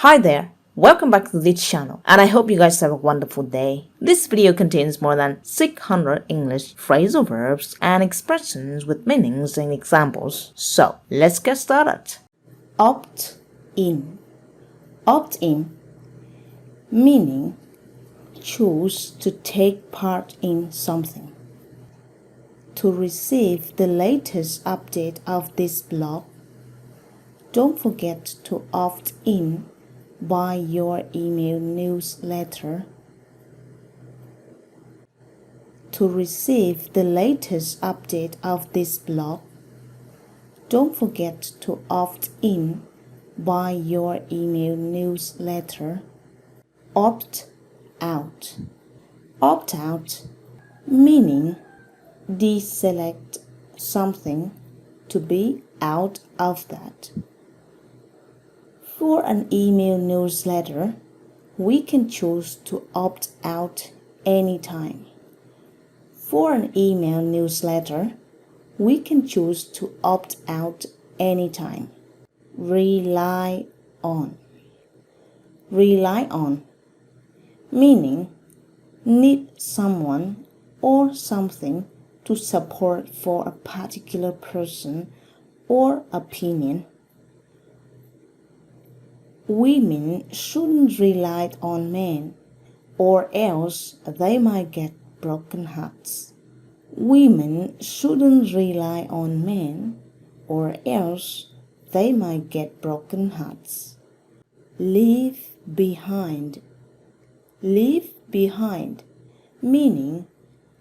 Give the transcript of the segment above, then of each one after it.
Hi there, welcome back to this channel and I hope you guys have a wonderful day. This video contains more than 600 English phrasal verbs and expressions with meanings and examples. So let's get started. Opt in. Opt in, meaning choose to take part in something. To receive the latest update of this blog, don't forget to opt in by your email newsletter. To receive the latest update of this blog, don't forget to opt in by your email newsletter. Opt out. Opt out, meaning deselect something to be out of that. For an email newsletter, we can choose to opt out anytime. For an email newsletter, we can choose to opt out anytime. Rely on. Rely on, meaning need someone or something to support for a particular person or opinion. Women shouldn't rely on men, or else they might get broken hearts. Women shouldn't rely on men, or else they might get broken hearts. Leave behind. Leave behind, meaning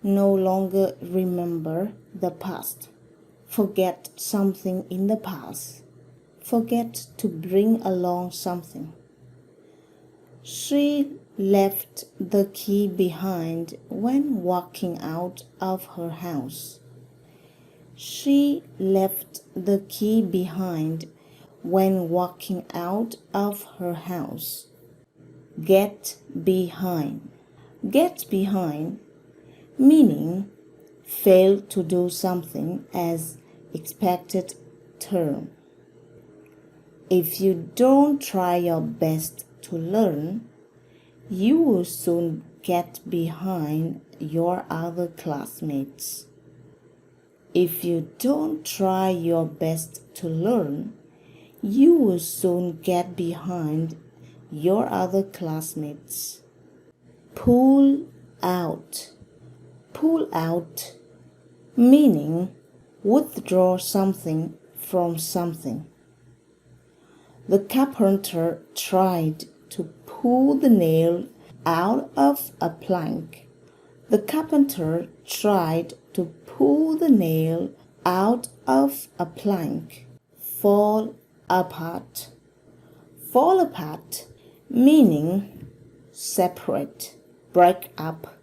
no longer remember the past. Forget something in the past. Forget to bring along something. She left the key behind when walking out of her house. She left the key behind when walking out of her house. Get behind. Get behind, meaning fail to do something as expected term. If you don't try your best to learn, you will soon get behind your other classmates. If you don't try your best to learn, you will soon get behind your other classmates. Pull out. Pull out, meaning withdraw something from something. The carpenter tried to pull the nail out of a plank. The carpenter tried to pull the nail out of a plank. Fall apart. Fall apart, meaning separate, break up.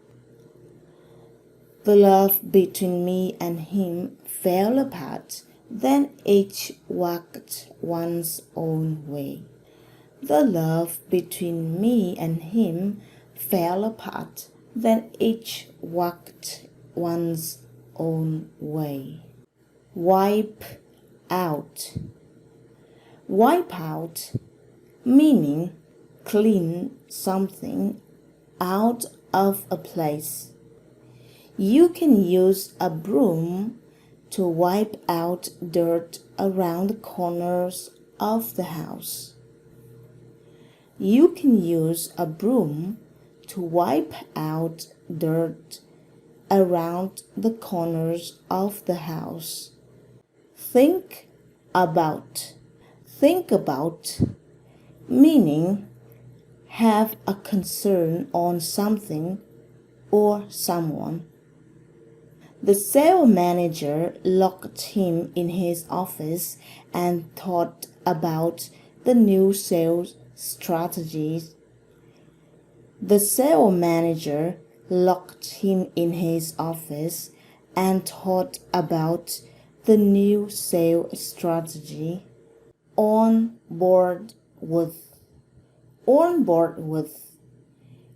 The love between me and him fell apart. Then each walked one's own way. The love between me and him fell apart. Then each walked one's own way. Wipe out. Wipe out, meaning clean something out of a place. You can use a broom to wipe out dirt around the corners of the house. You can use a broom to wipe out dirt around the corners of the house. Think about. Think about, meaning have a concern on something or someone. The sales manager locked him in his office and thought about the new sales strategies. The sales manager locked him in his office and thought about the new sales strategy. On board with. On board with,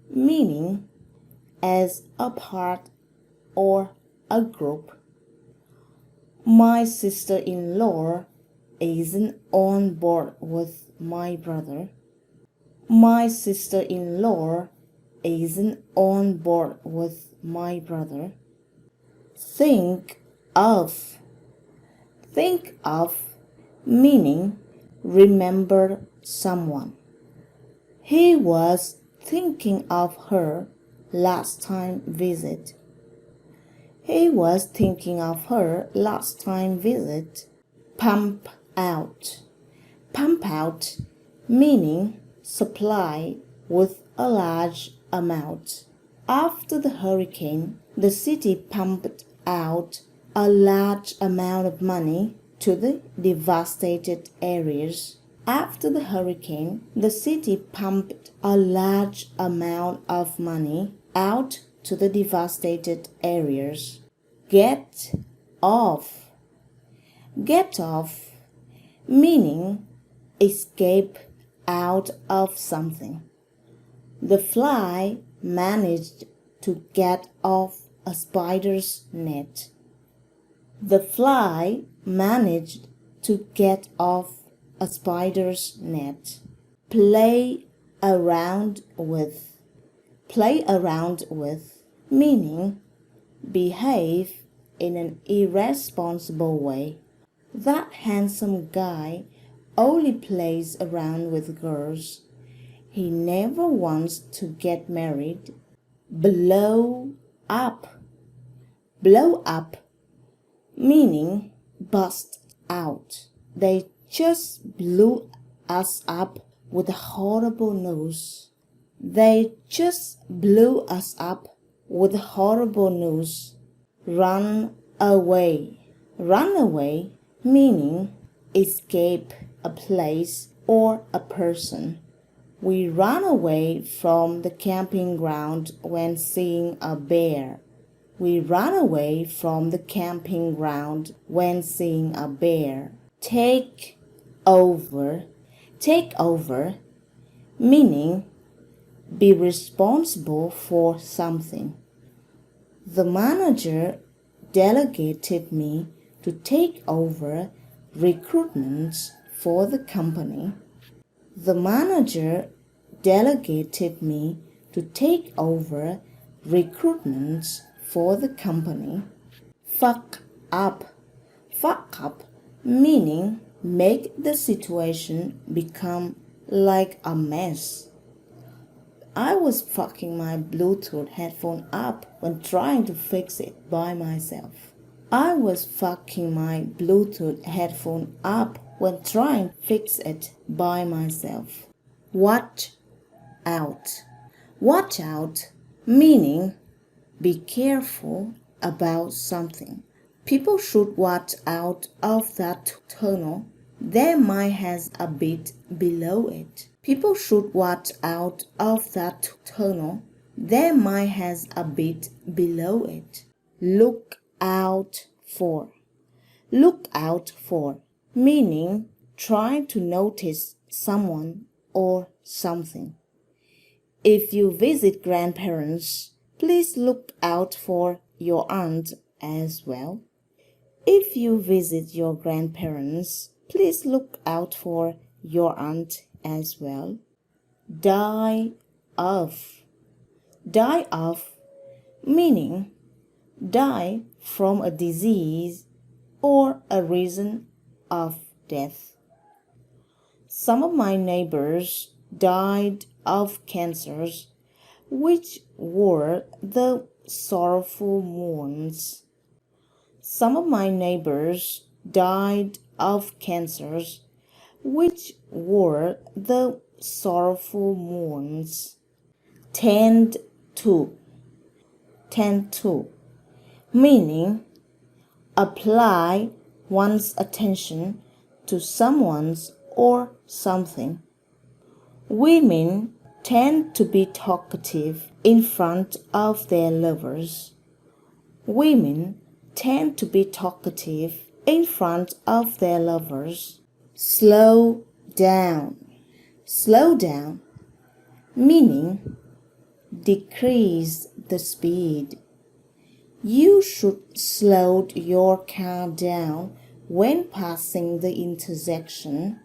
meaning as a part or a group. My sister-in-law isn't on board with my brother. My sister-in-law isn't on board with my brother. Think of. Think of, meaning remember someone. He was thinking of her last time visit. He was thinking of her last time visit. Pump out. Pump out, meaning supply with a large amount. After the hurricane, the city pumped out a large amount of money to the devastated areas. After the hurricane, the city pumped a large amount of money out to the devastated areas. Get off. Get off, meaning escape out of something. The fly managed to get off a spider's net. The fly managed to get off a spider's net. Play around with. Play around with, meaning behave in an irresponsible way. That handsome guy only plays around with girls. He never wants to get married. Blow up. Blow up, meaning bust out. They just blew us up with a horrible news. They just blew us up with horrible news. Run away. Run away, meaning escape a place or a person. We ran away from the camping ground when seeing a bear. We ran away from the camping ground when seeing a bear. Take over. Take over, meaning be responsible for something. The manager delegated me to take over recruitments for the company. The manager delegated me to take over recruitments for the company. Fuck up. Fuck up, meaning make the situation become like a mess. I was fucking my Bluetooth headphone up when trying to fix it by myself. I was fucking my Bluetooth headphone up when trying to fix it by myself. Watch out. Watch out, meaning be careful about something. People should watch out of that tunnel. There might has a bit below it. People should watch out of that tunnel. There might has a bit below it. Look out for. Look out for, meaning try to notice someone or something. If you visit grandparents, please look out for your aunt as well. If you visit your grandparents, please look out for your aunt as well. Die of. Die of, meaning die from a disease or a reason of death. Some of my neighbors died of cancers, which were the sorrowful ones. Some of my neighbors died of cancers, which were the sorrowful ones. Tend to. Tend to, meaning apply one's attention to someone's or something. Women tend to be talkative in front of their lovers. Women tend to be talkative in front of their lovers. Slow down. Slow down, meaning decrease the speed. You should slow your car down when passing the intersection.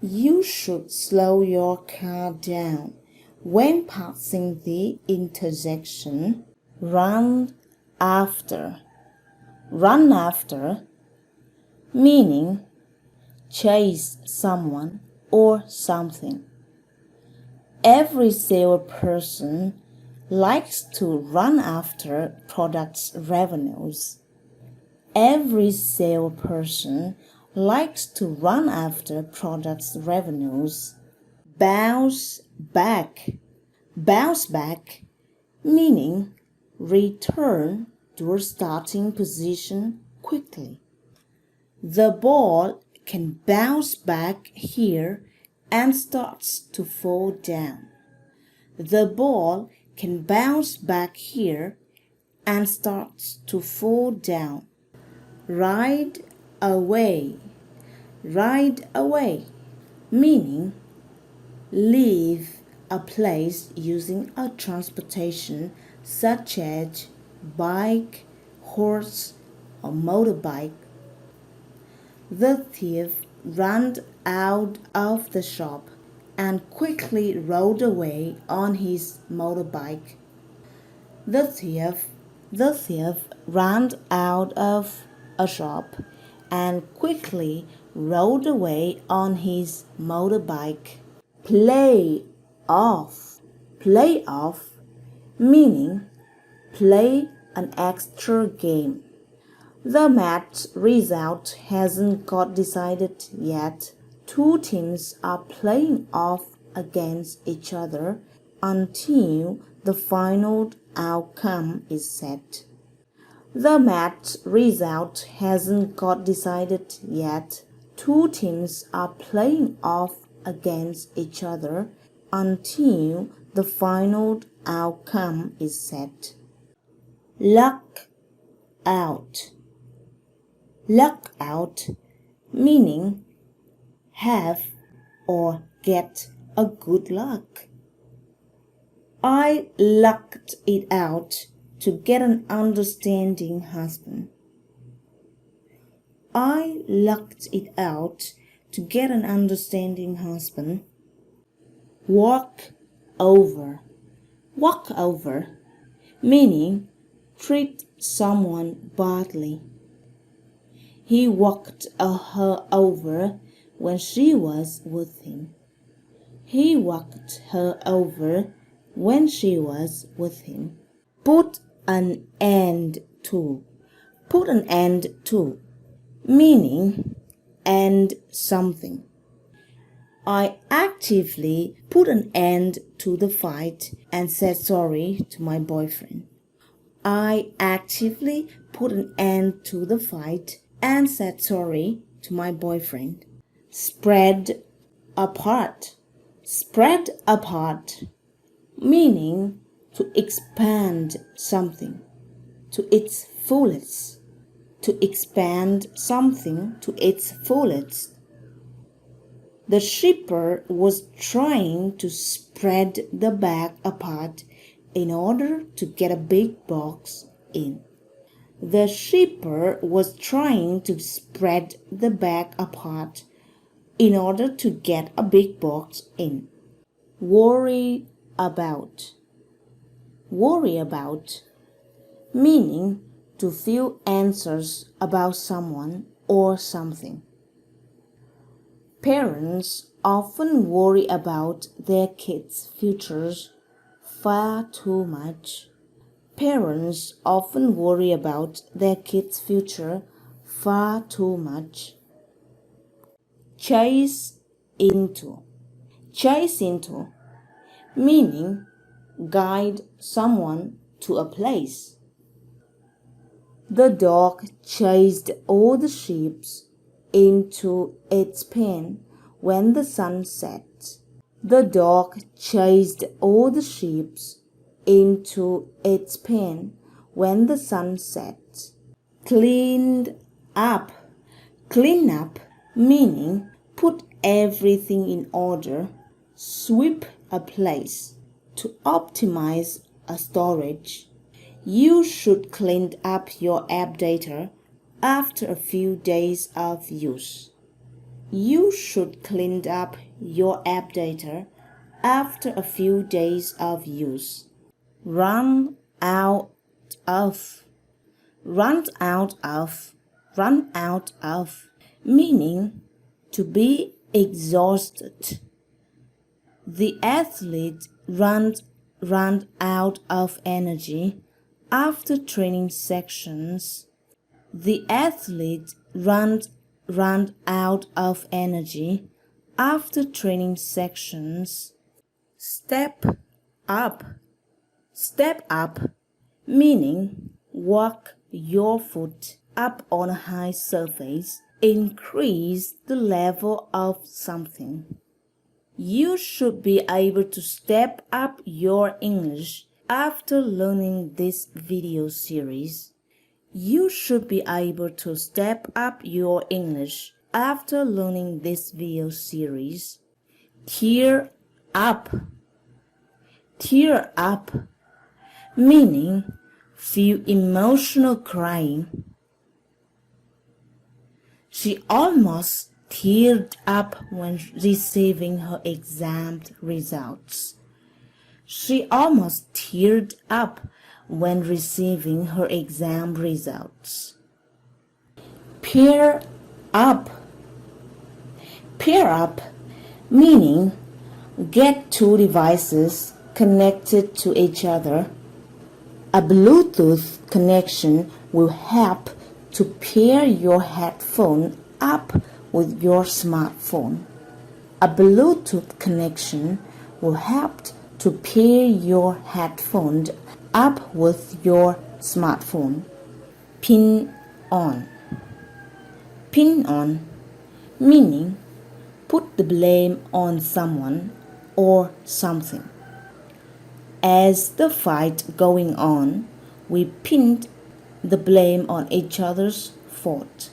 You should slow your car down when passing the intersection. Run after. Run after, meaning chase someone or something. Every salesperson likes to run after products' revenues. Every salesperson likes to run after products' revenues. Bounce back. Bounce back, meaning return to your starting position quickly. The ball can bounce back here and starts to fall down. The ball can bounce back here and starts to fall down. Ride away. Ride away, meaning leave a place using a transportation such as bike, horse, or motorbike. The thief ran out of the shop and quickly rode away on his motorbike. The thief ran out of a shop and quickly rode away on his motorbike. Play off. Play off, meaning play an extra game. The match result hasn't got decided yet. Two teams are playing off against each other until the final outcome is set. The match result hasn't got decided yet. Two teams are playing off against each other until the final outcome is set. Luck out. Luck out, meaning have or get a good luck. I lucked it out to get an understanding husband. I lucked it out to get an understanding husband. Walk over. Walk over, meaning treat someone badly. He walked her over when she was with him. He walked her over when she was with him. Put an end to. Put an end to, meaning end something. I actively put an end to the fight and said sorry to my boyfriend. I actively put an end to the fight and said sorry to my boyfriend. Spread apart. Spread apart, meaning to expand something to its fullest. To expand something to its fullest. The shipper was trying to spread the bag apart in order to get a big box in. The shipper was trying to spread the bag apart in order to get a big box in. Worry about. Worry about, meaning to feel anxious about someone or something. Parents often worry about their kids' futures far too much. Parents often worry about their kids' future far too much. Chase into. Chase into, meaning guide someone to a place. The dog chased all the sheep into its pen when the sun set. The dog chased all the sheep into its pen when the sun set. Cleaned up. Clean up, meaning put everything in order, sweep a place, to optimize a storage. You should clean up your app data after a few days of use. You should clean up your app data after a few days of use. Run out of, run out of, run out of, meaning to be exhausted. The athlete ran out of energy after training sections. The athlete ran out of energy after training sections. Step up. Step up, meaning walk your foot up on a high surface. Increase the level of something. You should be able to step up your English after learning this video series. You should be able to step up your English after learning this video series. Tear up. Tear up, meaning feel emotional crying. She almost teared up when receiving her exam results. She almost teared up when receiving her exam results. Pair up. Pair up, meaning get two devices connected to each other. A Bluetooth connection will help to pair your headphone up with your smartphone. A Bluetooth connection will help to pair your headphone up with your smartphone. Pin on. Pin on, meaning put the blame on someone or something. As the fight going on, we pinned the blame on each other's fault.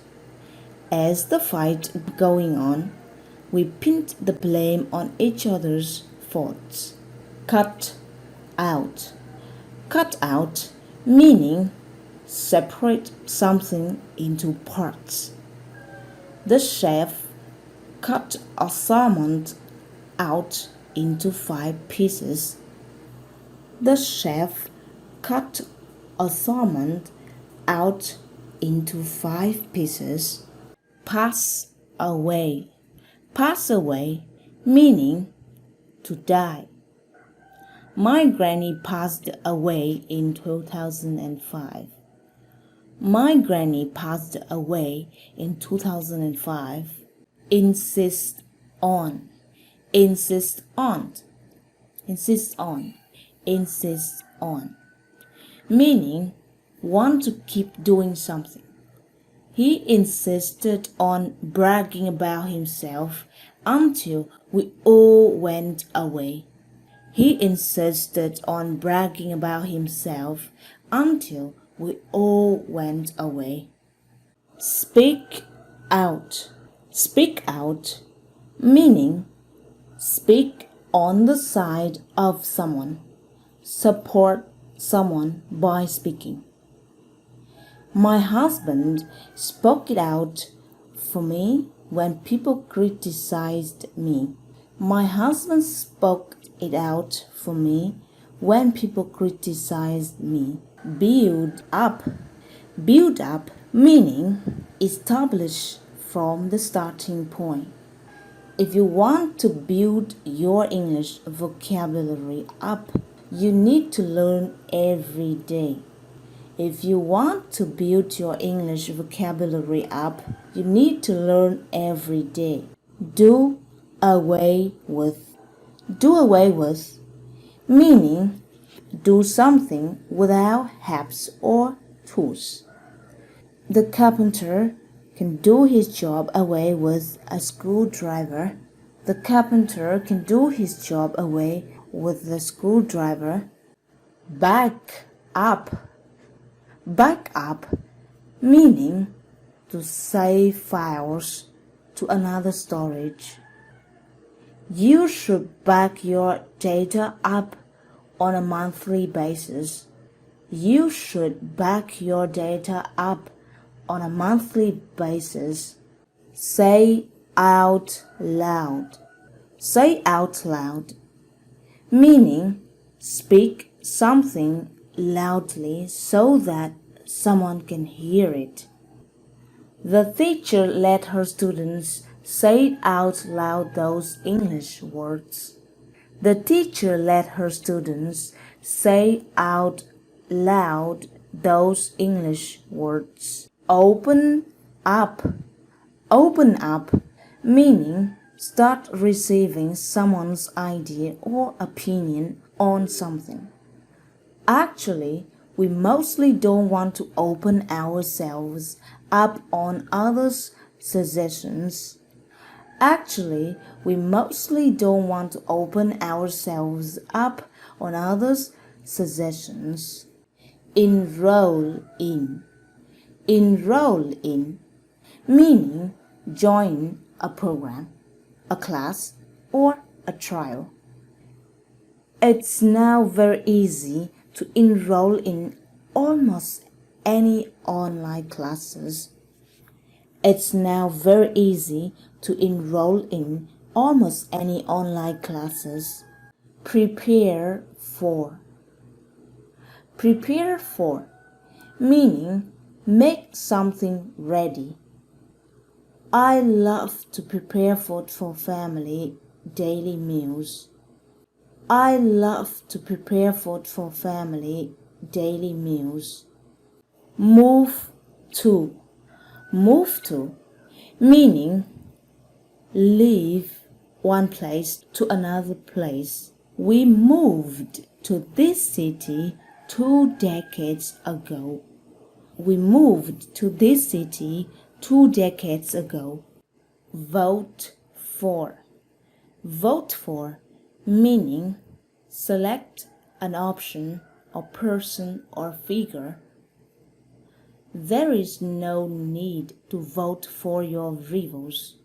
As the fight going on, we pinned the blame on each other's faults. Cut out. Cut out, meaning separate something into parts. The chef cut a salmon out into 5 pieces. The chef cut a salmon out into 5 pieces. Pass away. Pass away, meaning to die. My granny passed away in 2005. My granny passed away in 2005. Insist on. Insist on. Insist on. Insist on, meaning want to keep doing something. He insisted on bragging about himself until we all went away. He insisted on bragging about himself until we all went away. Speak out. Speak out, meaning speak on the side of someone. Support someone by speaking. My husband spoke it out for me when people criticized me. My husband spoke it out for me when people criticized me. Build up. Build up, meaning establish from the starting point. If you want to build your English vocabulary up, you need to learn every day. If you want to build your English vocabulary up, you need to learn every day. Do away with. Do away with, meaning do something without helps or tools. The carpenter can do his job away with a screwdriver. The carpenter can do his job away with the screwdriver. Back up. Back up, meaning to save files to another storage. You should back your data up on a monthly basis. You should back your data up on a monthly basis. Say out loud. Say out loud, meaning speak something loudly so that someone can hear it. The teacher let her students say out loud those English words. The teacher let her students say out loud those English words. Open up. Open up, meaning start receiving someone's idea or opinion on something. Actually, we mostly don't want to open ourselves up on others' suggestions. Actually, we mostly don't want to open ourselves up on others' suggestions. Enroll in. Enroll in, meaning join a program, a class, or a trial. It's now very easy to enroll in almost any online classes. It's now very easy to enroll in almost any online classes. Prepare for. Prepare for, meaning make something ready. I love to prepare food for family daily meals. I love to prepare food for family daily meals. Move to. Move to, meaning leave one place to another place. We moved to this city 2 decades ago. We moved to this city 2 decades ago. Vote for. Vote for, meaning select an option or person or figure. There is no need to vote for your rivals.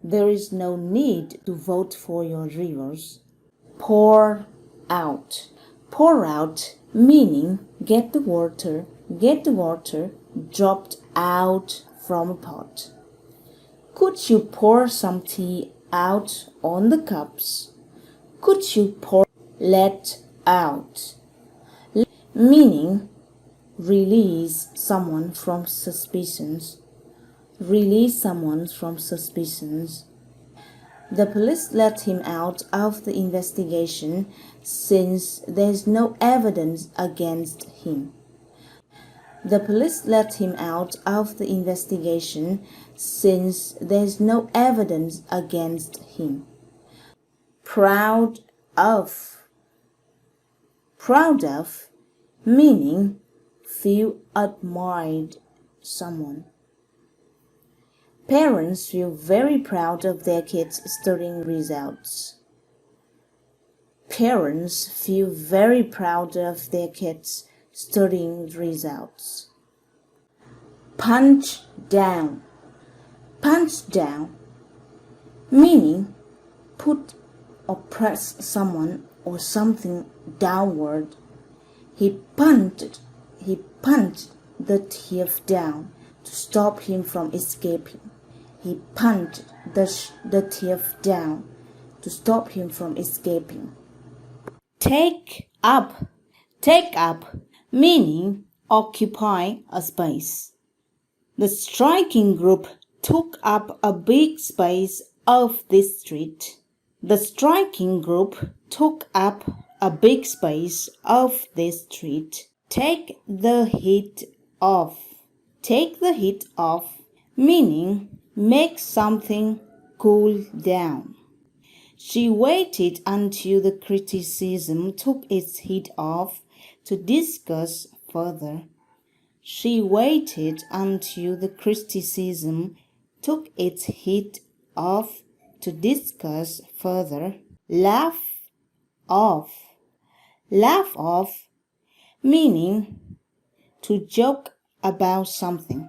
There is no need to vote for your rivals. Pour out. Pour out, meaning get the water dropped out from a pot. Could you pour some tea out on the cups? Could you pour? Let out, meaning release someone from suspicions. Release someone from suspicions. The police let him out of the investigation since there is no evidence against him. The police let him out of the investigation since there is no evidence against him. Proud of. Proud of, meaning feel admired someone. Parents feel very proud of their kids' studying results. Parents feel very proud of their kids' studying results. Punch down. Punch down, meaning put or press someone or something downward. He punched the thief down to stop him from escaping. He punched the thief down to stop him from escaping. Take up. Take up, meaning occupy a space. The striking group took up a big space of this street. The striking group took up a big space of this street. Take the heat off. Take the heat off, meaning make something cool down. She waited until the criticism took its heat off to discuss further. She waited until the criticism took its heat off to discuss further. Laugh off. Laugh off, meaning to joke about something.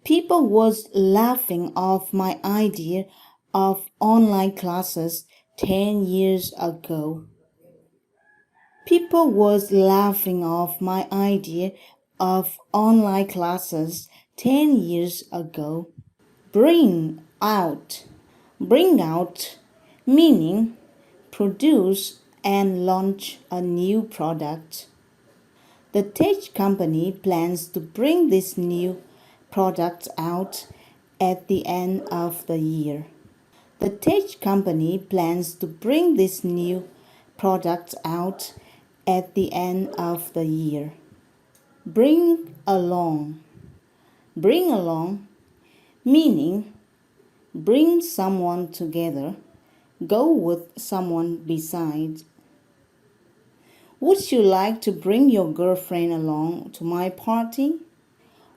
People was laughing off my idea of online classes 10 years ago. People was laughing off my idea of online classes 10 years ago. Bring out. Bring out, meaning produce and launch a new product. The tech company plans to bring this new product out at the end of the year. The tech company plans to bring this new product out at the end of the year. Bring along. Bring along, meaning bring someone together, go with someone beside. Would you like to bring your girlfriend along to my party?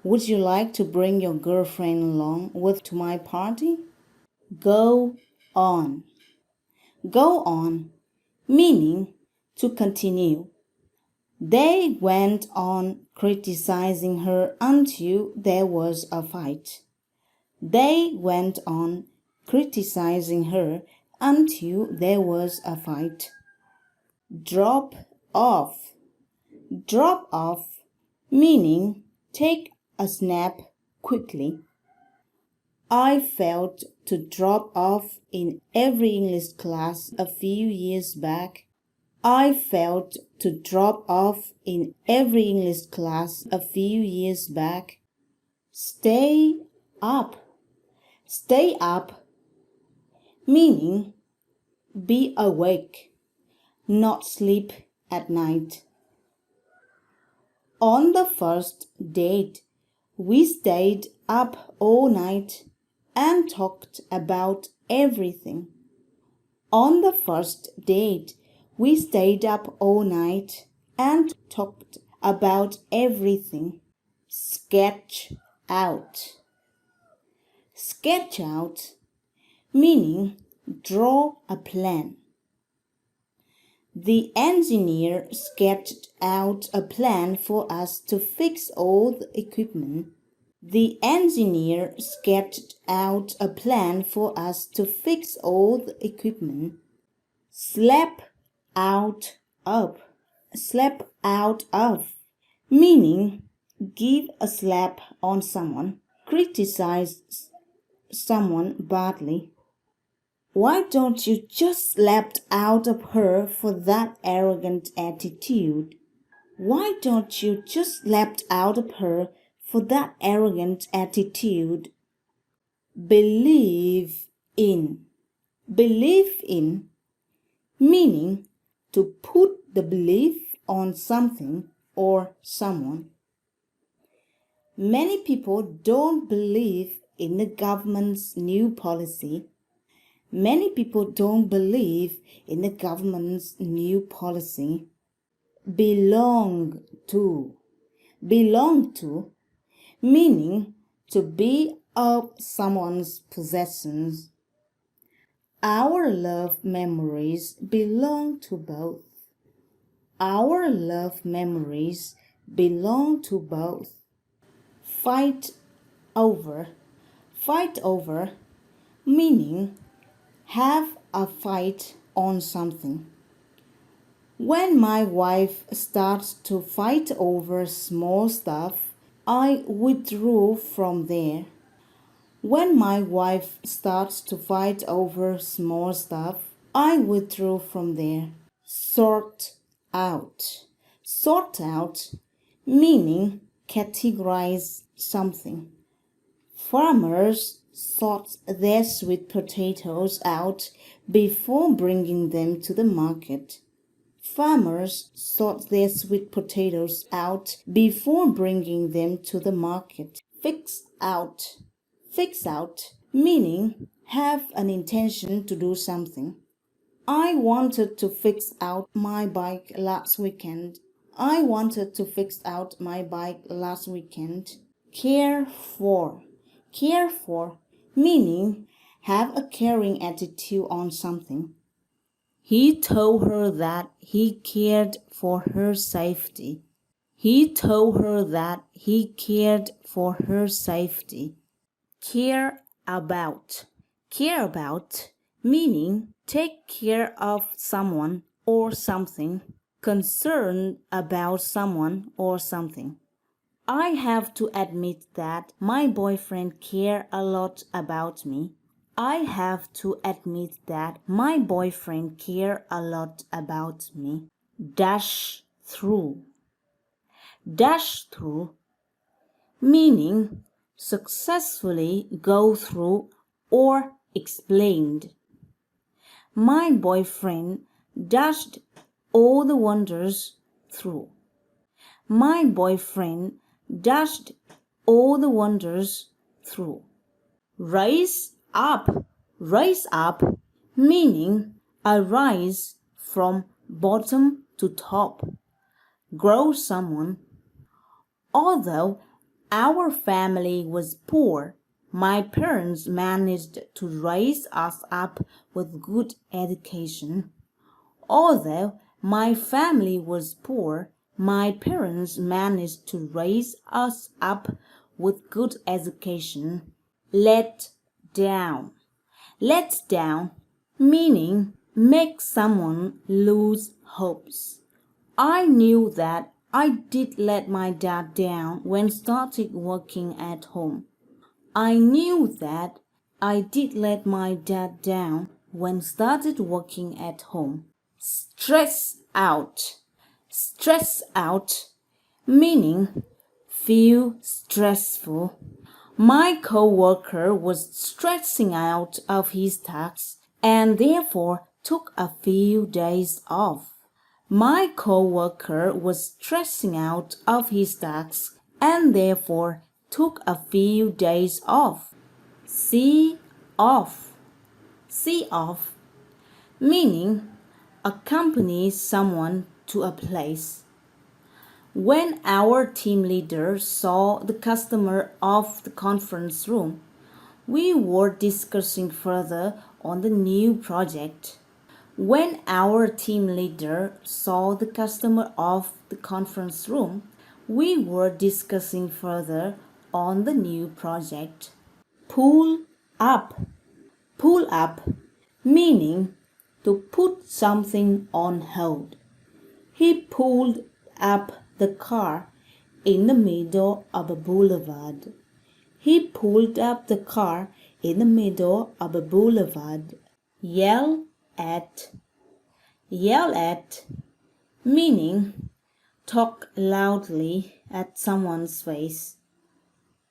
Would you like to bring your girlfriend along to my party? Go on. Go on, meaning to continue. They went on criticizing her until there was a fight. They went on criticizing her until there was a fight. Drop off. Drop off, meaning take a snap quickly. I failed to drop off in every English class a few years back. I failed to drop off in every English class a few years back. Stay up. Stay up, meaning be awake, not sleep at night. On the first date, we stayed up all night and talked about everything. On the first date, we stayed up all night and talked about everything. Sketch out. Sketch out, meaning draw a plan. The engineer sketched out a plan for us to fix all the equipment. The engineer sketched out a plan for us to fix all the equipment. Slap out of. Slap out of, meaning give a slap on someone, criticize someone badly. Why don't you just slap out of her for that arrogant attitude? Why don't you just slap out of her for that arrogant attitude? Believe in. Believe in, meaning to put the belief on something or someone. Many people don't believe in the government's new policy. Many people don't believe in the government's new policy. Belong to. Belong to, meaning to be of someone's possessions. Our love memories belong to both. Our love memories belong to both. Fight over. Fight over, meaning have a fight on something. When my wife starts to fight over small stuff, I withdraw from there. When my wife starts to fight over small stuff, I withdraw from there. Sort out. Sort out, meaning categorize something. Farmers sort their sweet potatoes out before bringing them to the market. Farmers sort their sweet potatoes out before bringing them to the market. Fix out. Fix out, meaning have an intention to do something. I wanted to fix out my bike last weekend. I wanted to fix out my bike last weekend. Care for. Care for, meaning have a caring attitude on something. He told her that he cared for her safety. He told her that he cared for her safety. Care about. Care about, meaning take care of someone or something. Concerned about someone or something. I have to admit that my boyfriend cares a lot about me. I have to admit that my boyfriend cares a lot about me. Dash through. Dash through, meaning successfully go through or explained. My boyfriend dashed all the wonders through. My boyfriend dashed all the wonders through. Rise up, meaning a rise from bottom to top. Grow someone. Although our family was poor, my parents managed to raise us up with good education. Although my family was poor, my parents managed to raise us up with good education. Let down. Let down, meaning make someone lose hopes. I knew that I did let my dad down when started working at home. I knew that I did let my dad down when started working at home. Stress out. Stress out, meaning feel stressful. My co-worker was stressing out of his tasks and therefore took a few days off. My co-worker was stressing out of his tasks and therefore took a few days off. See off. See off, meaning accompany someone to a place. When our team leader saw the customer of the conference room, we were discussing further on the new project. When our team leader saw the customer of the conference room, we were discussing further on the new project. Pull up. Pull up, meaning to put something on hold. He pulled up the car in the middle of a boulevard. He pulled up the car in the middle of a boulevard. Yell at. Yell at, meaning talk loudly at someone's face.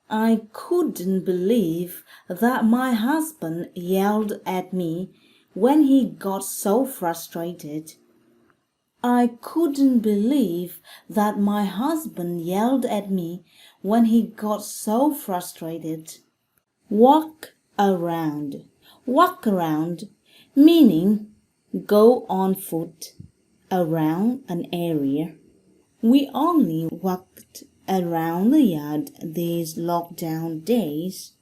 I couldn't believe that my husband yelled at me when he got so frustrated. I couldn't believe that my husband yelled at me when he got so frustrated. Walk around. Walk around, meaning go on foot around an area. We only walked around the yard these lockdown days.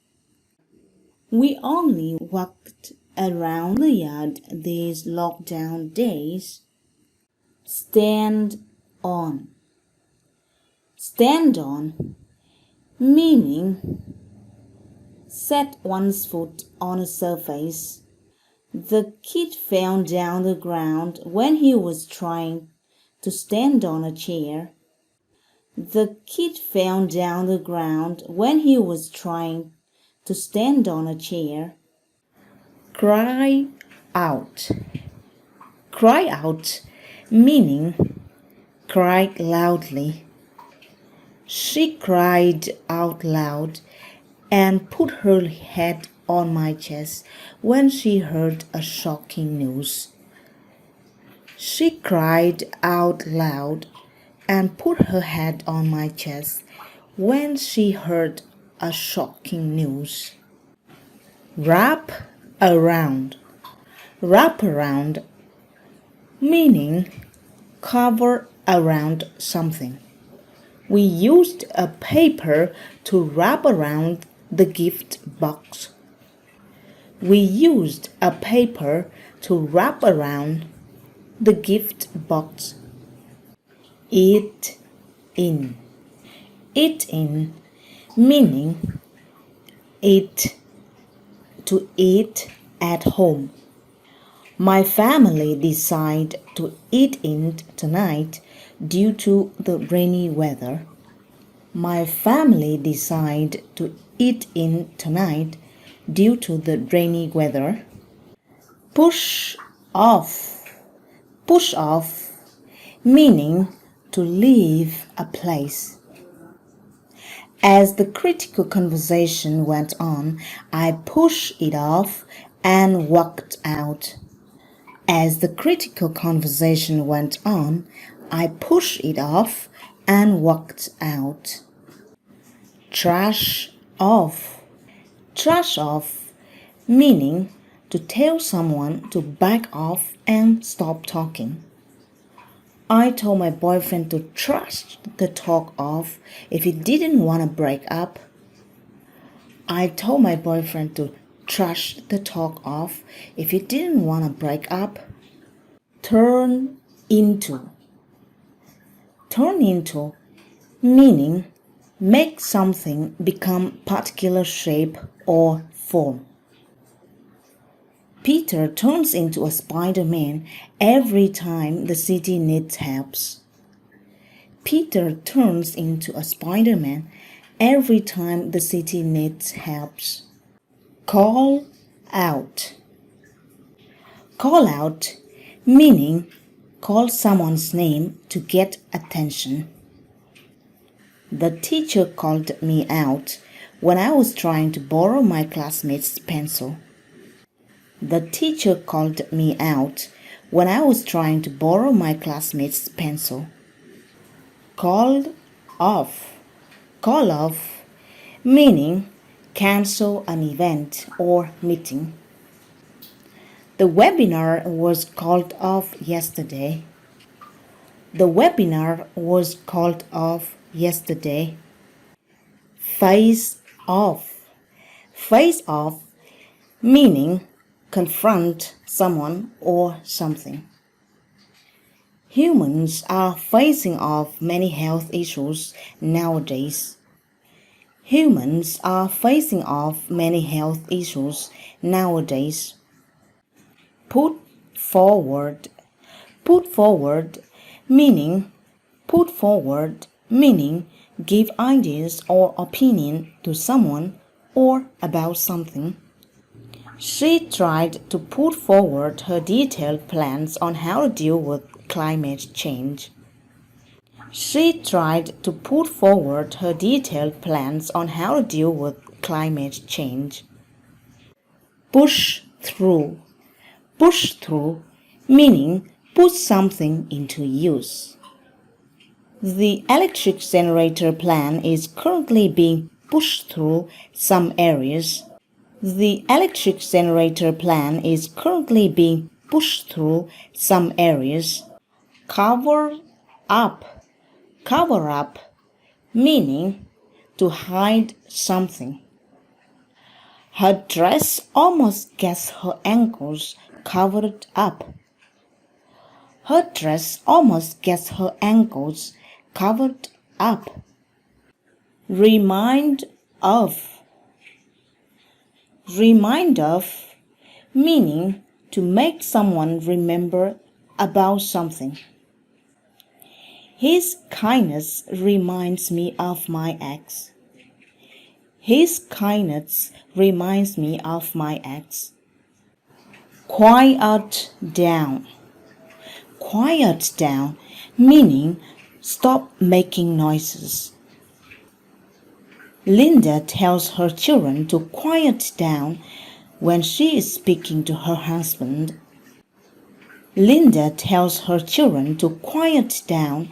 We only walked around the yard these lockdown days. Stand on. Stand on, meaning set one's foot on a surface. The kid fell down the ground when he was trying to stand on a chair. The kid fell down the ground when he was trying to stand on a chair. Cry out. Cry out, meaning cry loudly. She cried out loud and put her head on my chest when she heard a shocking news. She cried out loud and put her head on my chest when she heard a shocking news. Wrap around. Wrap around, meaning cover around something. We used a paper to wrap around the gift box. We used a paper to wrap around the gift box. Eat in. Eat in, meaning eat, to eat at home. My family decided to eat in tonight due to the rainy weather. My family decided to eat in tonight due to the rainy weather. Push off. Push off, meaning to leave a place. As the critical conversation went on, I pushed it off and walked out. As the critical conversation went on, I pushed it off and walked out. Trash off. Trash off, meaning to tell someone to back off and stop talking. I told my boyfriend to trash the talk off if he didn't want to break up. I told my boyfriend to trash the talk off if he didn't want to break up. Turn into. Turn into, meaning make something become particular shape or form. Peter turns into a Spider-Man every time the city needs help. Peter turns into a Spider-Man every time the city needs help. Call out. Call out, meaning call someone's name to get attention. The teacher called me out when I was trying to borrow my classmate's pencil. The teacher called me out when I was trying to borrow my classmate's pencil. Called off. Call off, meaning cancel an event or meeting. The webinar was called off yesterday. The webinar was called off yesterday. Face off. Face off, meaning confront someone or something. Humans are facing off many health issues nowadays. Humans are facing off many health issues nowadays. Put forward. Put forward, meaning give ideas or opinion to someone or about something. She tried to put forward her detailed plans on how to deal with climate change. She tried to put forward her detailed plans on how to deal with climate change. Push through. Push through, meaning put something into use. The electric generator plan is currently being pushed through some areas. The electric generator plan is currently being pushed through some areas. Cover up. Cover up, meaning to hide something. Her dress almost gets her ankles covered up. Her dress almost gets her ankles covered up. Remind of. Remind of, meaning to make someone remember about something. His kindness reminds me of my ex. His kindness reminds me of my ex. Quiet down. Quiet down, meaning stop making noises. Linda tells her children to quiet down when she is speaking to her husband. Linda tells her children to quiet down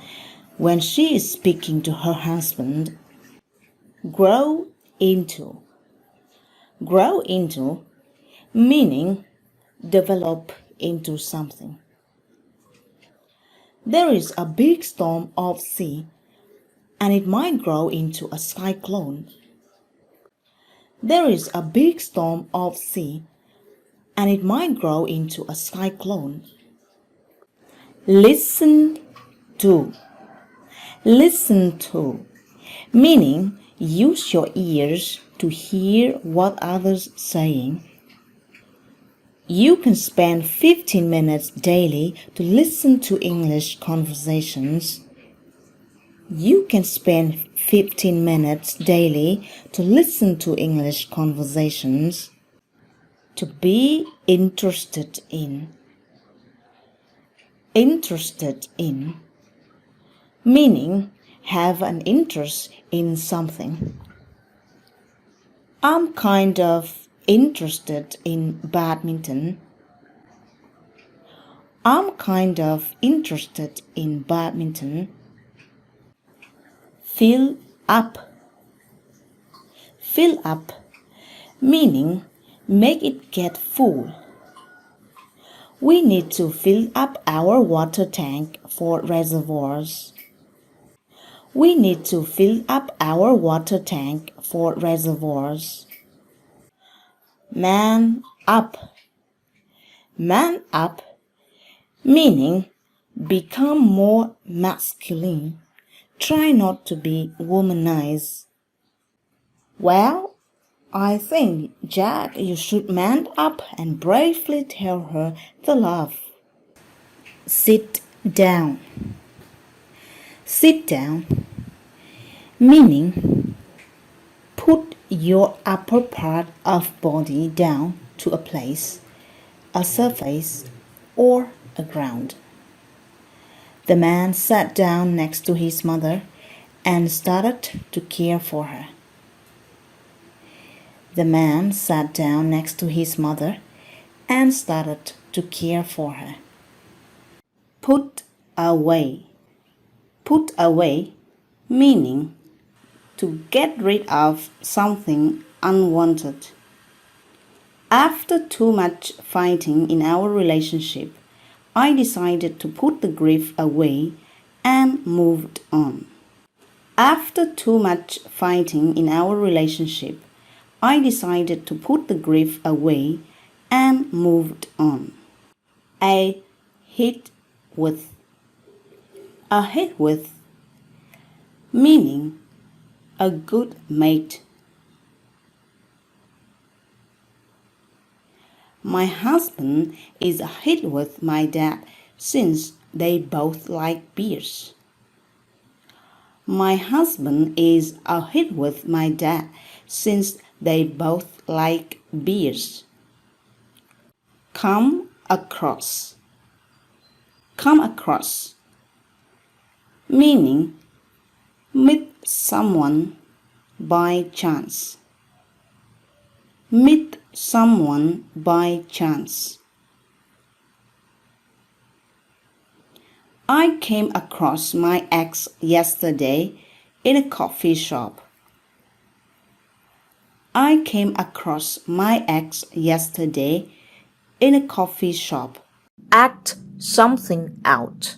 when she is speaking to her husband. Grow into. Grow into, meaning develop into something. There is a big storm of sea, and it might grow into a cyclone. There is a big storm of sea, and it might grow into a cyclone. Listen to. Listen to, meaning use your ears to hear what others are saying. You can spend 15 minutes daily to listen to English conversations. You can spend 15 minutes daily to listen to English conversations. To be interested in. Interested in, meaning have an interest in something. I'm kind of interested in badminton. I'm kind of interested in badminton. Fill up. Fill up, meaning make it get full. We need to fill up our water tank for reservoirs. We need to fill up our water tank for reservoirs. Man up. Man up, meaning become more masculine. Try not to be womanized. Well, I think, Jack, you should man up and bravely tell her the love. Sit down. Sit down, meaning put your upper part of body down to a place, a surface, or a ground. The man sat down next to his mother and started to care for her. The man sat down next to his mother and started to care for her. Put away. Put away, meaning to get rid of something unwanted. After too much fighting in our relationship, I decided to put the grief away and moved on. After too much fighting in our relationship, I decided to put the grief away and moved on. A hit with. A hit with, meaning a good mate. My husband is a hit with my dad since they both like beers. My husband is a hit with my dad since they both like beers. Come across. Come across, meaning meet someone by chance. Meet someone by chance. I came across my ex yesterday in a coffee shop. I came across my ex yesterday in a coffee shop. Act something out.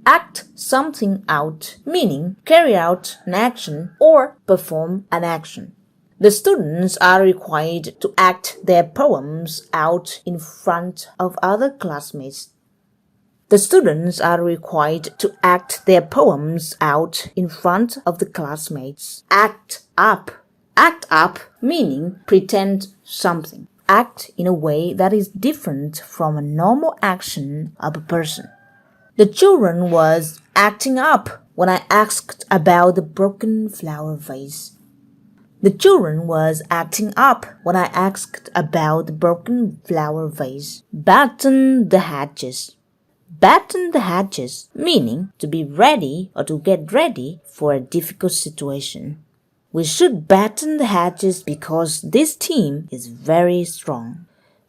Act something out, meaning carry out an action or perform an action. The students are required to act their poems out in front of other classmates. The students are required to act their poems out in front of the classmates. Act up. Act up, meaning pretend something. Act in a way that is different from a normal action of a person. The children was acting up when I asked about the broken flower vase. The children was acting up when I asked about the broken flower vase. Batten the hatches. Batten the hatches, meaning to be ready or to get ready for a difficult situation. We should batten the hatches because this team is very strong.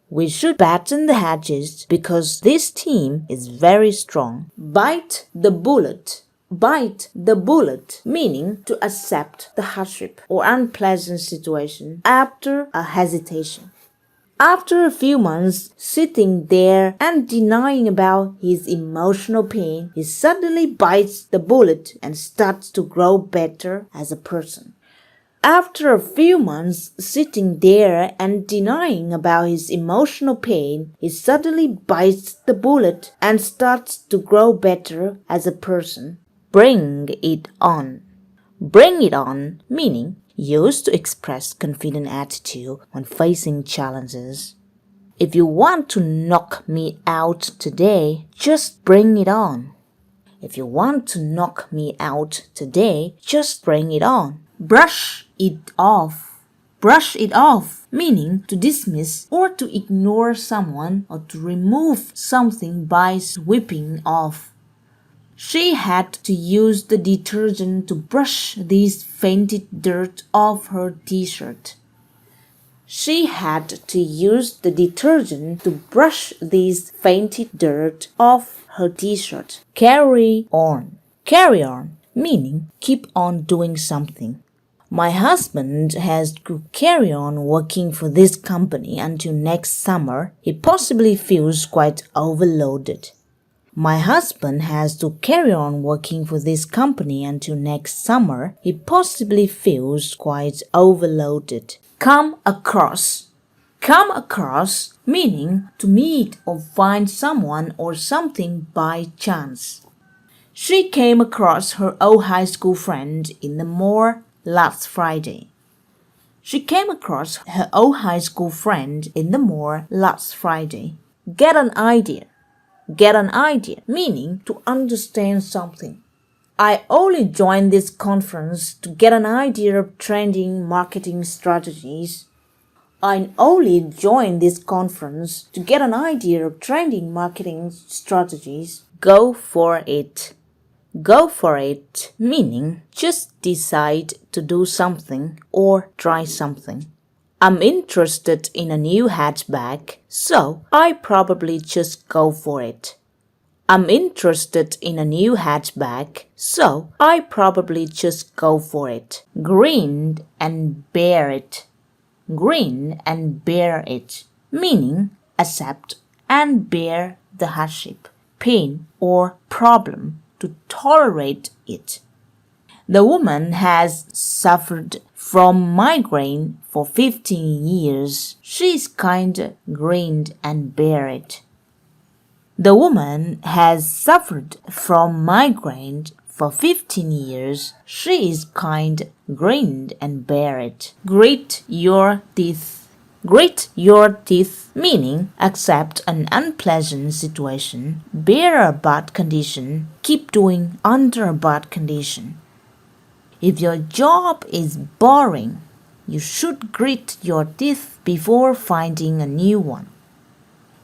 We should batten the hatches because this team is very strong. Bite the bullet. Bite the bullet, meaning to accept the hardship or unpleasant situation after a hesitation. After a few months sitting there and denying about his emotional pain, he suddenly bites the bullet and starts to grow better as a person. After a few months sitting there and denying about his emotional pain, he suddenly bites the bullet and starts to grow better as a person. Bring it on. Bring it on, meaning used to express confident attitude when facing challenges. If you want to knock me out today, just bring it on. If you want to knock me out today, just bring it on. Brush it off. Brush it off, meaning to dismiss or to ignore someone or to remove something by sweeping off. She had to use the detergent to brush this fainted dirt off her t-shirt. She had to use the detergent to brush this fainted dirt off her t-shirt. Carry on. Carry on, meaning keep on doing something. My husband has to carry on working for this company until next summer. He possibly feels quite overloaded. My husband has to carry on working for this company until next summer. He possibly feels quite overloaded. Come across. Come across, meaning to meet or find someone or something by chance. She came across her old high school friend in the mall last Friday. She came across her old high school friend in the mall last Friday. Get an idea. Get an idea, meaning to understand something. I only joined this conference to get an idea of trending marketing strategies. I only joined this conference to get an idea of trending marketing strategies. Go for it. Go for it, meaning just decide to do something or try something. I'm interested in a new hatchback, so I probably just go for it. I'm interested in a new hatchback, so I probably just go for it. Grin and bear it. Grin and bear it, meaning accept and bear the hardship, pain, or problem to tolerate it. The woman has suffered from migraine for 15 years. She's kinda grinned and bear it. The woman has suffered from migraine for 15 years. She is kind, grinned and bear it. Grit your teeth. Grit your teeth, meaning accept an unpleasant situation, bear a bad condition, keep doing under a bad condition. If your job is boring, you should grit your teeth before finding a new one.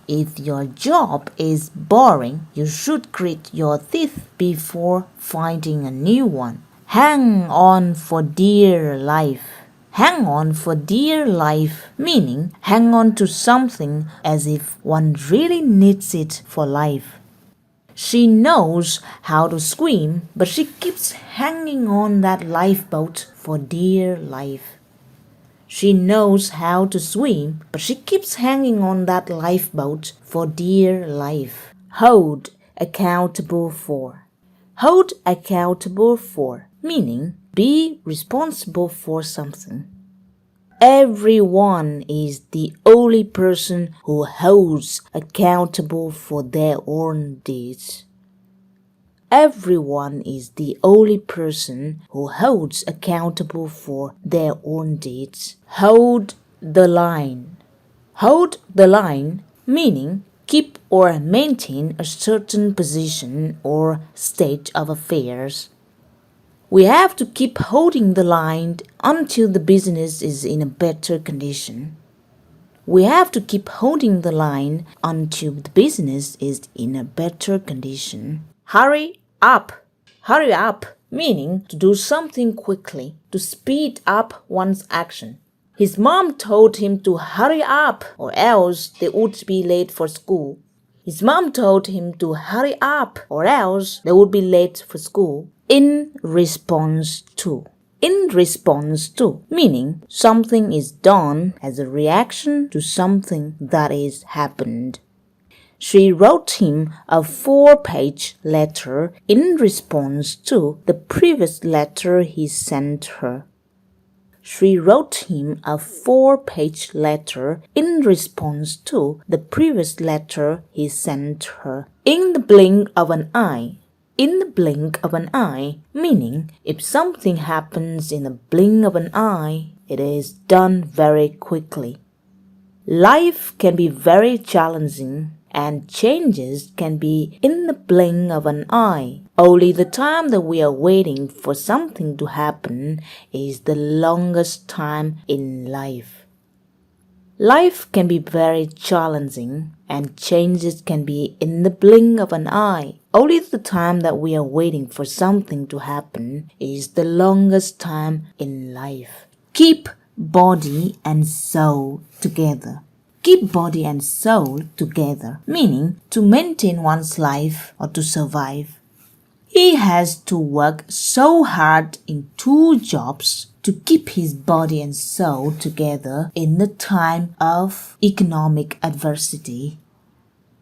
If your job is boring, you should grit your teeth before finding a new one. Hang on for dear life. Hang on for dear life, meaning hang on to something as if one really needs it for life. She knows how to swim, but she keeps hanging on that lifeboat for dear life. She knows how to swim, but she keeps hanging on that lifeboat for dear life. Hold accountable for. Hold accountable for, meaning be responsible for something. Everyone is the only person who holds accountable for their own deeds. Everyone is the only person who holds accountable for their own deeds. Hold the line. Hold the line, meaning keep or maintain a certain position or state of affairs. We have to keep holding the line until the business is in a better condition. We have to keep holding the line until the business is in a better condition. Hurry up. Hurry up, meaning to do something quickly, to speed up one's action. His mom told him to hurry up or else they would be late for school. His mom told him to hurry up or else they would be late for school. In response to. In response to, meaning something is done as a reaction to something that is happened. She wrote him a 4-page letter in response to the previous letter he sent her. She wrote him a 4-page letter in response to the previous letter he sent her. In the blink of an eye. In the blink of an eye, meaning if something happens in the blink of an eye, it is done very quickly. Life can be very challenging and changes can be in the blink of an eye. Only the time that we are waiting for something to happen is the longest time in life. Life can be very challenging and changes can be in the blink of an eye. Only the time that we are waiting for something to happen is the longest time in life. Keep body and soul together. Keep body and soul together, meaning to maintain one's life or to survive. He has to work so hard in 2 jobs to keep his body and soul together in the time of economic adversity.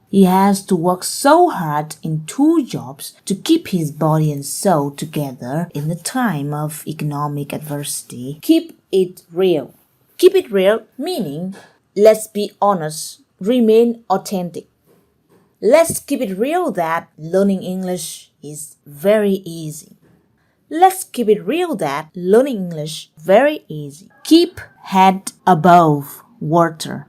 He has to work so hard in 2 jobs to keep his body and soul together in the time of economic adversity. Keep it real. Keep it real meaning let's be honest, remain authentic. Let's keep it real that learning English is very easy. Let's keep it real that learning English very easy. Keep head above water.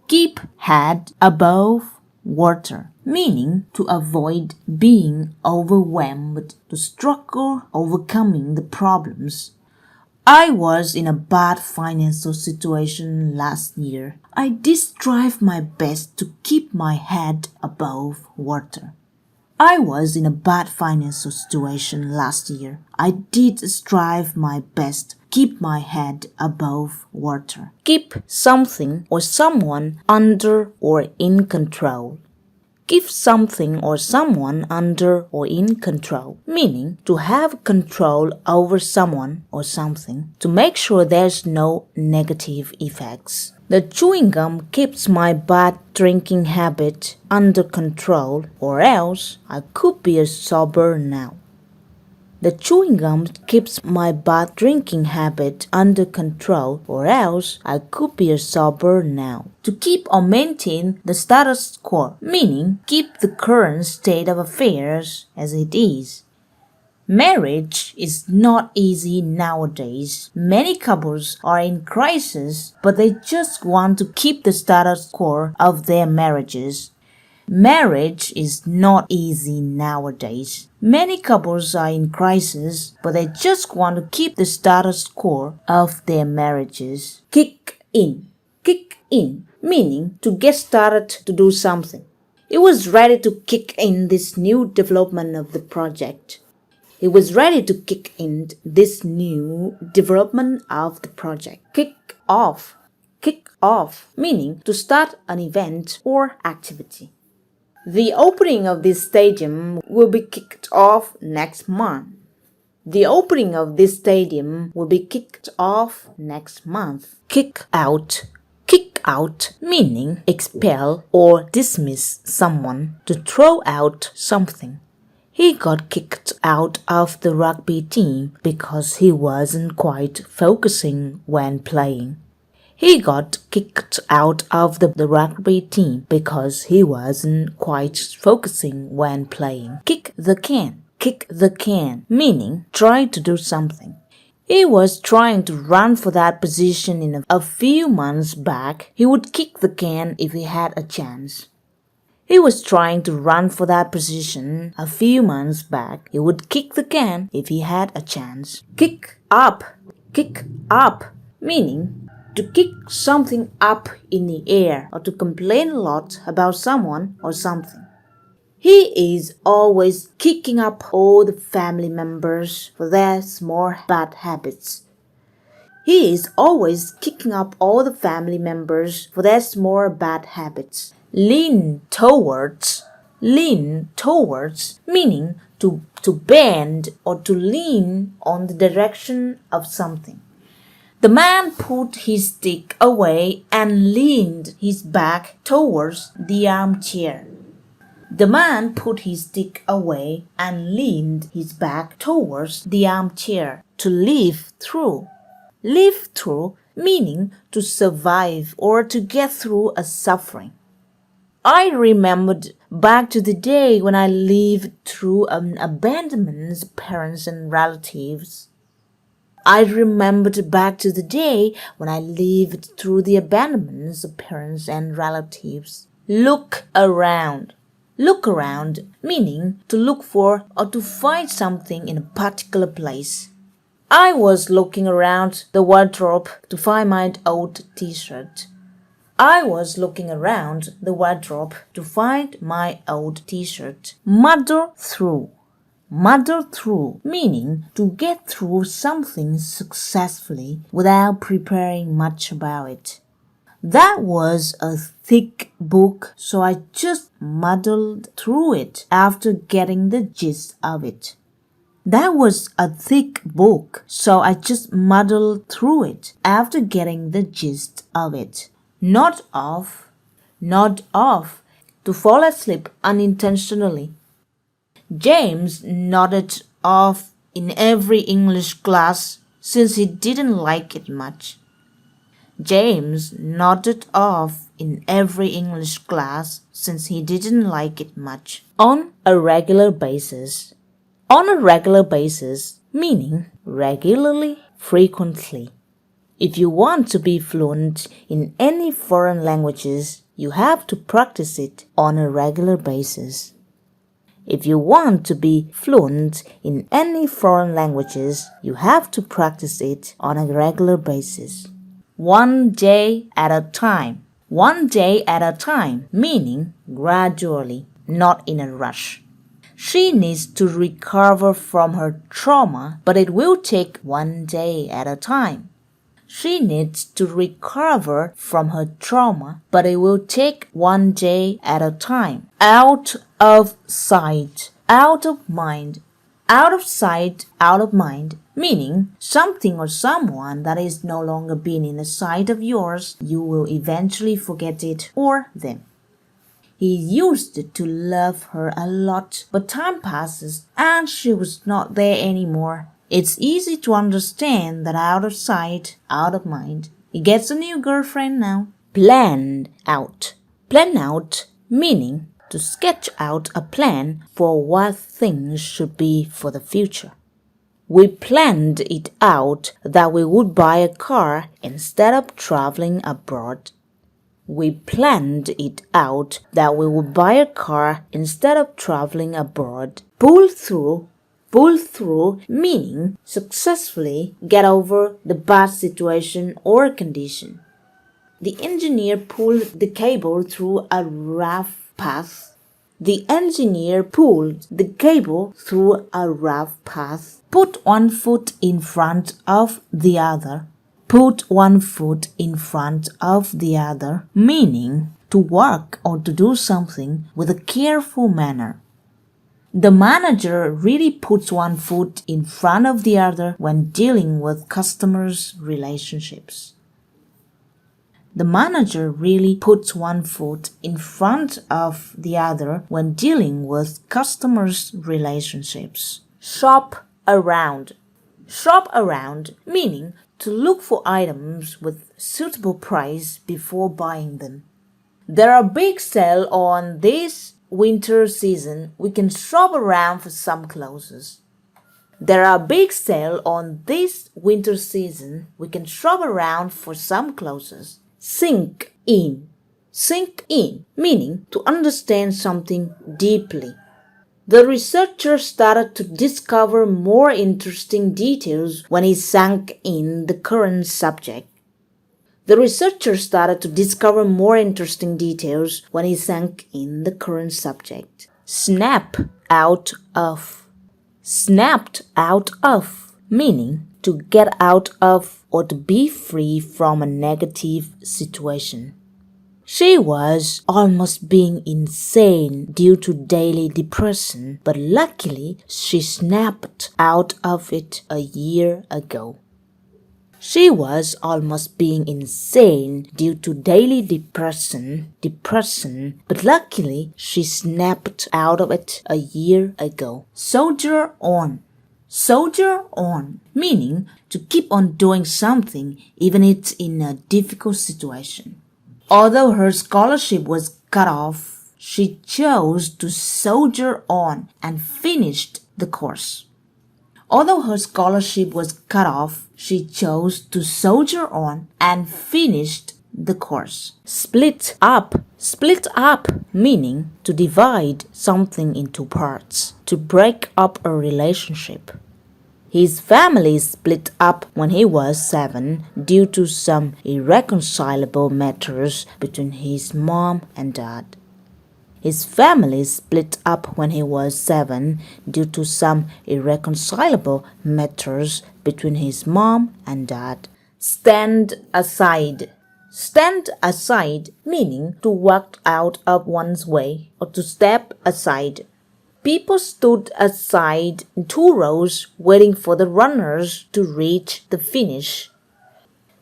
Keep head above water, meaning to avoid being overwhelmed, to struggle overcoming the problems. I was in a bad financial situation last year. I did strive my best to keep my head above water. I was in a bad financial situation last year. I did strive my best to keep my head above water. Keep something or someone under or in control. Keep something or someone under or in control, meaning to have control over someone or something to make sure there's no negative effects. The chewing gum keeps my bad drinking habit under control, or else I could be sober now. The chewing gum keeps my bad drinking habit under control, or else I could be sober now. To keep or maintain the status quo, meaning keep the current state of affairs as it is. Marriage is not easy nowadays. Many couples are in crisis, but they just want to keep the status quo of their marriages. Marriage is not easy nowadays. Many couples are in crisis, but they just want to keep the status quo of their marriages. Kick in. Kick in, meaning to get started to do something. He was ready to kick in this new development of the project. He was ready to kick in this new development of the project. Kick off. Kick off, meaning to start an event or activity. The opening of this stadium will be kicked off next month. The opening of this stadium will be kicked off next month. Kick out. Kick out meaning expel or dismiss someone, to throw out something. He got kicked out of the rugby team because he wasn't quite focusing when playing. He got kicked out of the rugby team because he wasn't quite focusing when playing. Kick the can. Kick the can, meaning try to do something. He was trying to run for that position in a few months back. He would kick the can if he had a chance. He was trying to run for that position a few months back. He would kick the can if he had a chance. Kick up. Kick up, meaning to kick something up in the air or to complain a lot about someone or something. He is always kicking up all the family members for their small bad habits. He is always kicking up all the family members for their small bad habits. Lean towards, meaning to bend or to lean on the direction of something. The man put his stick away and leaned his back towards the armchair. The man put his stick away and leaned his back towards the armchair. To live through. Live through meaning to survive or to get through a suffering. I remembered back to the day when I lived through an abandonment of parents and relatives. I remembered back to the day when I lived through the abandonments of parents and relatives. Look around. Look around, meaning to look for or to find something in a particular place. I was looking around the wardrobe to find my old t-shirt. I was looking around the wardrobe to find my old t-shirt. Muddle through. Muddle through, meaning to get through something successfully without preparing much about it. That was a thick book, so I just muddled through it after getting the gist of it. That was a thick book, so I just muddled through it after getting the gist of it. Nod off, to fall asleep unintentionally. James nodded off in every English class since he didn't like it much. James nodded off in every English class since he didn't like it much. On a regular basis. On a regular basis, meaning regularly, frequently. If you want to be fluent in any foreign languages, you have to practice it on a regular basis. If you want to be fluent in any foreign languages, you have to practice it on a regular basis. One day at a time. One day at a time, meaning gradually, not in a rush. She needs to recover from her trauma, but it will take one day at a time. She needs to recover from her trauma, but it will take one day at a time. Out of sight, out of mind. Out of sight, out of mind, meaning something or someone that is no longer being in the sight of yours, you will eventually forget it or them. He used to love her a lot, but time passes and she was not there anymore. It's easy to understand that out of sight, out of mind. He gets a new girlfriend now. Planned out. Plan out, meaning to sketch out a plan for what things should be for the future. We planned it out that we would buy a car instead of traveling abroad. We planned it out that we would buy a car instead of traveling abroad. Pull through, meaning successfully get over the bad situation or condition. The engineer pulled the cable through a rough path. The engineer pulled the cable through a rough path. Put one foot in front of the other. Put one foot in front of the other, meaning to work or to do something with a careful manner. The manager really puts one foot in front of the other when dealing with customers' relationships. The manager really puts one foot in front of the other when dealing with customers' relationships. Shop around. Shop around, meaning to look for items with suitable price before buying them. There are big sale on this winter season. We can shop around for some clothes. There are big sale on this winter season. We can shop around for some clothes. Sink in. Sink in, meaning to understand something deeply. The researcher started to discover more interesting details when he sank in the current subject. The researcher started to discover more interesting details when he sank in the current subject. Snap out of. Snapped out of, meaning to get out of or to be free from a negative situation. She was almost being insane due to daily depression, but luckily she snapped out of it a year ago. She was almost being insane due to daily depression, but luckily she snapped out of it a year ago. Soldier on. Soldier on, meaning to keep on doing something even if it's in a difficult situation. Although her scholarship was cut off, she chose to soldier on and finished the course. Although her scholarship was cut off, she chose to soldier on and finished the course. Split up meaning to divide something into parts, to break up a relationship. His family split up when he was 7 due to some irreconcilable matters between his mom and dad. His family split up when he was 7 due to some irreconcilable matters between his mom and dad. Stand aside. Stand aside meaning to walk out of one's way or to step aside. People stood aside in 2 rows waiting for the runners to reach the finish.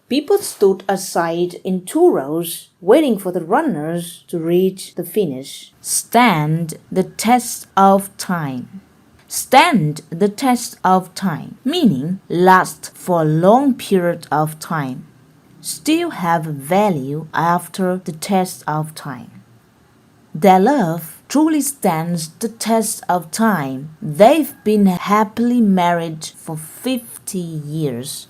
People stood aside in 2 rows waiting for the runners to reach the finish. Stand the test of time. Stand the test of time, meaning last for a long period of time. Still have value after the test of time. Their love truly stands the test of time. They've been happily married for 50 years.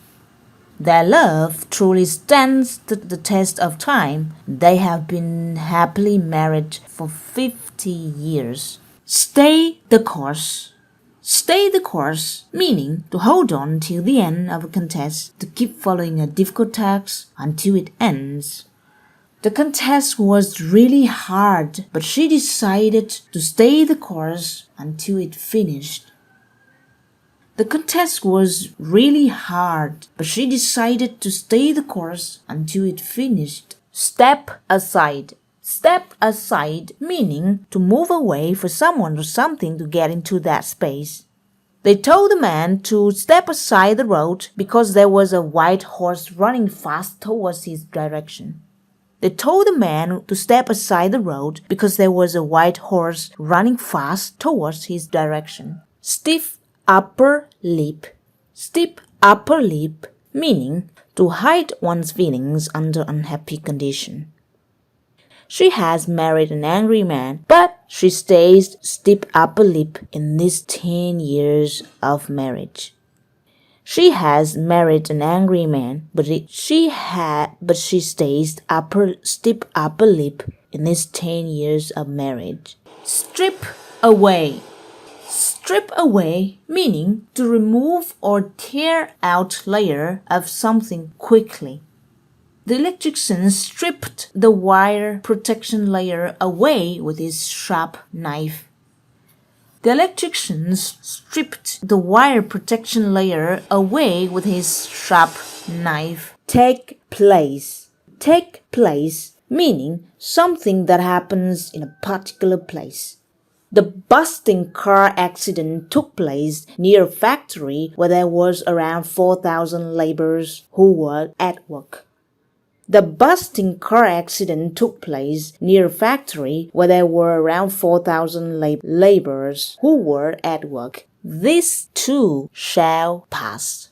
Their love truly stands the test of time. They have been happily married for 50 years. Stay the course. Stay the course, meaning to hold on till the end of a contest, to keep following a difficult task until it ends. The contest was really hard, but she decided to stay the course until it finished. The contest was really hard, but she decided to stay the course until it finished. Step aside. Step aside meaning to move away for someone or something to get into that space. They told the man to step aside the road because there was a white horse running fast towards his direction. They told the man to step aside the road because there was a white horse running fast towards his direction. Stiff upper lip. Stiff upper lip meaning to hide one's feelings under unhappy condition. She has married an angry man, but she stays stiff upper lip in these 10 years of marriage. She has married an angry man, but she stays stiff upper lip in these 10 years of marriage. Strip away. Strip away meaning to remove or tear out layer of something quickly. The electrician stripped the wire protection layer away with his sharp knife. The electrician stripped the wire protection layer away with his sharp knife. Take place. Take place meaning something that happens in a particular place. The busting car accident took place near a factory where there was around 4,000 laborers who were at work. The busting car accident took place near a factory where there were around 4,000 laborers who were at work. This too shall pass.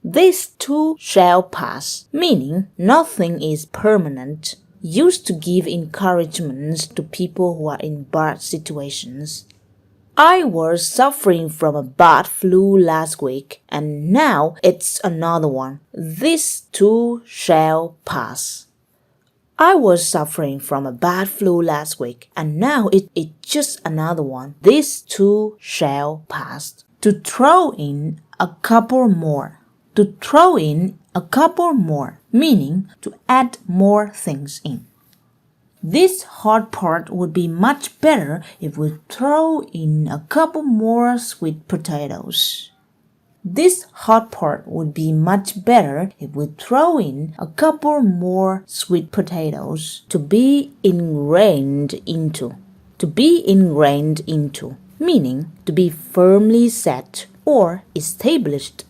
This too shall pass, meaning nothing is permanent. Used to give encouragements to people who are in bad situations. I was suffering from a bad flu last week, and now it's another one. This too shall pass. I was suffering from a bad flu last week, and now it's just another one. This too shall pass. To throw in a couple more. To throw in a couple more, meaning to add more things in. This hot pot would be much better if we throw in a couple more sweet potatoes. This hot pot would be much better if we throw in a couple more sweet potatoes. To be ingrained into. To be ingrained into, meaning to be firmly set or established.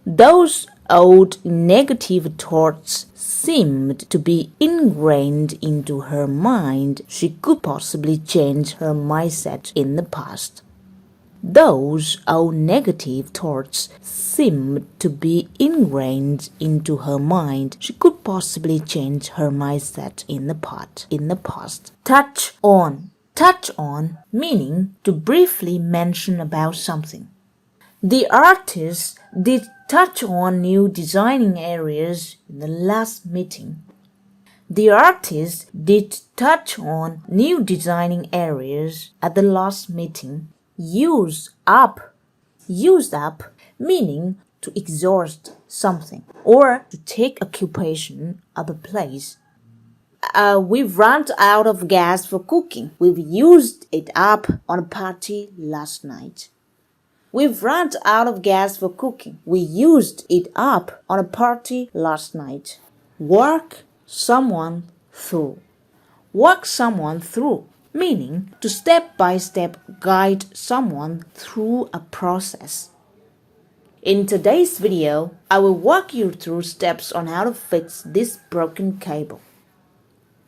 Those old negative thoughts seemed to be ingrained into her mind. She could possibly change her mindset in the past. Those old negative thoughts seemed to be ingrained into her mind. She could possibly change her mindset in the past. Touch on. Touch on meaning to briefly mention about something. The artist did touch on new designing areas in the last meeting. The artist did touch on new designing areas at the last meeting. Used up meaning to exhaust something or to take occupation of a place. We've run out of gas for cooking. We've used it up on a party last night. We've run out of gas for cooking. We used it up on a party last night. Walk someone through. Walk someone through, meaning to step by step guide someone through a process. In today's video, I will walk you through steps on how to fix this broken cable.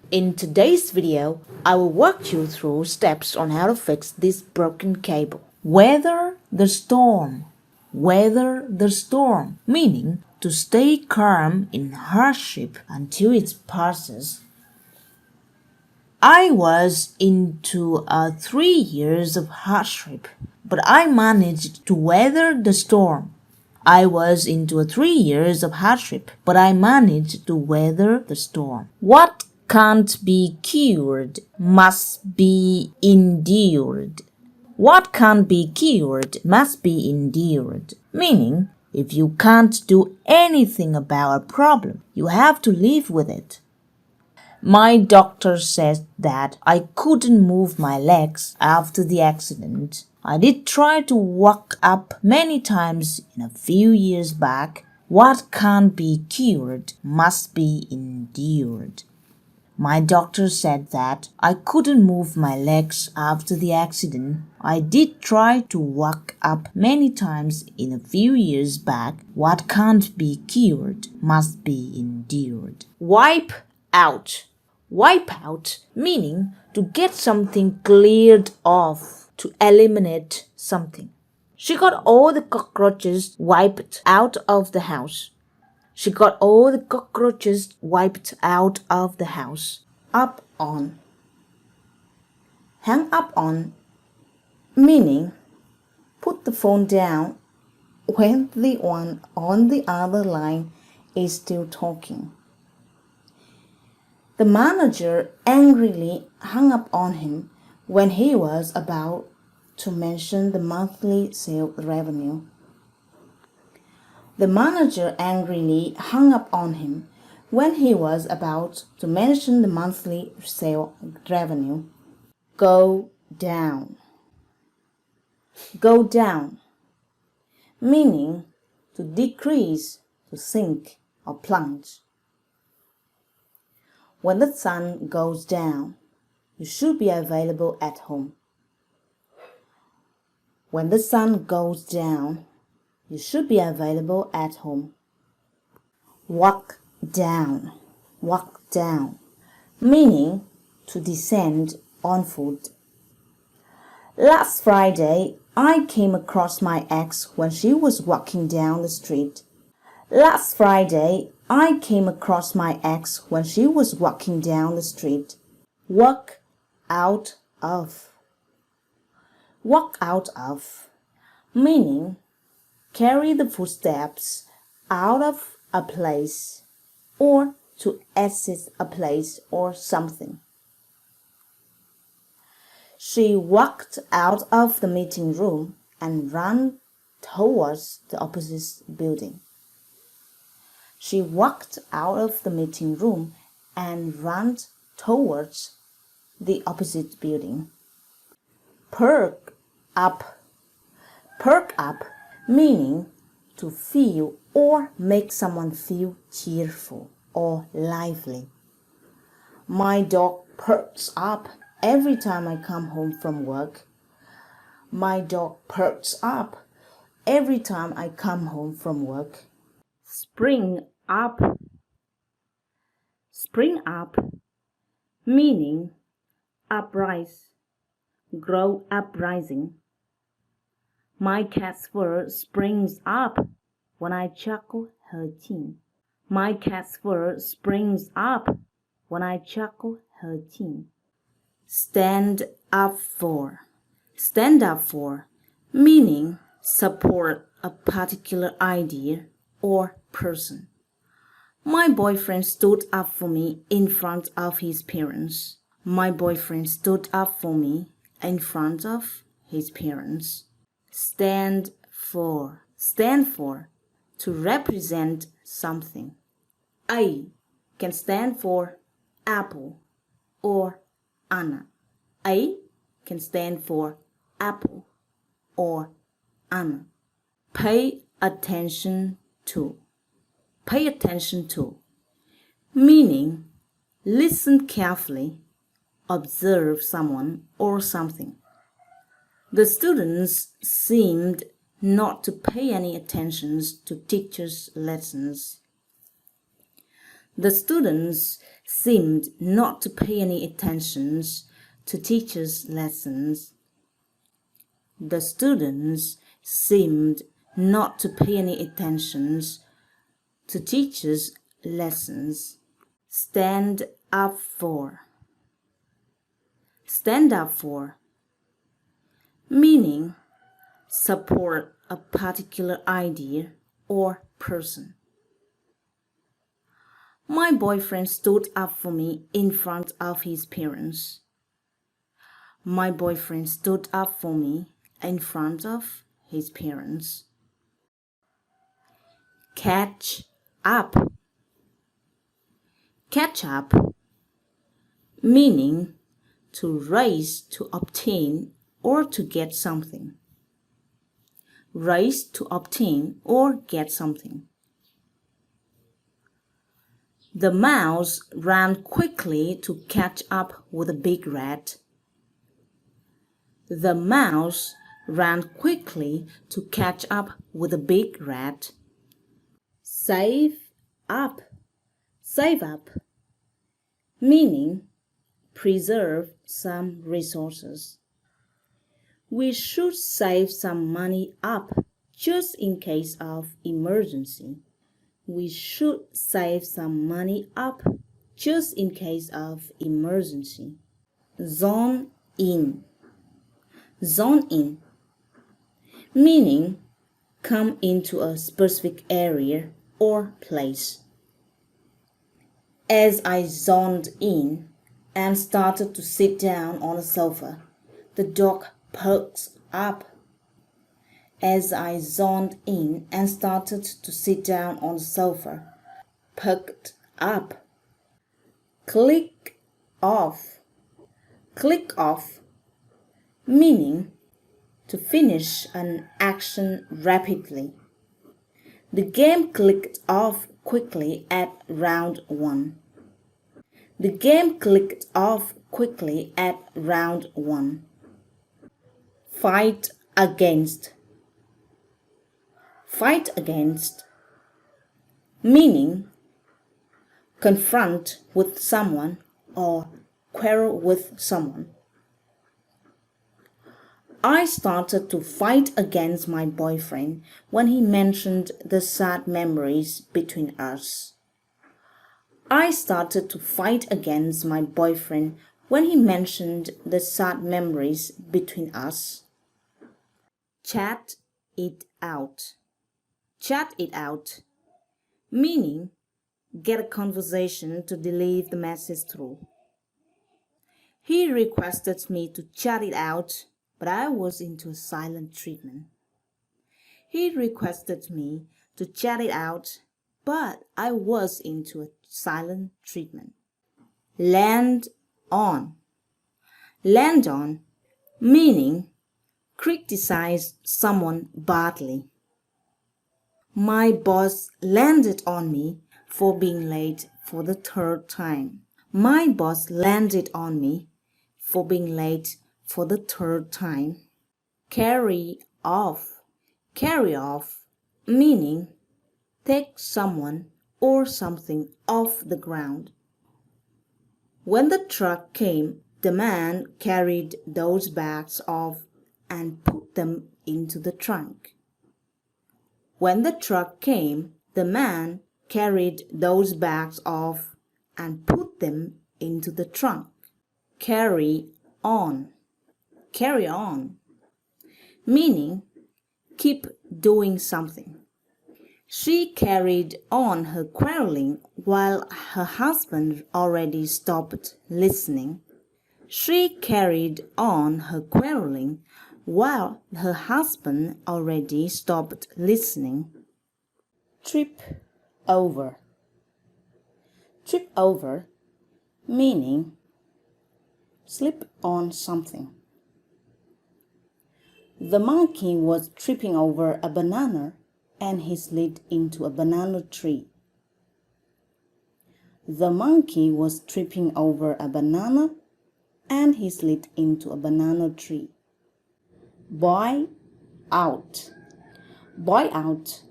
In today's video, I will walk you through steps on how to fix this broken cable. Weather the storm. Weather the storm, meaning to stay calm in hardship until it passes. I was into 3 years of hardship, but I managed to weather the storm. I was into 3 years of hardship, but I managed to weather the storm. What can't be cured must be endured. What can't be cured must be endured, meaning if you can't do anything about a problem, you have to live with it. My doctor said that I couldn't move my legs after the accident. I did try to walk up many times in a few years back. What can't be cured must be endured. My doctor said that I couldn't move my legs after the accident. I did try to walk up many times in a few years back. What can't be cured must be endured. Wipe out. Wipe out meaning to get something cleared off, to eliminate something. She got all the cockroaches wiped out of the house. She got all the cockroaches wiped out of the house. Up on. Hang up on, meaning put the phone down when the one on the other line is still talking. The manager angrily hung up on him when he was about to mention the monthly sale revenue. The manager angrily hung up on him when he was about to mention the monthly sale revenue. Go down. Go down, meaning to decrease, to sink or plunge. When the sun goes down, you should be available at home. When the sun goes down, you should be available at home. Walk down. Walk down, meaning to descend on foot. Last Friday, I came across my ex when she was walking down the street. Last Friday, I came across my ex when she was walking down the street. Walk out of. Walk out of, meaning carry the footsteps out of a place or to exit a place or something. She walked out of the meeting room and ran towards the opposite building. She walked out of the meeting room and ran towards the opposite building. Perk up. Perk up, meaning to feel or make someone feel cheerful or lively. My dog perks up every time I come home from work. My dog perks up every time I come home from work. Spring up. Spring up, meaning uprise, grow uprising. My cat's fur springs up when I chuckle her chin. My cat's fur springs up when I chuckle her chin. Stand up for. Stand up for, meaning support a particular idea or person. My boyfriend stood up for me in front of his parents. My boyfriend stood up for me in front of his parents. Stand for. Stand for. To represent something. A can stand for apple or Anna. A can stand for apple or Anna. Pay attention to. Pay attention to. Meaning, listen carefully, observe someone or something. The students seemed not to pay any attention to teachers' lessons. The students seemed not to pay any attention to teachers' lessons. The students seemed not to pay any attention to teachers' lessons. Stand up for. Stand up for. Meaning, support a particular idea or person. My boyfriend stood up for me in front of his parents. My boyfriend stood up for me in front of his parents. Catch up. Catch up, meaning to raise, to obtain, or to get something. Raise to obtain or get something. The mouse ran quickly to catch up with a big rat. The mouse ran quickly to catch up with a big rat. Save up. Save up, meaning preserve some resources. We should save some money up just in case of emergency. We should save some money up just in case of emergency. Zone in. Zone in, meaning come into a specific area or place. As I zoned in and started to sit down on the sofa, the dog perked up. As I zoned in and started to sit down on the sofa, perked up. Click off. Click off, meaning to finish an action rapidly. The game clicked off quickly at round 1. The game clicked off quickly at round 1. Fight against. Fight against, meaning confront with someone or quarrel with someone. I started to fight against my boyfriend when he mentioned the sad memories between us. I started to fight against my boyfriend when he mentioned the sad memories between us. Chat it out. Chat it out, meaning get a conversation to deliver the message through. He requested me to chat it out, but I was into a silent treatment. He requested me to chat it out, but I was into a silent treatment. Land on. Land on, meaning criticize someone badly. My boss landed on me for being late for the 3rd time. My boss landed on me for being late for the 3rd time. Carry off. Carry off, meaning take someone or something off the ground. When the truck came, the man carried those bags off and put them into the trunk. When the truck came, the man carried those bags off and put them into the trunk. Carry on. Carry on, meaning keep doing something. She carried on her quarreling while her husband already stopped listening. She carried on her quarreling while her husband already stopped listening. Trip over. Trip over, meaning slip on something. The monkey was tripping over a banana and he slid into a banana tree. The monkey was tripping over a banana and he slid into a banana tree. Buy out. Buy out,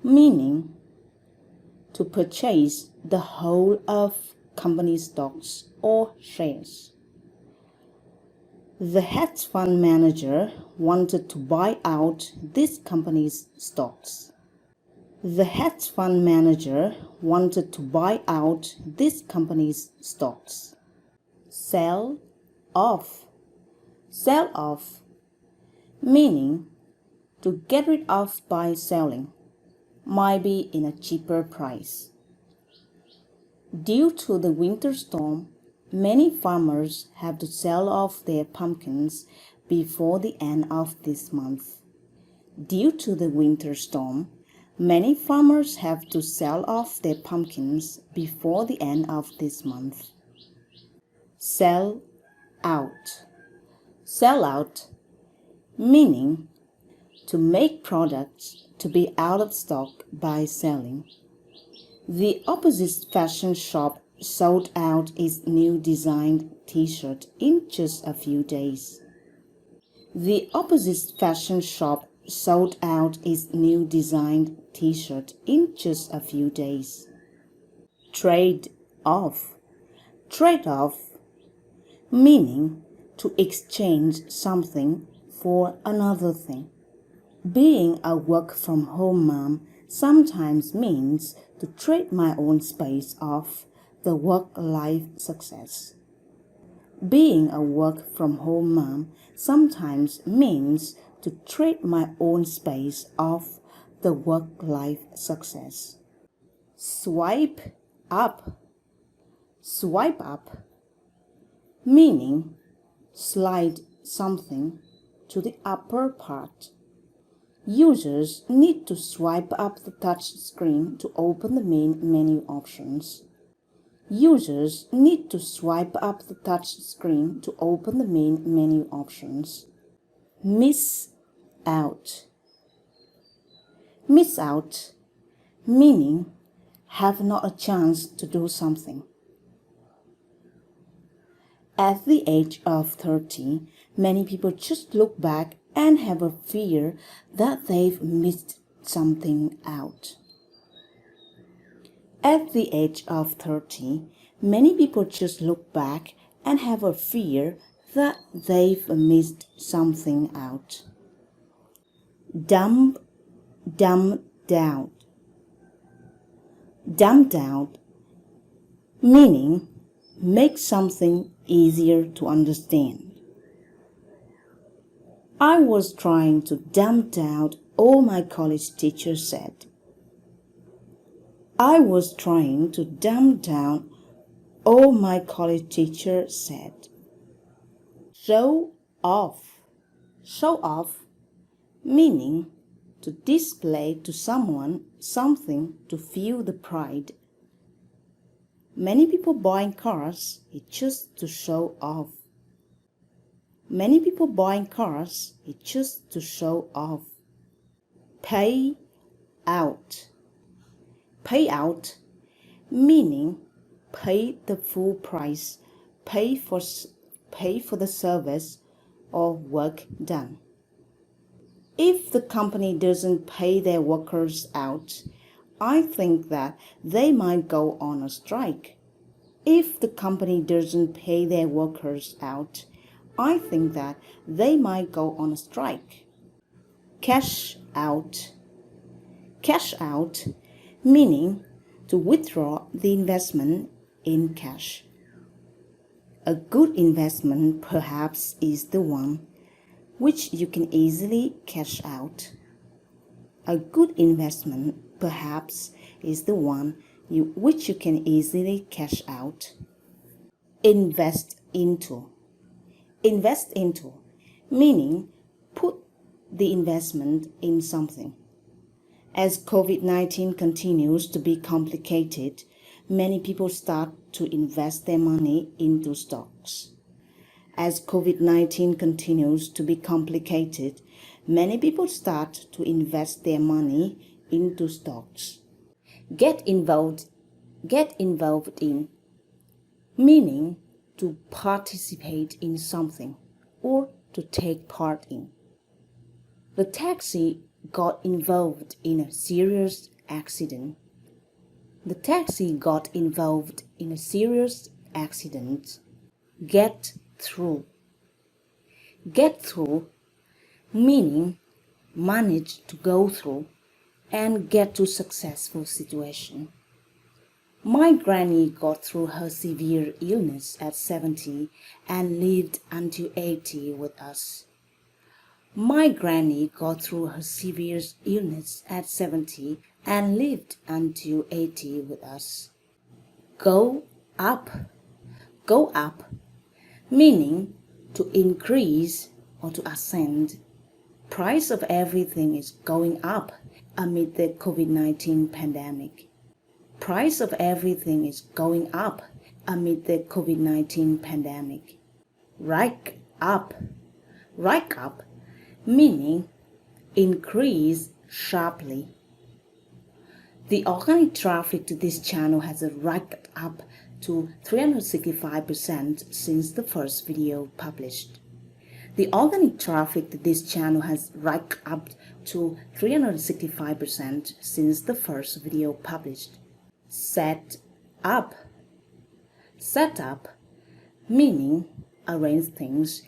meaning to purchase the whole of company stocks or shares. The hedge fund manager wanted to buy out this company's stocks. The hedge fund manager wanted to buy out this company's stocks. Sell off. Sell off, meaning to get rid of by selling, might be in a cheaper price. Due to the winter storm, many farmers have to sell off their pumpkins before the end of this month. Due to the winter storm, many farmers have to sell off their pumpkins before the end of this month. Sell out. Sell out, meaning to make products to be out of stock by selling. The opposite fashion shop sold out its new designed t-shirt in just a few days. The opposite fashion shop sold out its new designed t-shirt in just a few days. Trade off. Trade off, meaning to exchange something for another thing. Being a work-from-home mom sometimes means to trade my own space off the work-life success. Being a work-from-home mom sometimes means to trade my own space off the work-life success. Swipe up. Swipe up, meaning slide something to the upper part. Users need to swipe up the touch screen to open the main menu options. Users need to swipe up the touch screen to open the main menu options. Miss out. Miss out, meaning have not a chance to do something. At the age of 30, many people just look back and have a fear that they've missed something out. At the age of 30, many people just look back and have a fear that they've missed something out. Dumb down. Dumb down, meaning make something easier to understand. I was trying to dumb down all my college teacher said. I was trying to dumb down all my college teacher said. Show off. Show off, meaning to display to someone something to feel the pride. Many people buying cars is just to show off. Many people buying cars is just to show off. Pay out. Pay out, meaning pay the full price, pay for the service or work done. If the company doesn't pay their workers out, I think that they might go on a strike. If the company doesn't pay their workers out, I think that they might go on a strike. Cash out. Cash out, meaning to withdraw the investment in cash. A good investment perhaps is the one which you can easily cash out. A good investment, perhaps, is the one which you can easily cash out. Invest into. Invest into, meaning put the investment in something. As COVID-19 continues to be complicated, many people start to invest their money into stocks. As COVID-19 continues to be complicated, many people start to invest their money into stocks. Get involved in, meaning to participate in something or to take part in. The taxi got involved in a serious accident. The taxi got involved in a serious accident. Get through. Get through, meaning manage to go through and get to successful situation. My granny got through her severe illness at 70 and lived until 80 with us. My granny got through her severe illness at 70 and lived until 80 with us. Go up. Go up, meaning to increase or to ascend. Price of everything is going up amid the COVID-19 pandemic. Price of everything is going up amid the COVID-19 pandemic. Rike up. Rike up, meaning increase sharply. The organic traffic to this channel has riked up to 365% since the first video published. The organic traffic to this channel has riked up to 365% since the first video published. Set up. Set up, meaning arrange things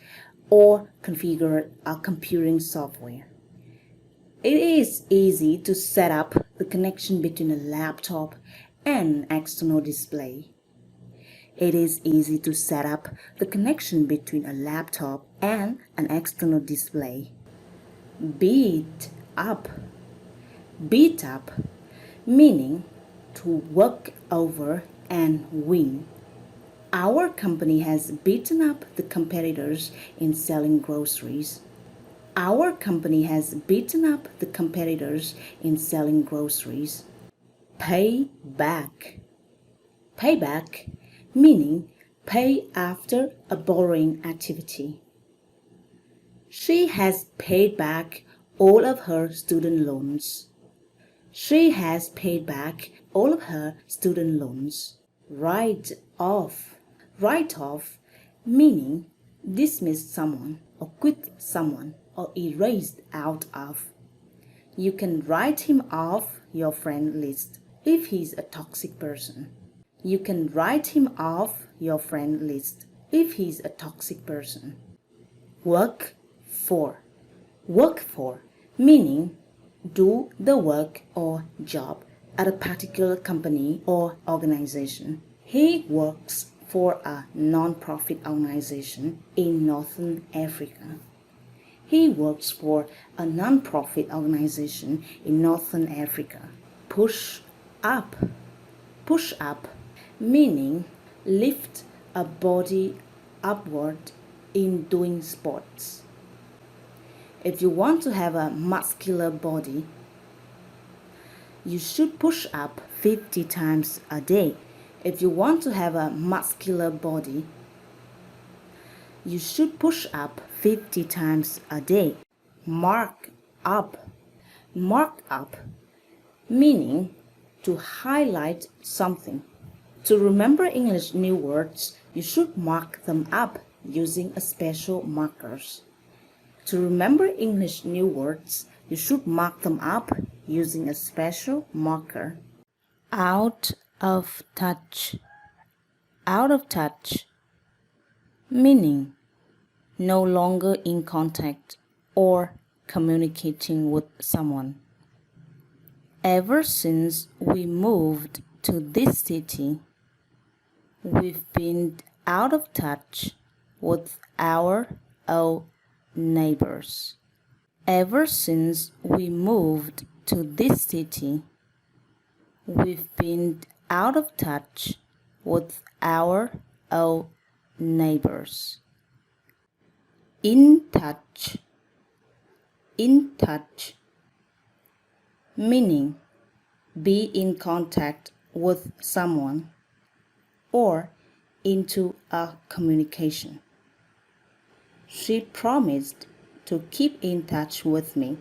or configure a computing software. It is easy to set up the connection between a laptop and an external display. It is easy to set up the connection between a laptop and an external display. Beat up. Beat up, meaning to work over and win. Our company has beaten up the competitors in selling groceries. Our company has beaten up the competitors in selling groceries. Pay back. Pay back, meaning pay after a borrowing activity. She has paid back all of her student loans. She has paid back all of her student loans. Write off. Write off, meaning dismiss someone or quit someone or erased out of. You can write him off your friend list if he's a toxic person. You can write him off your friend list if he's a toxic person. Work for. Work for, meaning do the work or job at a particular company or organization. He works for a non-profit organization in Northern Africa. He works for a non-profit organization in Northern Africa. Push up. Push up, meaning lift a body upward in doing sports. If you want to have a muscular body, you should push up 50 times a day. If you want to have a muscular body, you should push up 50 times a day. Mark up. Mark up, meaning to highlight something. To remember English new words, you should mark them up using a special markers. To remember English new words, you should mark them up using a special marker. Out of touch. Out of touch, meaning no longer in contact or communicating with someone. Ever since we moved to this city, we've been out of touch with our old neighbors. Ever since we moved to this city. We've been out of touch with our old neighbors. In touch, meaning be in contact with someone or into a communication. She promised to keep in touch with me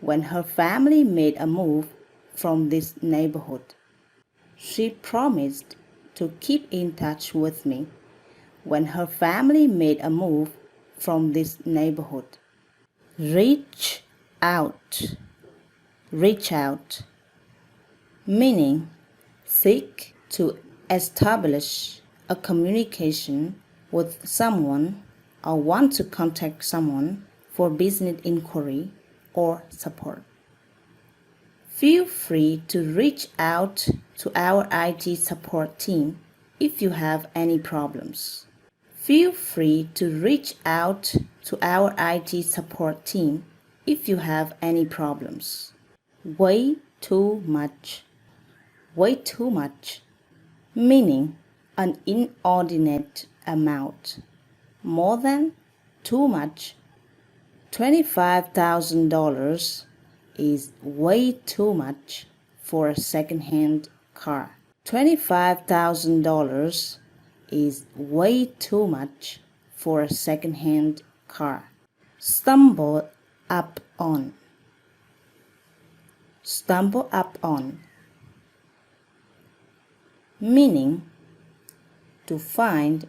when her family made a move from this neighborhood. She promised to keep in touch with me when her family made a move from this neighborhood. Reach out, meaning seek to establish a communication with someone or want to contact someone for business inquiry or support. Feel free to reach out to our IT support team if you have any problems. Feel free to reach out to our IT support team if you have any problems. Way too much, meaning an inordinate amount, more than, too much. $25,000 is way too much for a second-hand car. $25,000 is way too much for a second-hand car. Stumble up on, meaning to find,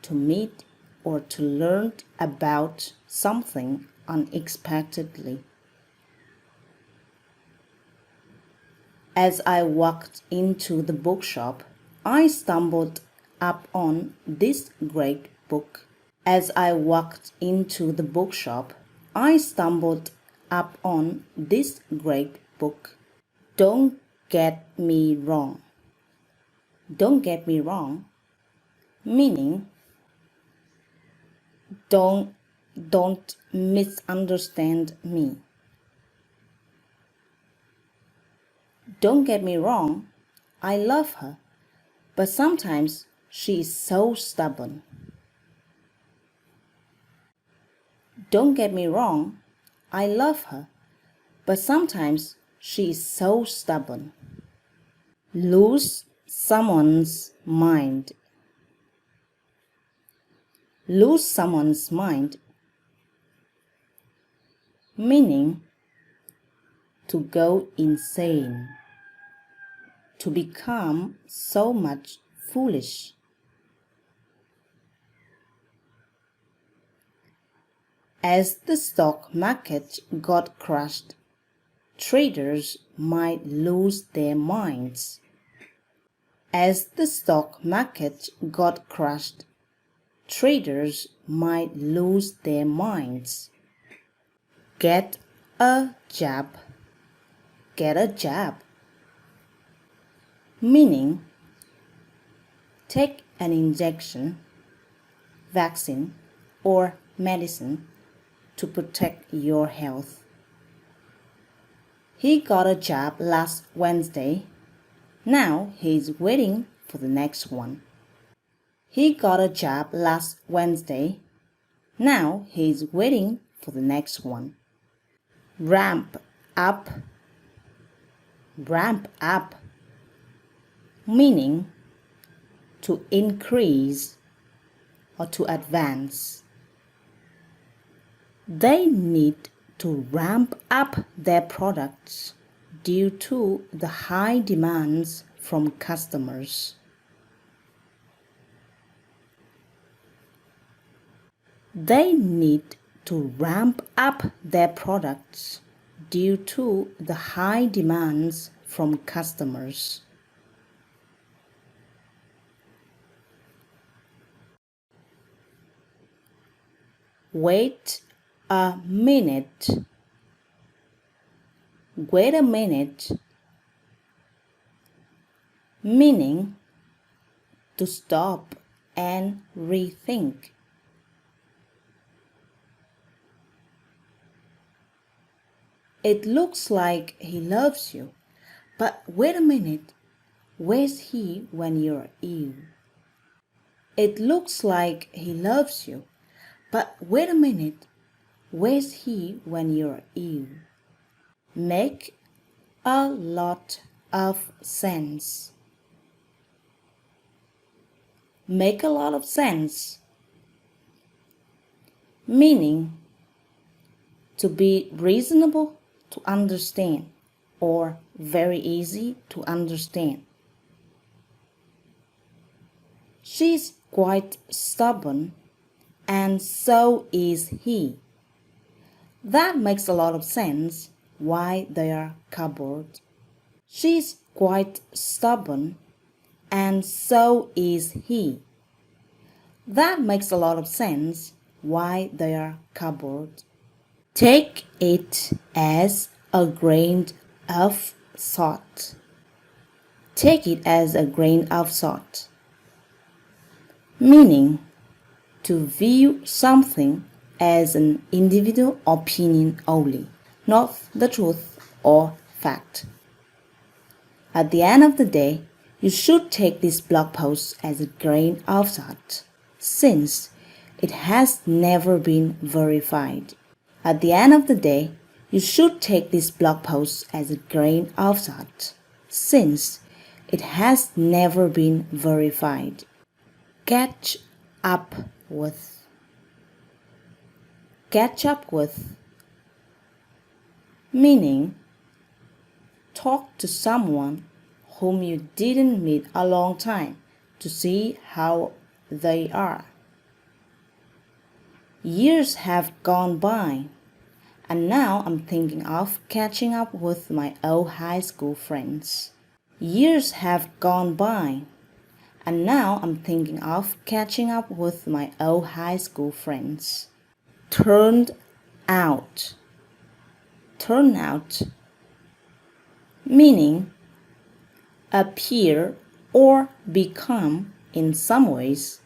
to meet, or to learn about something unexpectedly. As I walked into the bookshop, I stumbled up on this great book. As I walked into the bookshop, I stumbled up on this great book. Don't get me wrong, meaning don't misunderstand me. Don't get me wrong, I love her, but sometimes she is so stubborn. Don't get me wrong, I love her, but sometimes she is so stubborn. Lose someone's mind. Lose someone's mind, meaning to go insane, to become so much foolish. As the stock market got crushed, traders might lose their minds. As the stock market got crushed, traders might lose their minds. Get a jab, meaning take an injection, vaccine, or medicine to protect your health. He got a jab last Wednesday. Now he's waiting for the next one. He got a jab last Wednesday. Now he's waiting for the next one. Ramp up, meaning to increase or to advance. They need to ramp up their products due to the high demands from customers. They need to ramp up their products due to the high demands from customers. Wait a minute. Meaning to stop and rethink. It looks like he loves you, but wait a minute, where's he when you're ill? It looks like he loves you, but wait a minute, where's he when you're ill? Make a lot of sense. Make a lot of sense. Meaning, to be reasonable to understand or very easy to understand. She's quite stubborn, and so is he. That makes a lot of sense why they are coupled. She's quite stubborn, and so is he. That makes a lot of sense why they are coupled. Take it as a grain of salt. Take it as a grain of salt. Meaning, to view something as an individual opinion only, not the truth or fact. At the end of the day, you should take this blog post as a grain of salt, since it has never been verified. At the end of the day, you should take this blog post as a grain of salt, since it has never been verified. Catch up with. Catch up with. Meaning, talk to someone whom you didn't meet a long time to see how they are. Years have gone by, and now I'm thinking of catching up with my old high school friends. Years have gone by, and now I'm thinking of catching up with my old high school friends. Turned out. Turn out. Meaning, appear or become in some ways.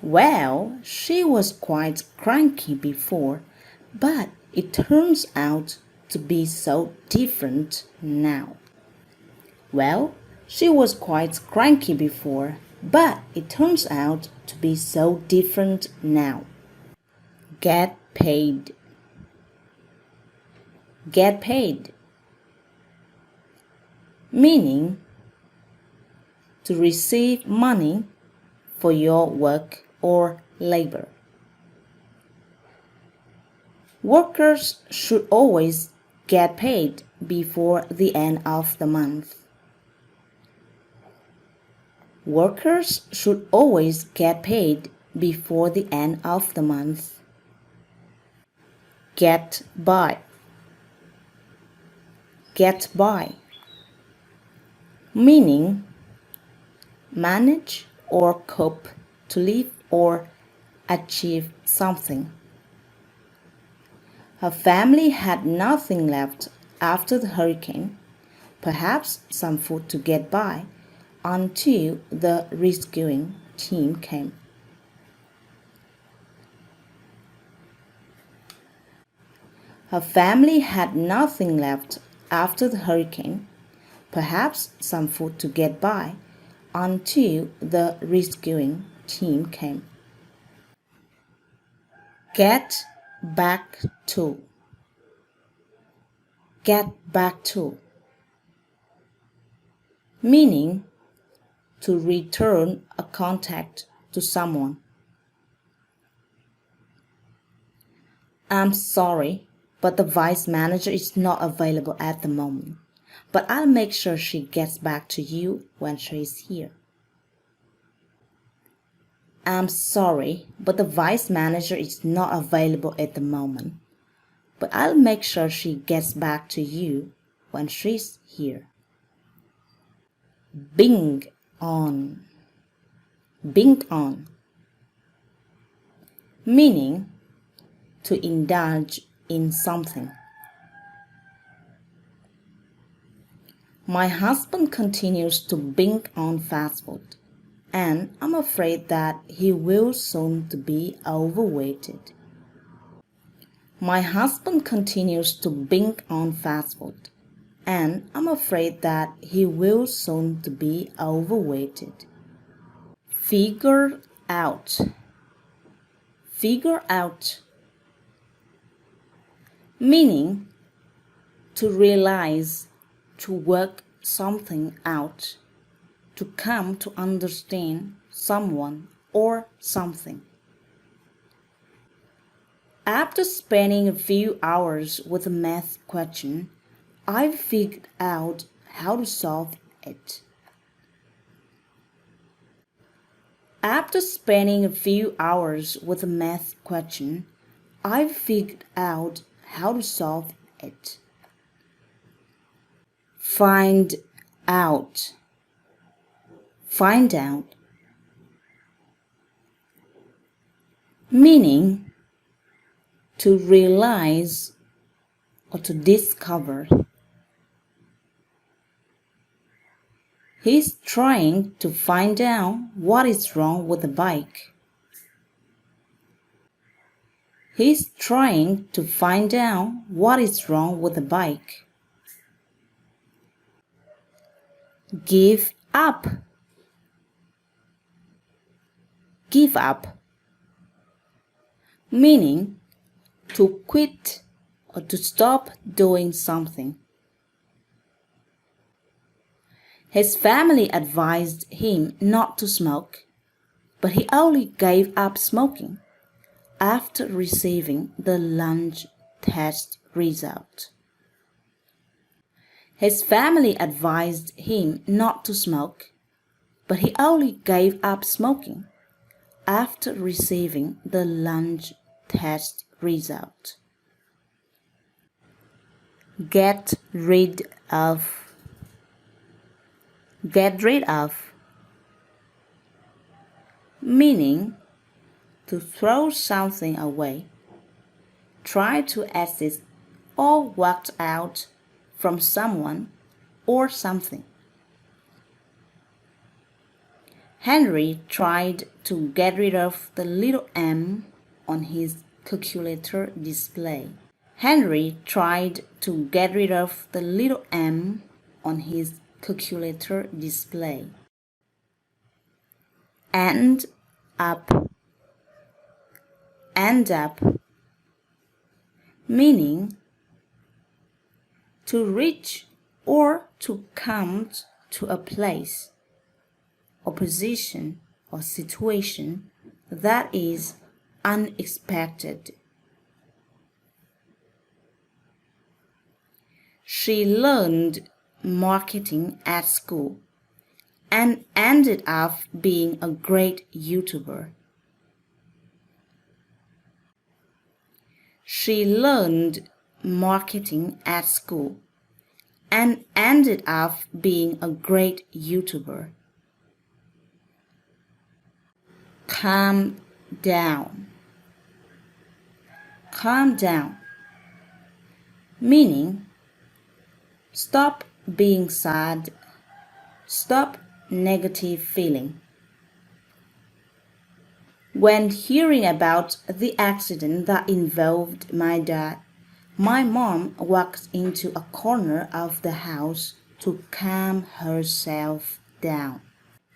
Well, she was quite cranky before, but it turns out to be so different now. Well, she was quite cranky before, but it turns out to be so different now. Get paid. Get paid. Meaning, to receive money for your work or labor. Workers should always get paid before the end of the month. Workers should always get paid before the end of the month. Get by. Get by. Meaning, manage or cope to live or achieve something. Her family had nothing left after the hurricane, perhaps some food to get by, until the rescuing team came. Her family had nothing left after the hurricane, perhaps some food to get by, until the rescuing team came. Get back to. Get back to. Meaning, to return a contact to someone. I'm sorry, but the vice manager is not available at the moment, but I'll make sure she gets back to you when she is here. I'm sorry, but the vice manager is not available at the moment, but I'll make sure she gets back to you when she's here. Bing on. Bing on. Meaning, to indulge in something. My husband continues to binge on fast food, and I'm afraid that he will soon to be overweighted. My husband continues to binge on fast food, and I'm afraid that he will soon to be overweighted. Figure out. Figure out. Meaning to realize, to work something out, to come to understand someone or something. After spending a few hours with a math question, I've figured out how to solve it. After spending a few hours with a math question, I've figured out how to solve it. Find out. Find out. Meaning to realize or to discover. He's trying to find out what is wrong with the bike. He's trying to find out what is wrong with the bike. Give up. Give up. Meaning to quit or to stop doing something. His family advised him not to smoke, but he only gave up smoking after receiving the lunch test result. His family advised him not to smoke, but he only gave up smoking after receiving the lunch test result. Get rid of. Get rid of. Meaning to throw something away, try to exit or walk out from someone or something. Henry tried to get rid of the little M on his calculator display. Henry tried to get rid of the little M on his calculator display. End up. End up. Meaning to reach or to come to a place or position or situation that is unexpected. She learned marketing at school and ended up being a great YouTuber. She learned marketing at school and ended up being a great YouTuber. Calm down. Calm down. Meaning stop being sad, stop negative feeling. When hearing about the accident that involved my dad, my mom walked into a corner of the house to calm herself down.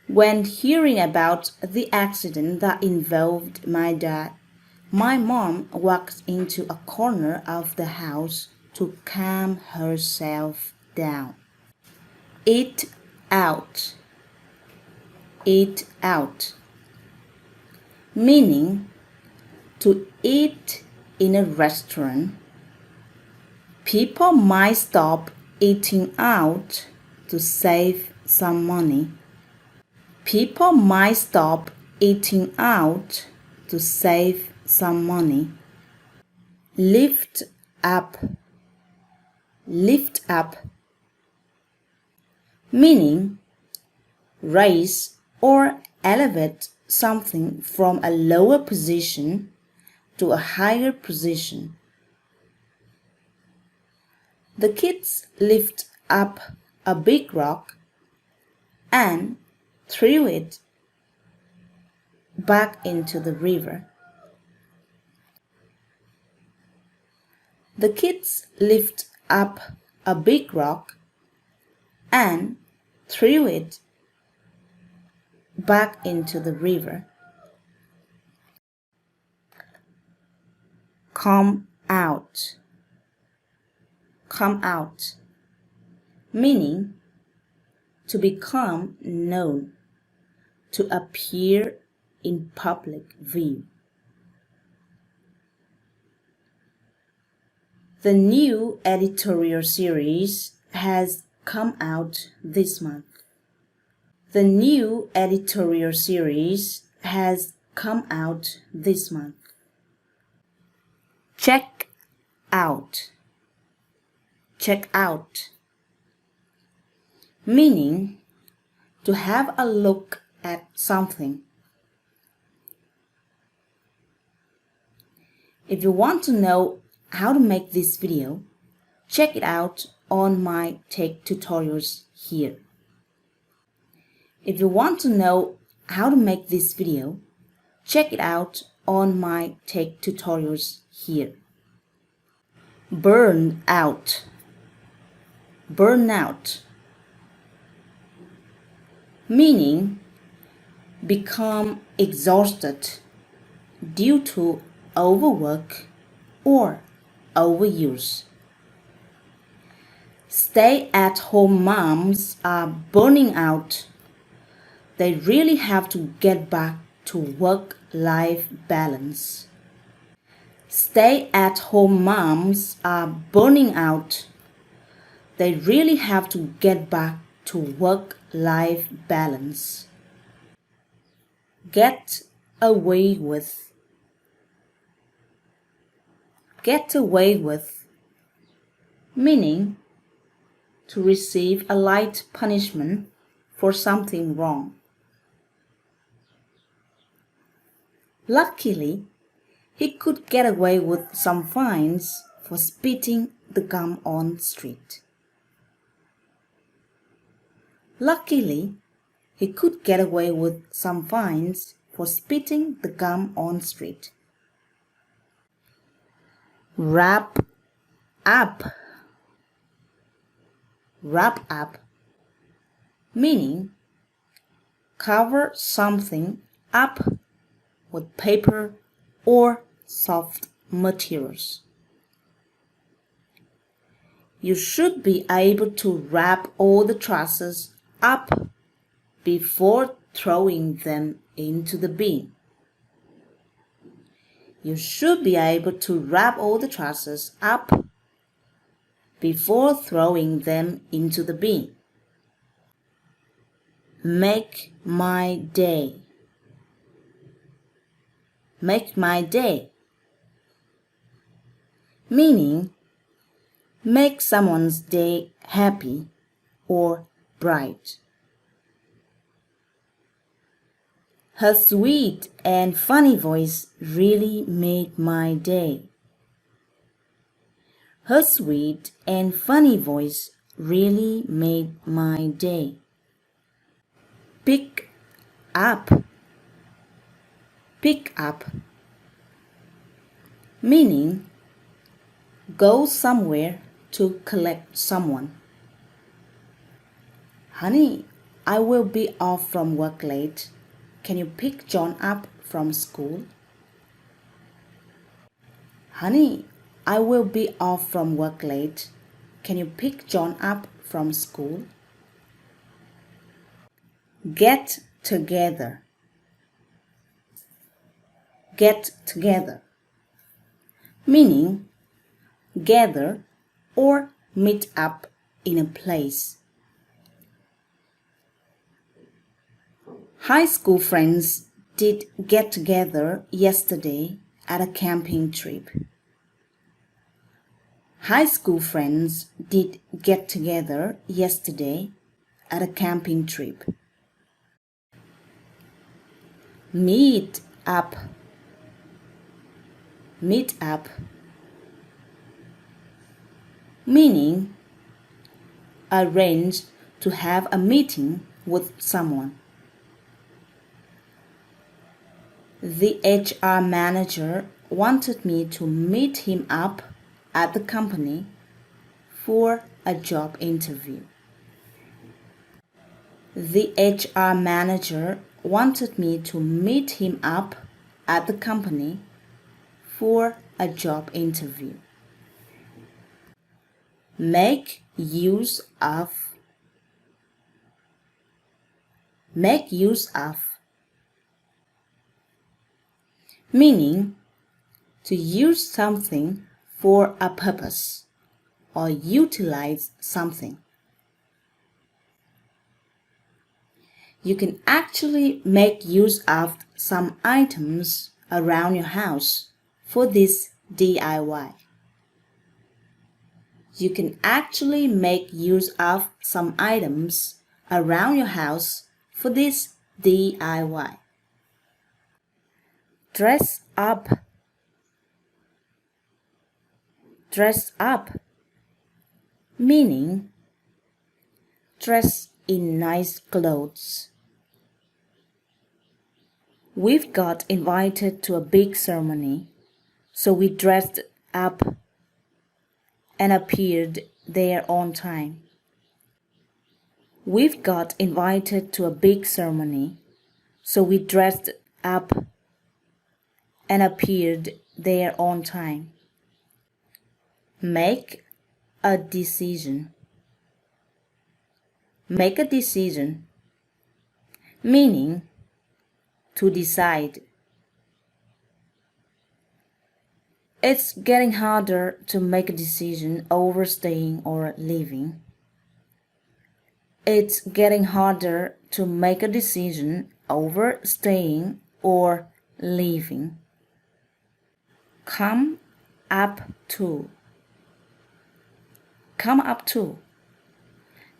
When hearing about the accident that involved my dad, my mom walked into a corner of the house to calm herself down. Eat out. Eat out. Meaning to eat in a restaurant. People might stop eating out to save some money. People might stop eating out to save some money. Lift up. Lift up. Meaning raise or elevate something from a lower position to a higher position. The kids lift up a big rock and threw it back into the river. The kids lift up a big rock and threw it back into the river. Come out. Come out, meaning to become known, to appear in public view. The new editorial series has come out this month. The new editorial series has come out this month. Check out. Check out, meaning to have a look at something. If you want to know how to make this video, check it out on my tech tutorials here. If you want to know how to make this video, check it out on my tech tutorials here. Burn out. Burn out, meaning become exhausted due to overwork or overuse. Stay-at-home moms are burning out. They really have to get back to work-life balance. Stay-at-home moms are burning out. They really have to get back to work-life balance. Get away with. Get away with, meaning to receive a light punishment for something wrong. Luckily, he could get away with some fines for spitting the gum on the street. Luckily, he could get away with some fines for spitting the gum on the street. Wrap up. Wrap up, meaning cover something up with paper or soft materials. You should be able to wrap all the trousers up before throwing them into the bin. You should be able to wrap all the trousers up before throwing them into the bin. Make my day. Make my day, meaning make someone's day happy or bright. Her sweet and funny voice really made my day. Her sweet and funny voice really made my day. Pick up. Pick up, meaning go somewhere to collect someone. Honey, I will be off from work late. Can you pick John up from school? Honey, I will be off from work late. Can you pick John up from school? Get together. Get together, meaning gather or meet up in a place. High school friends did get together yesterday at a camping trip. High school friends did get together yesterday at a camping trip. Meet up. Meet up, meaning arrange to have a meeting with someone. The HR manager wanted me to meet him up at the company for a job interview. The HR manager wanted me to meet him up at the company for a job interview. Make use of. Make use of. Meaning to use something for a purpose or utilize something. You can actually make use of some items around your house for this DIY. You can actually make use of some items around your house for this DIY. Dress up. Dress up. Meaning dress in nice clothes. We've got invited to a big ceremony, so we dressed up and appeared there on time. We've got invited to a big ceremony, so we dressed up and appeared there on time. Make a decision. Make a decision, meaning to decide. It's getting harder to make a decision over staying or leaving. It's getting harder to make a decision over staying or leaving. Come up to. Come up to,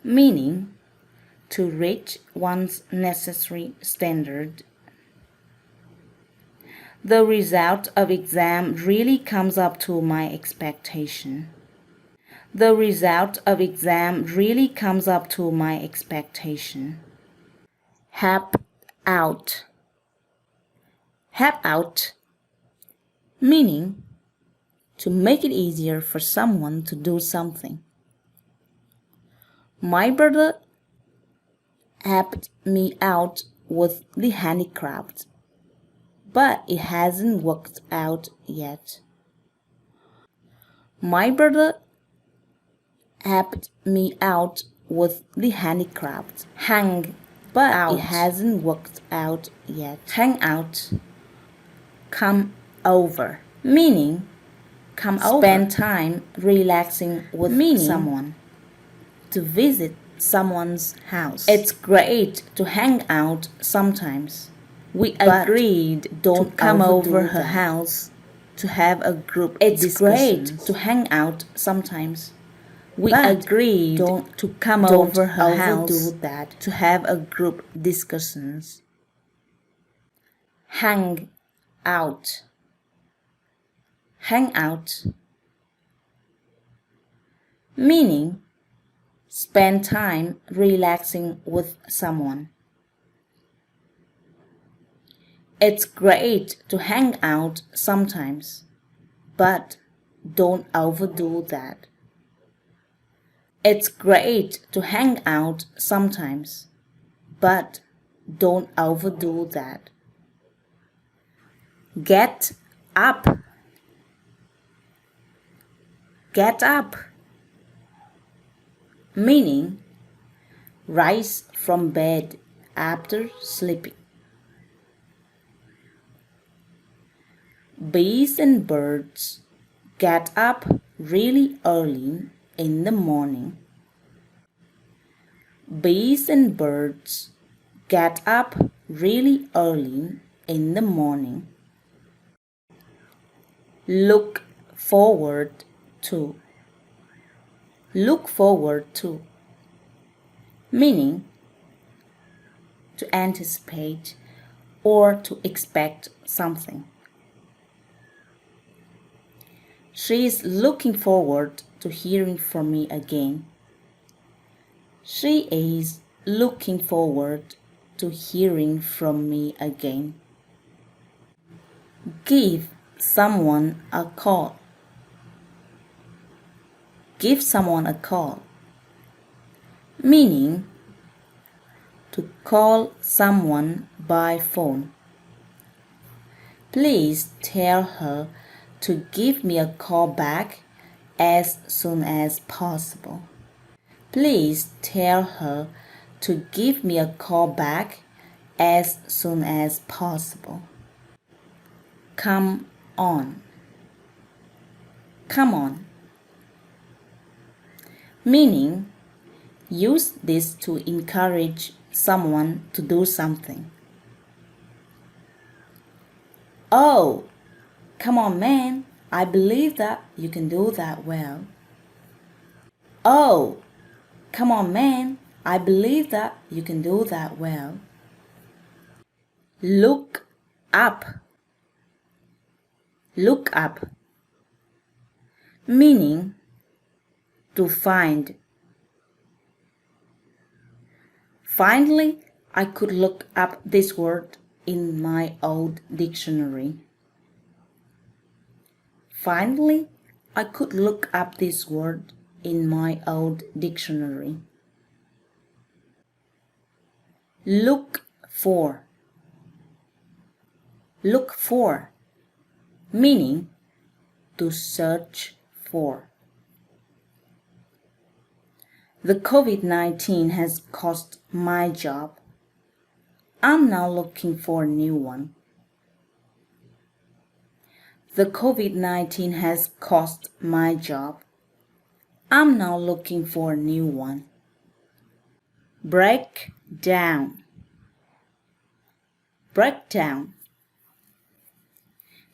meaning to reach one's necessary standard. The result of exam really comes up to my expectation. The result of exam really comes up to my expectation. Help out. Help out, meaning to make it easier for someone to do something. My brother helped me out with the handicraft, but it hasn't worked out yet. My brother helped me out with the handicraft. Hang, but out. It hasn't worked out yet. Hang out. Come over, meaning come over. Spend time relaxing with someone. To visit someone's house. It's great to hang out sometimes. We agreed don't come over her house to have a group discussion. It's great to hang out sometimes. We agreed don't to come over her house to have a group discussions. Hang out. Hang out, meaning spend time relaxing with someone. It's great to hang out sometimes, but don't overdo that. It's great to hang out sometimes, but don't overdo that. Get up. Get up, meaning rise from bed after sleeping. Bees and birds get up really early in the morning. Bees and birds get up really early in the morning. Look forward to. Look forward to, meaning to anticipate or to expect something. She is looking forward to hearing from me again. She is looking forward to hearing from me again. Give someone a call. give someone a call, meaning to call someone by phone. Please tell her to give me a call back as soon as possible. Please tell her to give me a call back as soon as possible. Come on. Come on. Meaning, use this to encourage someone to do something. Oh, come on, man. I believe that you can do that well. Oh, come on, man. I believe that you can do that well. Look up. Look up. Meaning, to find. Finally, I could look up this word in my old dictionary. Finally, I could look up this word in my old dictionary. Look for. Look for, meaning to search for. The COVID-19 has cost my job. I'm now looking for a new one. The COVID-19 has cost my job. I'm now looking for a new one. Break down. Break down,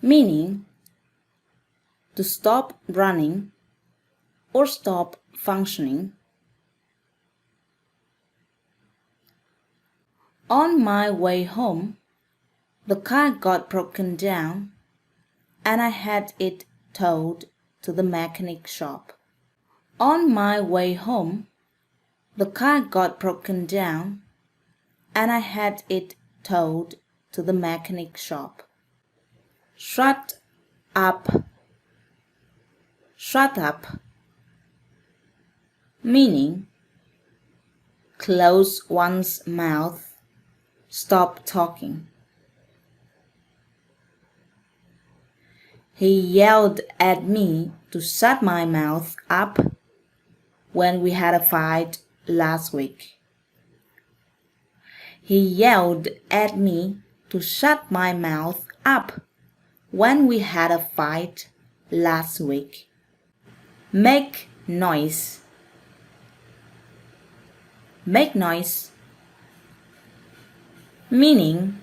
meaning to stop running or stop functioning. On my way home, the car got broken down and I had it towed to the mechanic shop. On my way home, the car got broken down and I had it towed to the mechanic shop. Shut up. Shut up, meaning close one's mouth, stop talking. He yelled at me to shut my mouth up when we had a fight last week. He yelled at me to shut my mouth up when we had a fight last week. Make noise. Make noise, meaning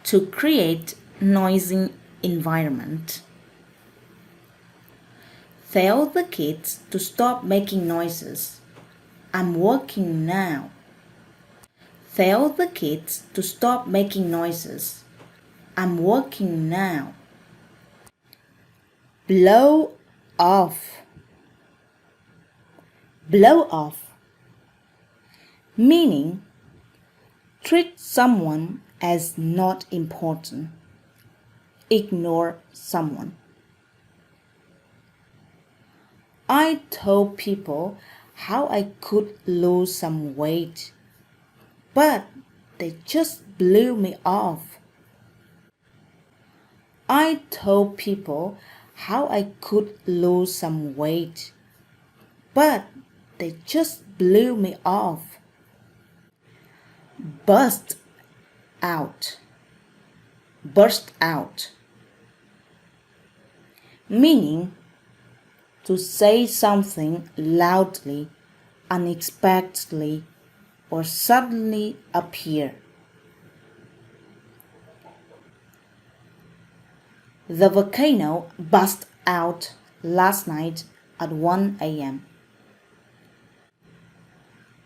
to create noisy environment. Tell the kids to stop making noises. I'm working now. Tell the kids to stop making noises. I'm working now. Blow off. Blow off, meaning treat someone as not important. Ignore someone. I told people how I could lose some weight, but they just blew me off. I told people how I could lose some weight, but they just blew me off. Burst out. Burst out, meaning to say something loudly, unexpectedly, or suddenly appear. The volcano burst out last night at 1 a.m.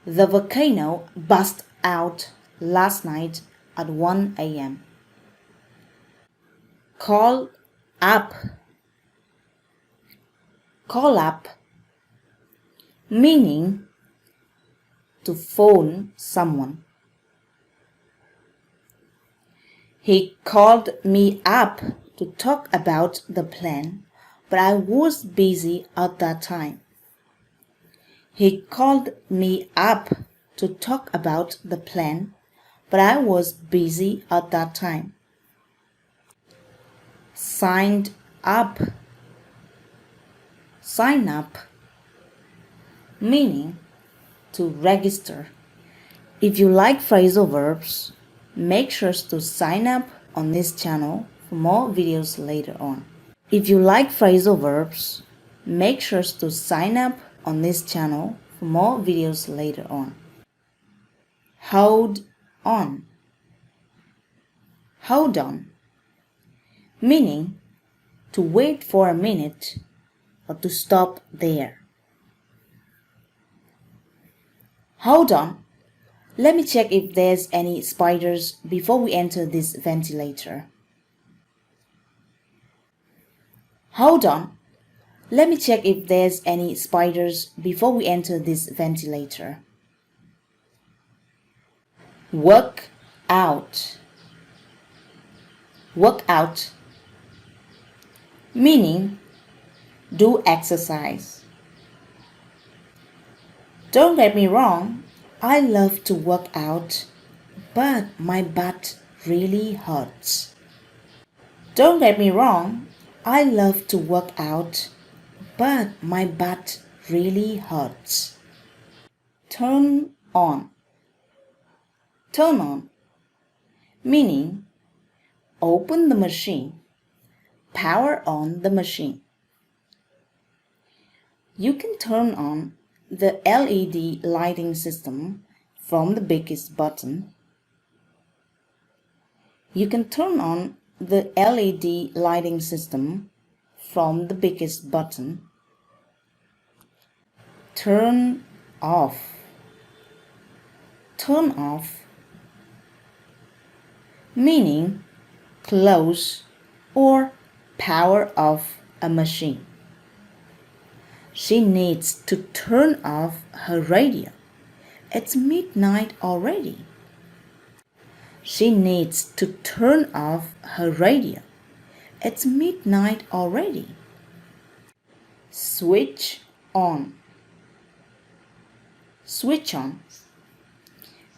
The volcano burst out last night at 1 a.m. Call up. Call up, meaning to phone someone. He called me up to talk about the plan, but I was busy at that time. He called me up to talk about the plan, but I was busy at that time. Signed up. Sign up, meaning to register. If you like phrasal verbs, make sure to sign up on this channel for more videos later on. If you like phrasal verbs, make sure to sign up on this channel for more videos later on. Hold on. Hold on, meaning to wait for a minute or to stop there. Hold on. Let me check if there's any spiders before we enter this ventilator. Hold on. Let me check if there's any spiders before we enter this ventilator. Work out. Work out, meaning do exercise. Don't get me wrong, I love to work out, but my butt really hurts. Don't get me wrong, I love to work out, but my butt really hurts. Turn on. Turn on, meaning open the machine, power on the machine. You can turn on the LED lighting system from the biggest button. You can turn on the LED lighting system from the biggest button. Turn off. Turn off, meaning close or power off a machine. She needs to turn off her radio. It's midnight already. She needs to turn off her radio. It's midnight already. Switch on. Switch on,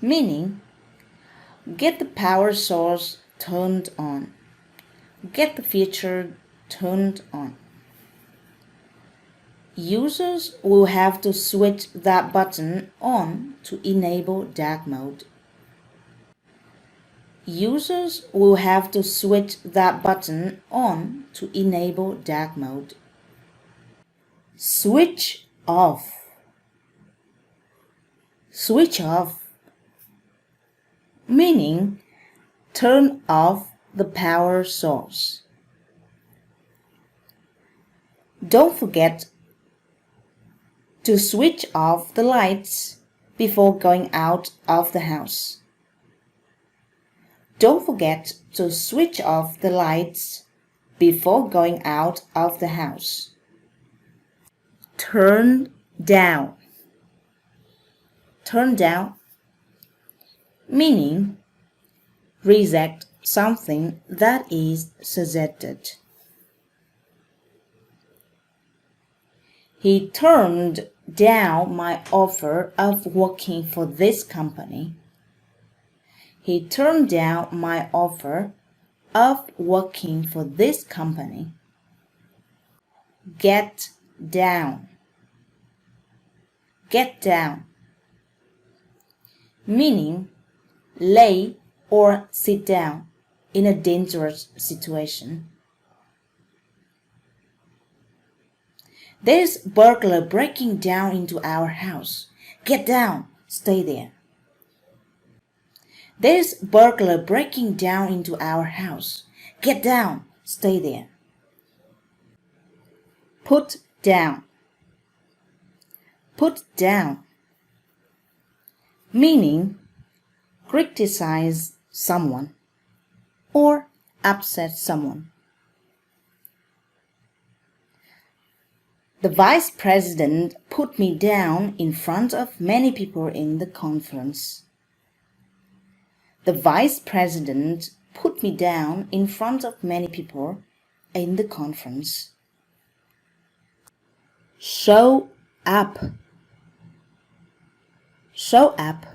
meaning get the power source turned on. Get the feature turned on. Users will have to switch that button on to enable dark mode. Users will have to switch that button on to enable dark mode. Switch off. Switch off, meaning turn off the power source. Don't forget to switch off the lights before going out of the house. Don't forget to switch off the lights before going out of the house. Turn down. Turn down, meaning reject something that is suggested. He turned down my offer of working for this company. He turned down my offer of working for this company. Get down. Get down, meaning lay or sit down in a dangerous situation. There's a burglar breaking down into our house. Get down, stay there. There's a burglar breaking down into our house. Get down, stay there. Put down. Put down, meaning criticize someone or upset someone. The vice president put me down in front of many people in the conference. The vice president put me down in front of many people in the conference. Show up. show up,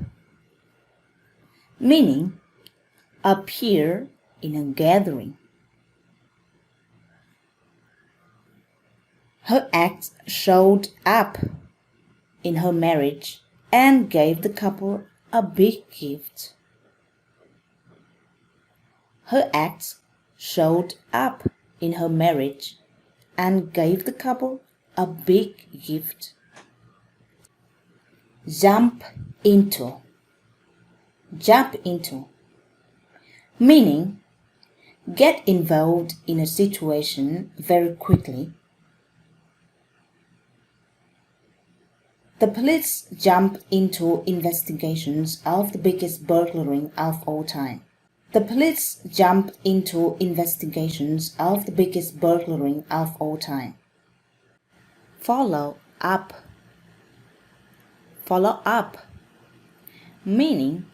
meaning appear in a gathering. Her ex showed up in her marriage and gave the couple a big gift. Her ex showed up in her marriage and gave the couple a big gift. Jump into, meaning get involved in a situation very quickly. The police jumped into investigations of the biggest burglary of all time. The police jumped into investigations of the biggest burglary of all time. Follow up, meaning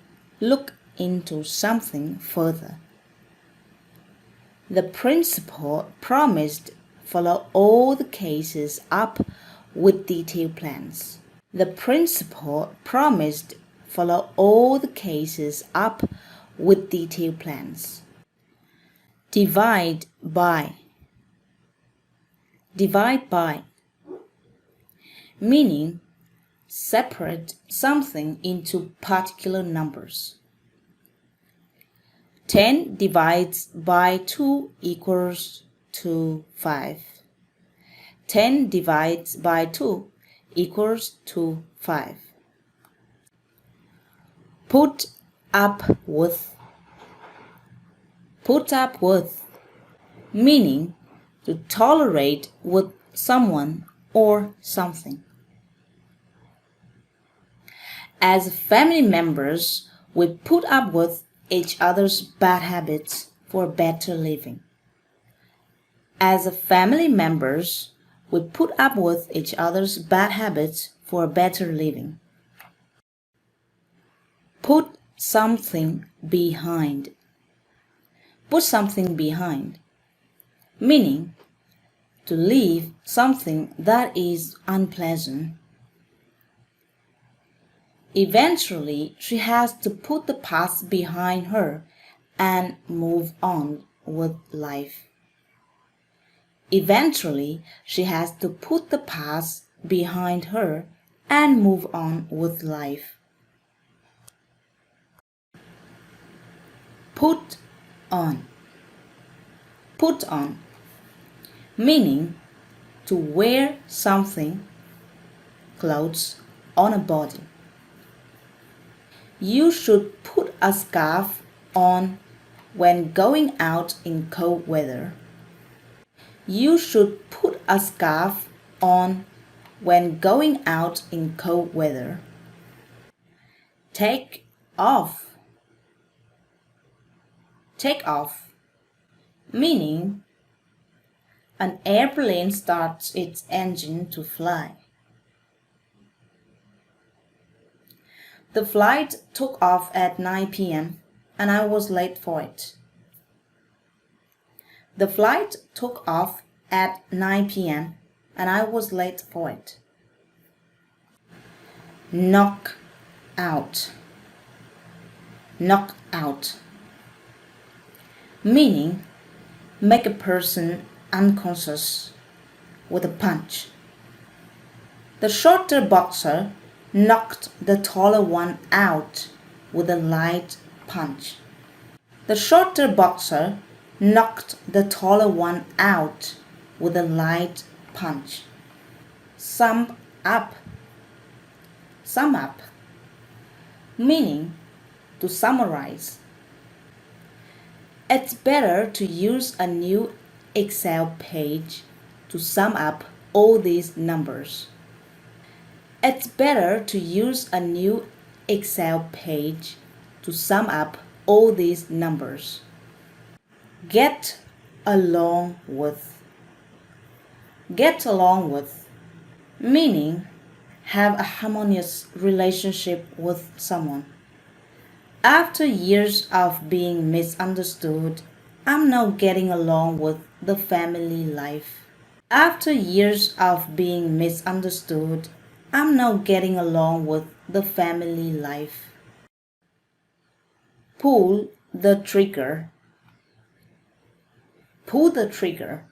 look into something further. The principal promised follow all the cases up with detailed plans. The principal promised follow all the cases up with detailed plans. Divide by, meaning separate something into particular numbers. 10 divides by 2 equals to 5. 10 divides by 2 equals to 5. Put up with, meaning to tolerate with someone or something. As family members, we put up with each other's bad habits for better living. As family members, we put up with each other's bad habits for better living. Put something behind. Meaning to leave something that is unpleasant. Eventually, she has to put the past behind her and move on with life. Eventually, she has to put the past behind her and move on with life. Put on, meaning to wear something, clothes, on a body. You should put a scarf on when going out in cold weather. You should put a scarf on when going out in cold weather. Take off, meaning an airplane starts its engine to fly. The flight took off at 9 p.m. and I was late for it. The flight took off at 9 p.m. and I was late for it. Knock out, meaning make a person unconscious with a punch. The shorter boxer knocked the taller one out with a light punch. The shorter boxer knocked the taller one out with a light punch. Sum up, meaning to summarize. It's better to use a new Excel page to sum up all these numbers. It's better to use a new Excel page to sum up all these numbers. Get along with, meaning have a harmonious relationship with someone. After years of being misunderstood, I'm now getting along with the family life. After years of being misunderstood, I'm now getting along with the family life. Pull the trigger. Pull the trigger,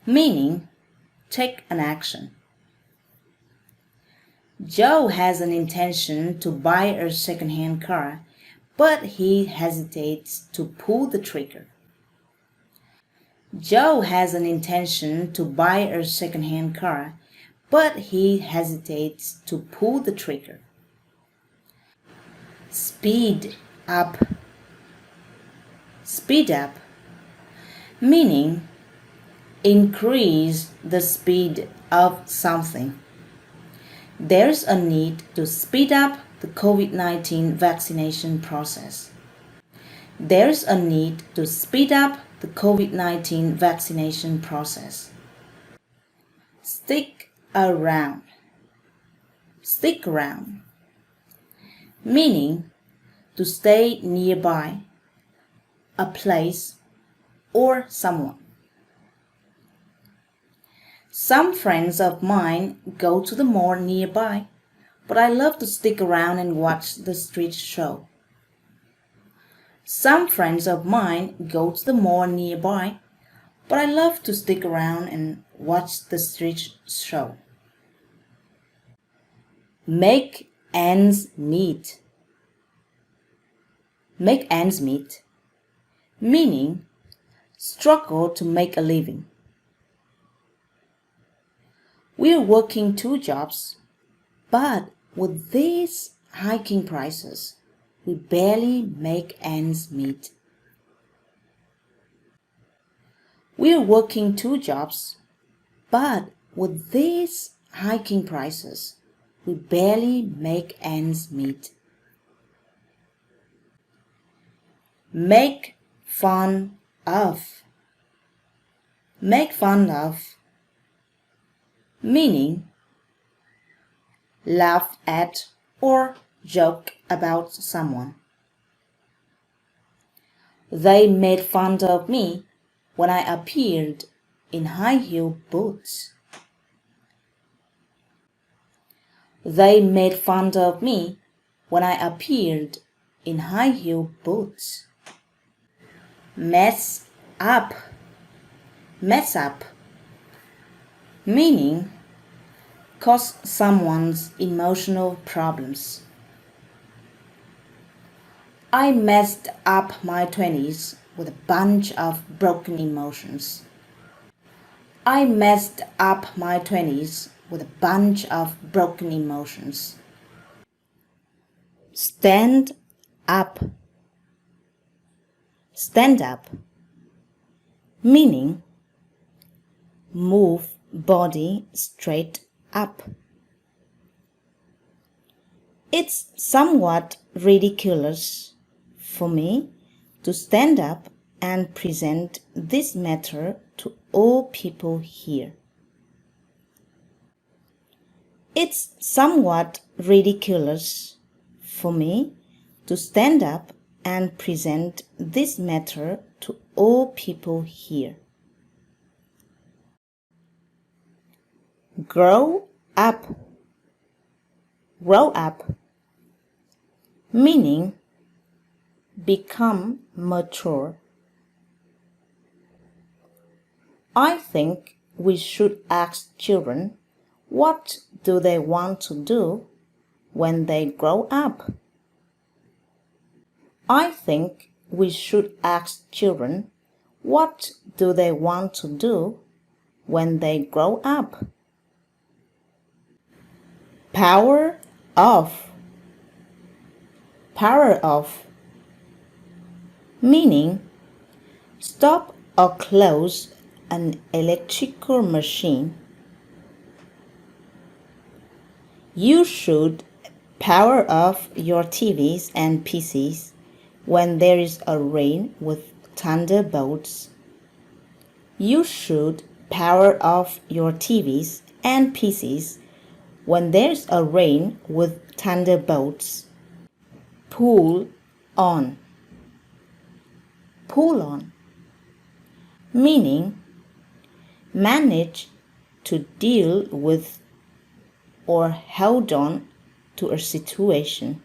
meaning take an action. Joe has an intention to buy a second-hand car, but he hesitates to pull the trigger. Joe has an intention to buy a second-hand car, but he hesitates to pull the trigger. Speed up. Speed up, meaning increase the speed of something. There's a need to speed up the COVID-19 vaccination process. There's a need to speed up the COVID-19 vaccination process. Stick around. Stick around, meaning to stay nearby a place or someone. Some friends of mine go to the mall nearby, but I love to stick around and watch the street show. Some friends of mine go to the mall nearby, but I love to stick around and watch the street show. Make ends meet. Make ends meet, meaning struggle to make a living. We're working 2 jobs, but with these hiking prices, we barely make ends meet. We're working 2 jobs, but with these hiking prices, we barely make ends meet. Make fun of. Make fun of, meaning laugh at or joke about someone. They made fun of me when I appeared in high-heel boots. They made fun of me when I appeared in high-heel boots. Mess up. Mess up, meaning cause someone's emotional problems. I messed up my 20s with a bunch of broken emotions. I messed up my 20s with a bunch of broken emotions. Stand up. Stand up, meaning move body straight up. It's somewhat ridiculous for me to stand up and present this matter to all people here. It's somewhat ridiculous for me to stand up and present this matter to all people here. Grow up. Grow up, meaning become mature. I think we should ask children what do they want to do when they grow up. I think we should ask children what do they want to do when they grow up. Power off. Power off, meaning stop or close an electrical machine. You should power off your TVs and PCs when there is a rain with thunderbolts. You should power off your TVs and PCs when there's a rain with thunderbolts. Pull on. Pull on, meaning manage to deal with or hold on to a situation.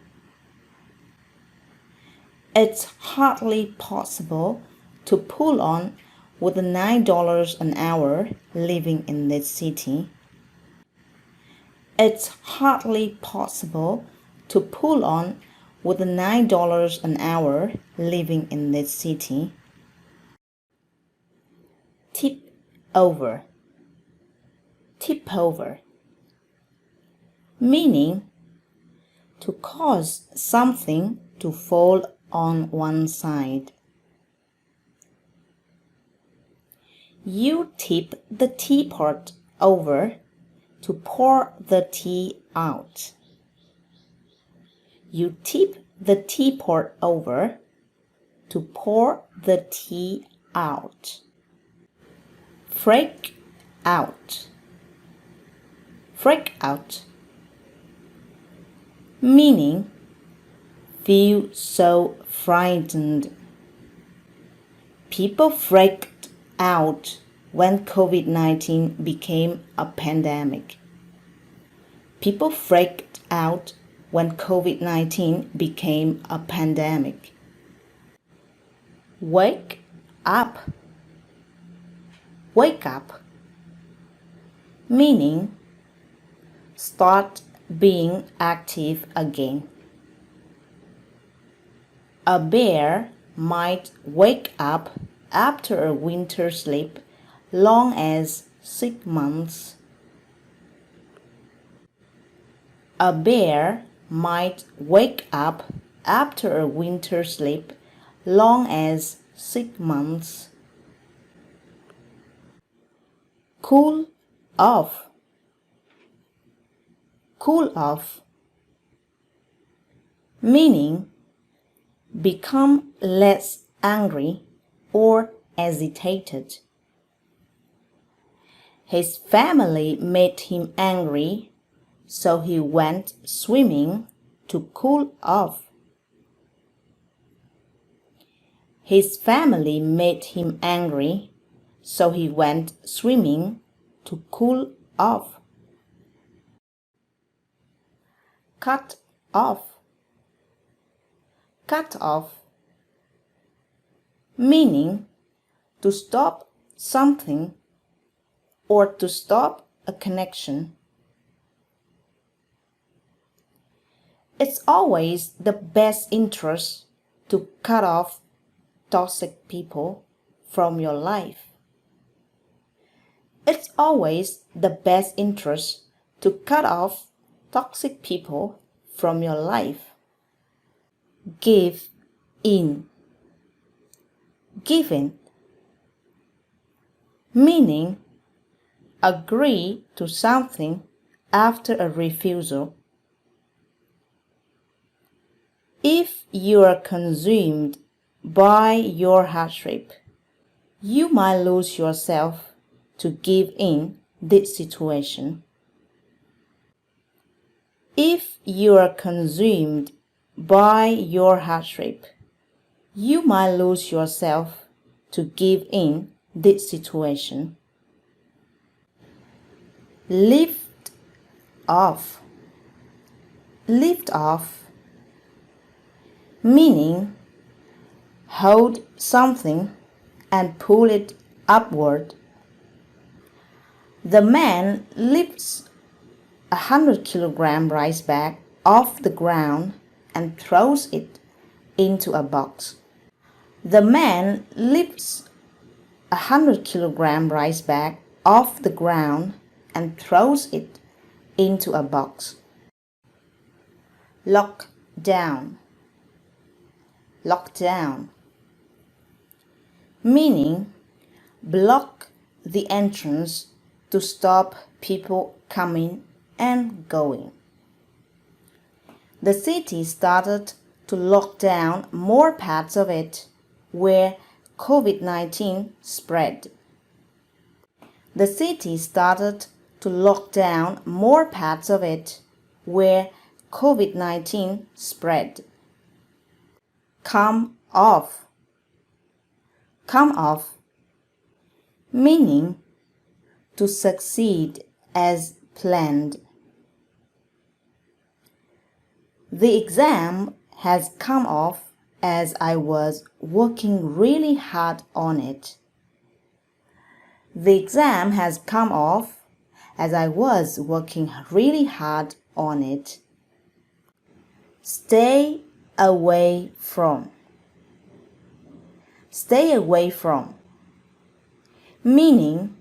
It's hardly possible to pull on with $9 an hour living in this city. It's hardly possible to pull on with $9 an hour living in this city. Tip over. Tip over. Meaning to cause something to fall on one side. You tip the teapot over to pour the tea out. You tip the teapot over to pour the tea out. Freak out. Freak out. Meaning feel so frightened. People freaked out when COVID-19 became a pandemic. People freaked out when COVID-19 became a pandemic. Wake up. Wake up. Meaning start being active again. A bear might wake up after a winter sleep long as 6 months. A bear might wake up after a winter sleep long as 6 months. Cool off. Cool off. Meaning become less angry or agitated. His family made him angry, so he went swimming to cool off. His family made him angry, so he went swimming to cool off. Cut off. Cut off. Meaning to stop something or to stop a connection. It's always the best interest to cut off toxic people from your life. It's always the best interest to cut off toxic people from your life. Give in. Give in. Meaning agree to something after a refusal. If you are consumed by your hardship, you might lose yourself to give in this situation. If you are consumed by your hardship, you might lose yourself to give in this situation. Lift off. Lift off. Meaning hold something and pull it upward. The man lifts a 100-kilogram rice bag off the ground and throws it into a box. The man lifts a 100-kilogram rice bag off the ground and throws it into a box. Lock down. Lock down. Meaning block the entrance to stop people coming and going. The city started to lock down more parts of it where COVID-19 spread. The city started to lock down more parts of it where COVID-19 spread. Come off. Come off. Meaning to succeed as planned. The exam has come off as I was working really hard on it. The exam has come off as I was working really hard on it. Stay away from. Stay away from. Meaning,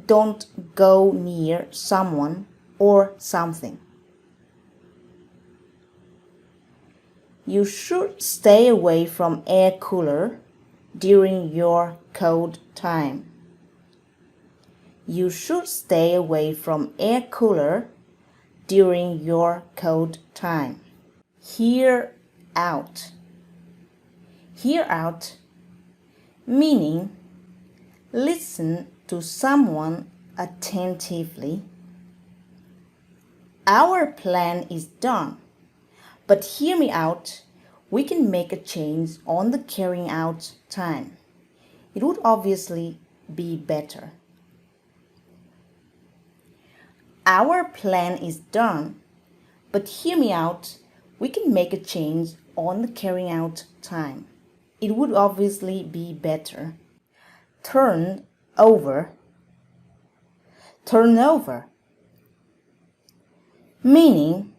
don't go near someone or something. You should stay away from air cooler during your cold time. You should stay away from air cooler during your cold time. Hear out. Hear out, meaning listen to someone attentively. Our plan is done, but hear me out. We can make a change on the carrying out time. It would obviously be better. Our plan is done, but hear me out. We can make a change on the carrying out time. It would obviously be better. Turn over. Turn over. Meaning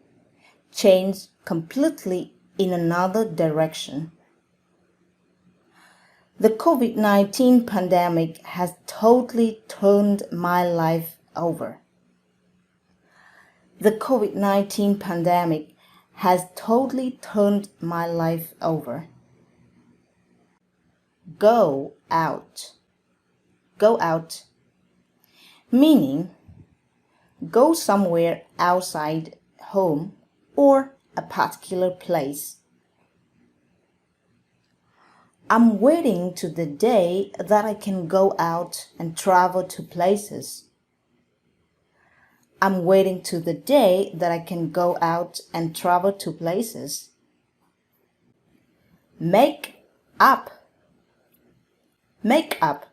change completely in another direction. The COVID-19 pandemic has totally turned my life over. The COVID-19 pandemic has totally turned my life over. Go out. Go out. Meaning go somewhere outside home or a particular place. I'm waiting to the day that I can go out and travel to places. I'm waiting to the day that I can go out and travel to places. Make up. Make up.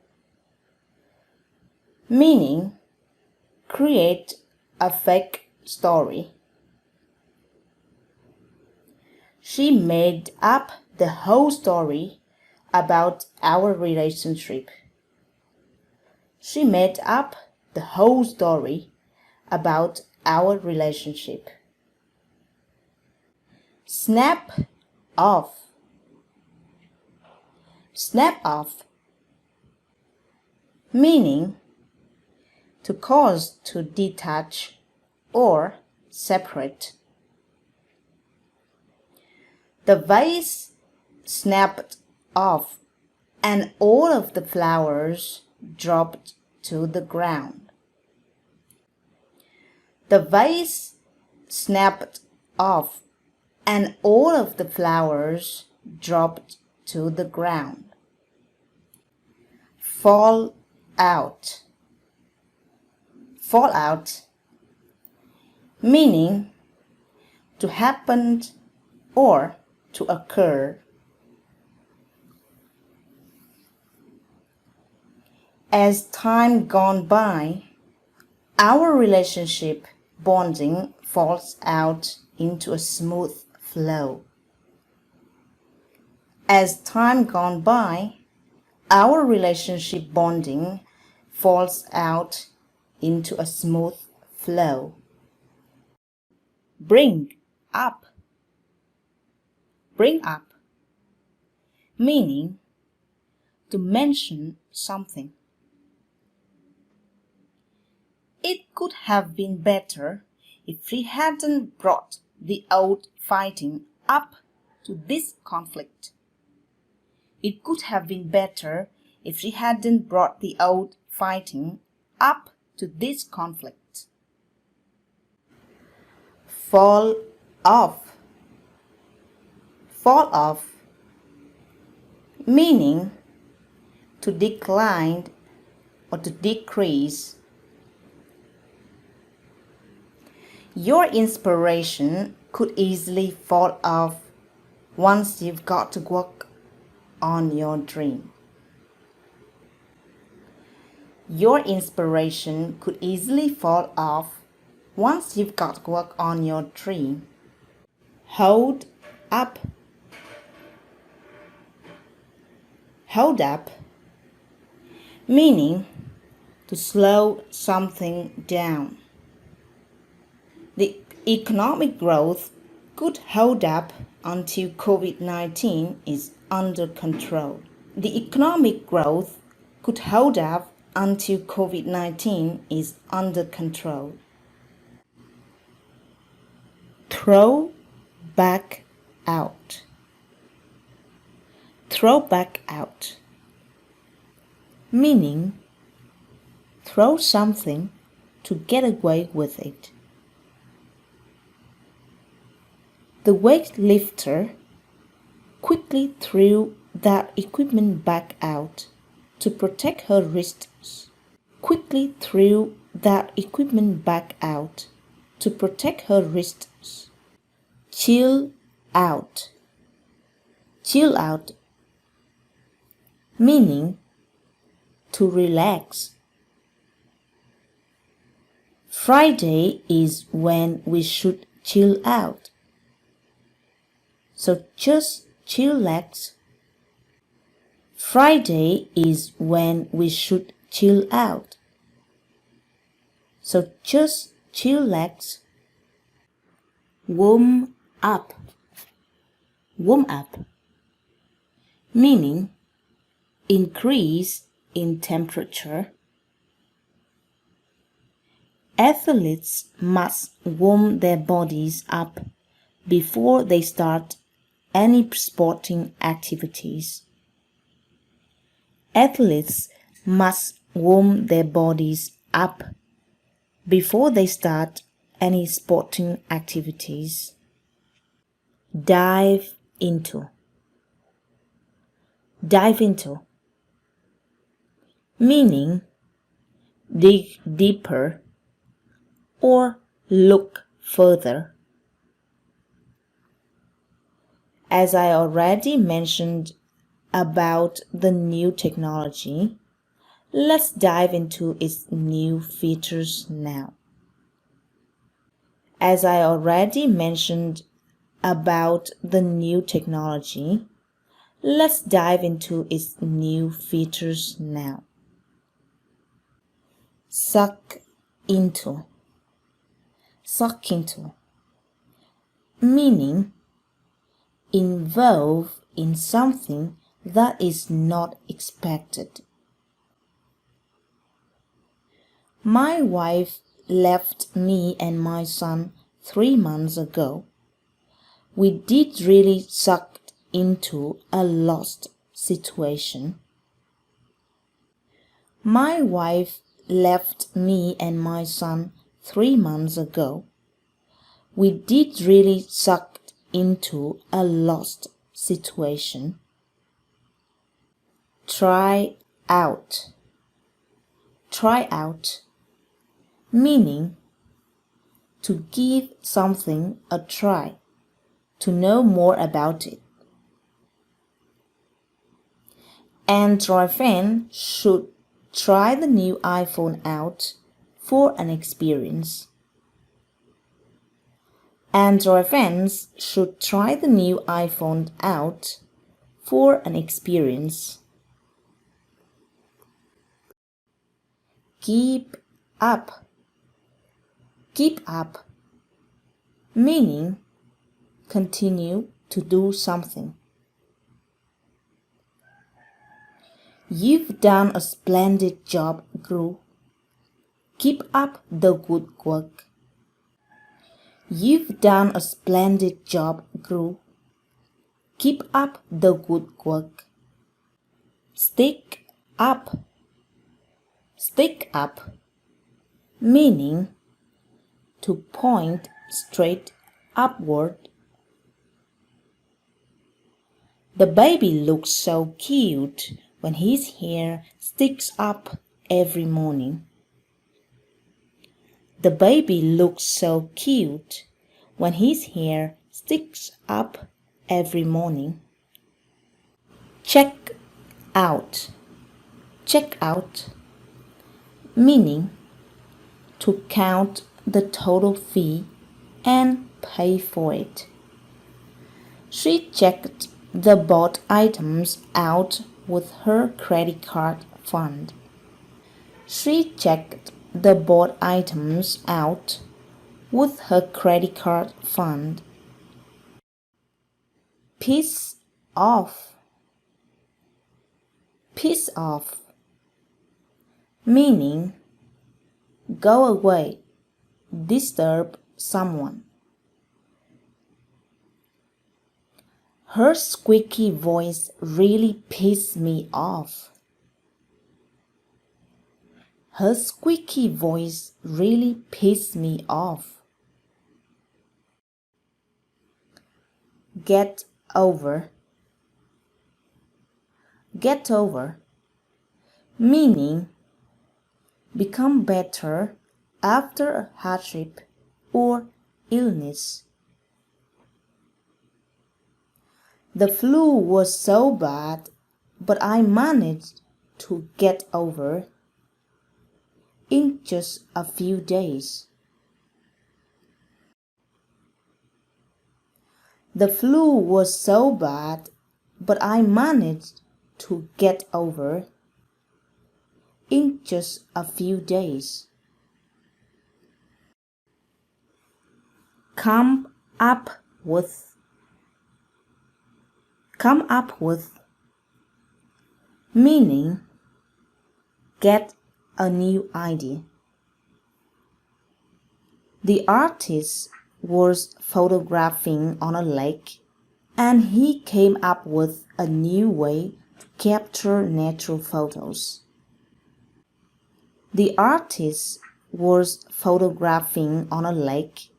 Meaning create a fake story. She made up the whole story about our relationship. She made up the whole story about our relationship. Snap off. Snap off. Meaning to cause to detach or separate. The vase snapped off and all of the flowers dropped to the ground. The vase snapped off and all of the flowers dropped to the ground. Fall out. Fall out, meaning to happen or to occur. As time gone by, our relationship bonding falls out into a smooth flow. As time gone by, our relationship bonding falls out into a smooth flow. Bring up. Bring up, meaning to mention something. It could have been better if she hadn't brought the old fighting up to this conflict. It could have been better if she hadn't brought the old fighting up to this conflict. Fall off. Fall off, meaning to decline or to decrease. Your inspiration could easily fall off once you've got to work on your dream. Your inspiration could easily fall off once you've got to work on your dream. hold up, hold up, meaning to slow something down. The economic growth could hold up until COVID-19 is under control. The economic growth could hold up until COVID-19 is under control. Throw back out. Throw back out, meaning throw something to get away with it. The weightlifter quickly threw that equipment back out to protect her wrists. Quickly threw that equipment back out to protect her wrists. Chill out. Chill out, meaning to relax. Friday is when we should chill out. So just chillax. Friday is when we should chill out. So just chillax. Warm up. Warm up, meaning increase in temperature. Athletes must warm their bodies up before they start any sporting activities. Athletes must warm their bodies up before they start any sporting activities. Dive into. Dive into, meaning dig deeper or look further. As I already mentioned about the new technology, let's dive into its new features now. As I already mentioned about the new technology, let's dive into its new features now. Suck into. Suck into, meaning involve in something that is not expected. My wife left me and my son 3 months ago. We did really suck into a lost situation. My wife left me and my son 3 months ago. We did really suck into a lost situation. Try out. Try out, meaning to give something a try, to know more about it. Android fans should try the new iPhone out for an experience. Android fans should try the new iPhone out for an experience. Keep up. Keep up, meaning continue to do something. You've done a splendid job, Gru. Keep up the good work. You've done a splendid job, Gru. Keep up the good work. Stick up. Stick up, meaning to point straight upward. The baby looks so cute when his hair sticks up every morning. The baby looks so cute when his hair sticks up every morning. Check out. Check out, meaning to count the total fee and pay for it. She checked the bought items out with her credit card fund. She checked the bought items out with her credit card fund. Piss off. Piss off. Meaning go away, disturb someone. Her squeaky voice really pissed me off. Her squeaky voice really pissed me off. Get over. Get over. Meaning become better after a hardship or illness. The flu was so bad, but I managed to get over in just a few days. The flu was so bad, but I managed to get over in just a few days. Come up with. Come up with. Meaning get a new idea. The artist was photographing on a lake, and he came up with a new way to capture natural photos. The artist was photographing on a lake,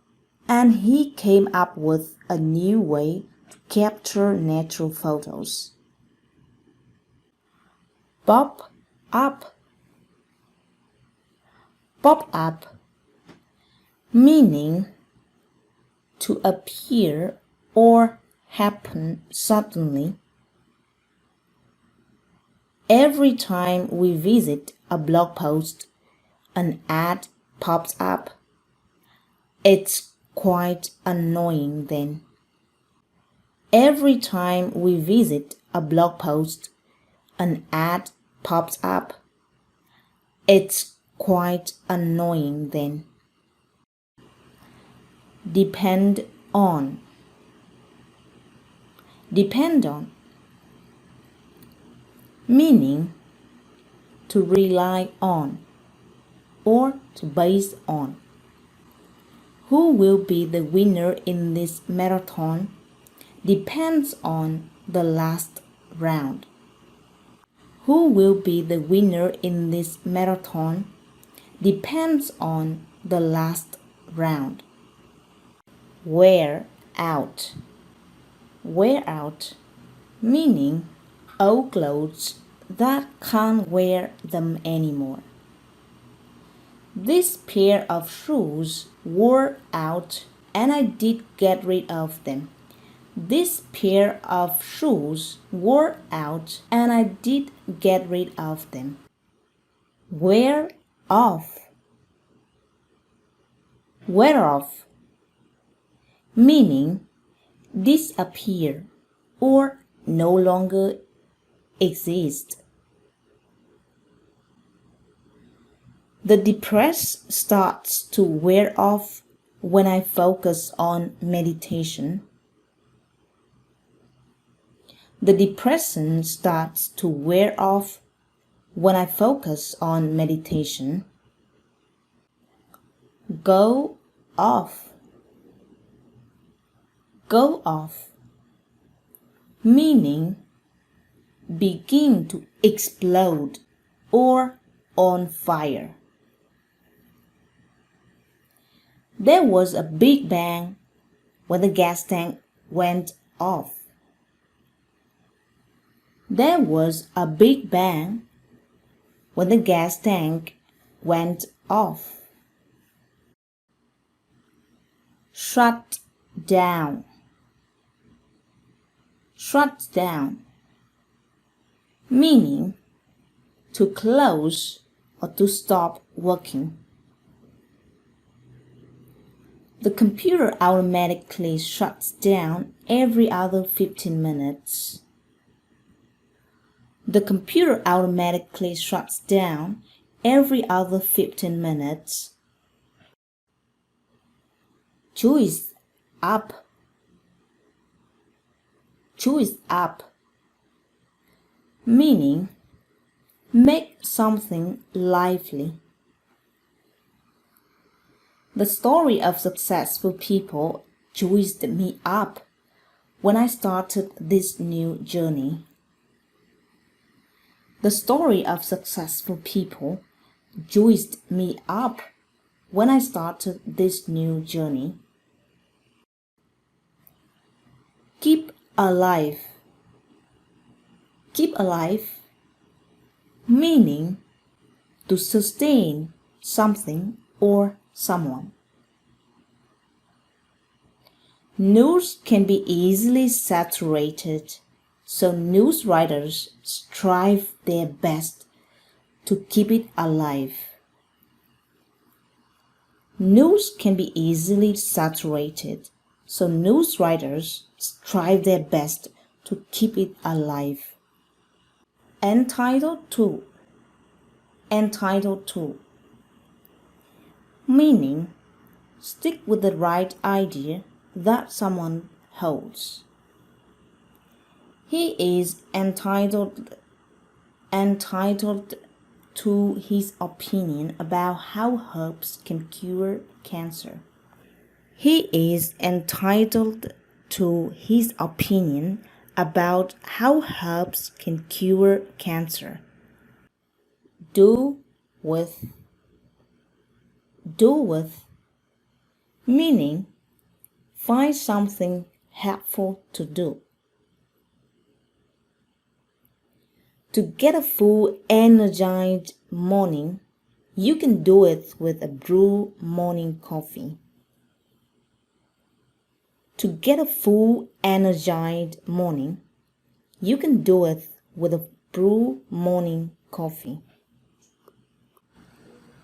and he came up with a new way to capture natural photos. Pop up. Pop up. Meaning to appear or happen suddenly. Every time we visit a blog post, an ad pops up. It's quite annoying then. Every time we visit a blog post, an ad pops up. It's quite annoying then. Depend on. Depend on. Meaning to rely on or to base on. Who will be the winner in this marathon depends on the last round. Who will be the winner in this marathon depends on the last round. Wear out. Wear out, meaning old clothes that can't wear them anymore. This pair of shoes wore out and I did get rid of them. This pair of shoes wore out and I did get rid of them. Wear off. Wear off, meaning disappear or no longer exist. The depression starts to wear off when I focus on meditation. The depression starts to wear off when I focus on meditation. Go off. Go off, meaning begin to explode or on fire. There was a big bang when the gas tank went off. There was a big bang when the gas tank went off. Shut down. Shut down, meaning to close or to stop working. The computer automatically shuts down every other 15 minutes. The computer automatically shuts down every other 15 minutes. Juice up. Juice up. Meaning, make something lively. The story of successful people juiced me up when I started this new journey. The story of successful people juiced me up when I started this new journey. Keep alive. Keep alive, meaning to sustain something or someone. News can be easily saturated, so news writers strive their best to keep it alive. News can be easily saturated, so news writers strive their best to keep it alive. Entitled to. Entitled to. Meaning, stick with the right idea that someone holds. He is entitled to his opinion about how herbs can cure cancer. He is entitled to his opinion about how herbs can cure cancer. Do with. Do with, meaning find something helpful to do. To get a full energized morning, you can do it with a brew morning coffee. To get a full energized morning, you can do it with a brew morning coffee.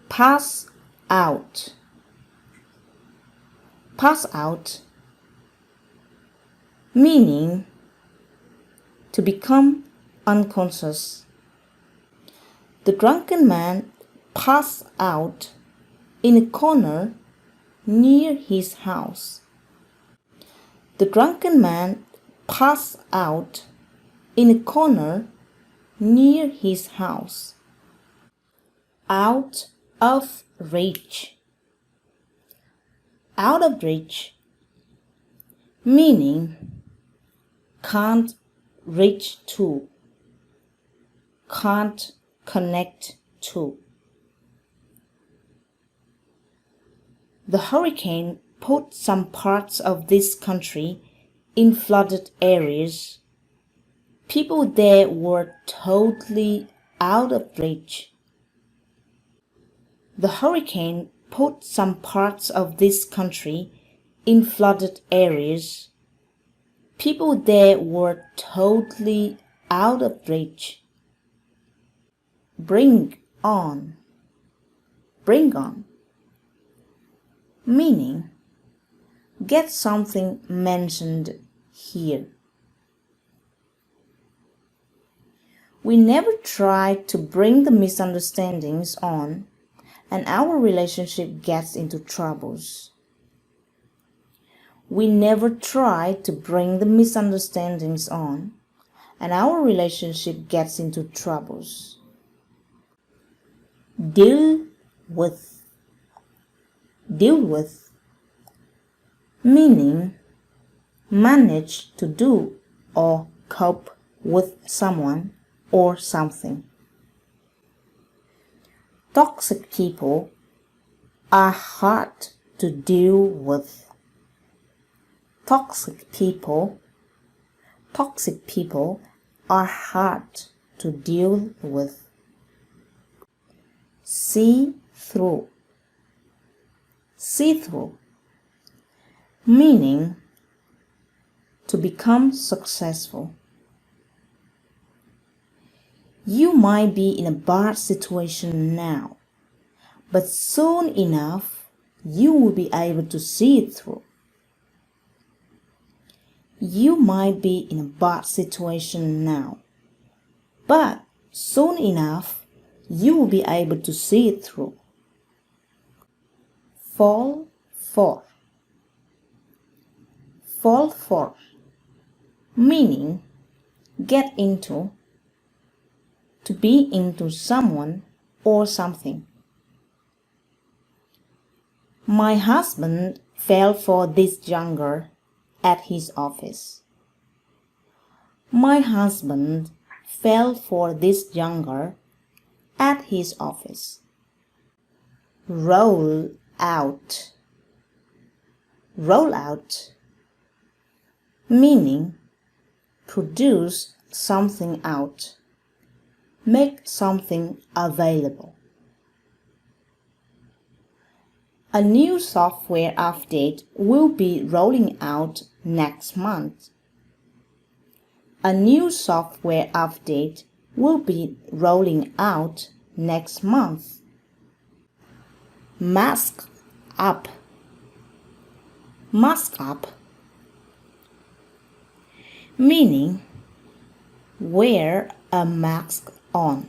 Pass out. Pass out, meaning to become unconscious. The drunken man passed out in a corner near his house. The drunken man passed out in a corner near his house. Out of reach. Out of reach, meaning can't reach to, can't connect to. The hurricane put some parts of this country in flooded areas. People there were totally out of reach. The hurricane put some parts of this country in flooded areas. People there were totally out of reach. Bring on. Bring on, meaning get something mentioned here. We never try to bring the misunderstandings on, and our relationship gets into troubles. We never try to bring the misunderstandings on, and our relationship gets into troubles. Deal with. Deal with, meaning manage to do or cope with someone or something. Toxic people are hard to deal with. Toxic people are hard to deal with. See through. See through, meaning to become successful. You might be in a bad situation now, but soon enough you will be able to see it through. You might be in a bad situation now, but soon enough, you will be able to see it through. Fall for. Fall for, meaning get into, to be into someone or something. My husband fell for this young girl at his office. My husband fell for this young girl at his office. Roll out. Roll out, meaning produce something out, make something available. A new software update will be rolling out next month. A new software update will be rolling out next month. Mask up. Mask up, meaning wear a mask on.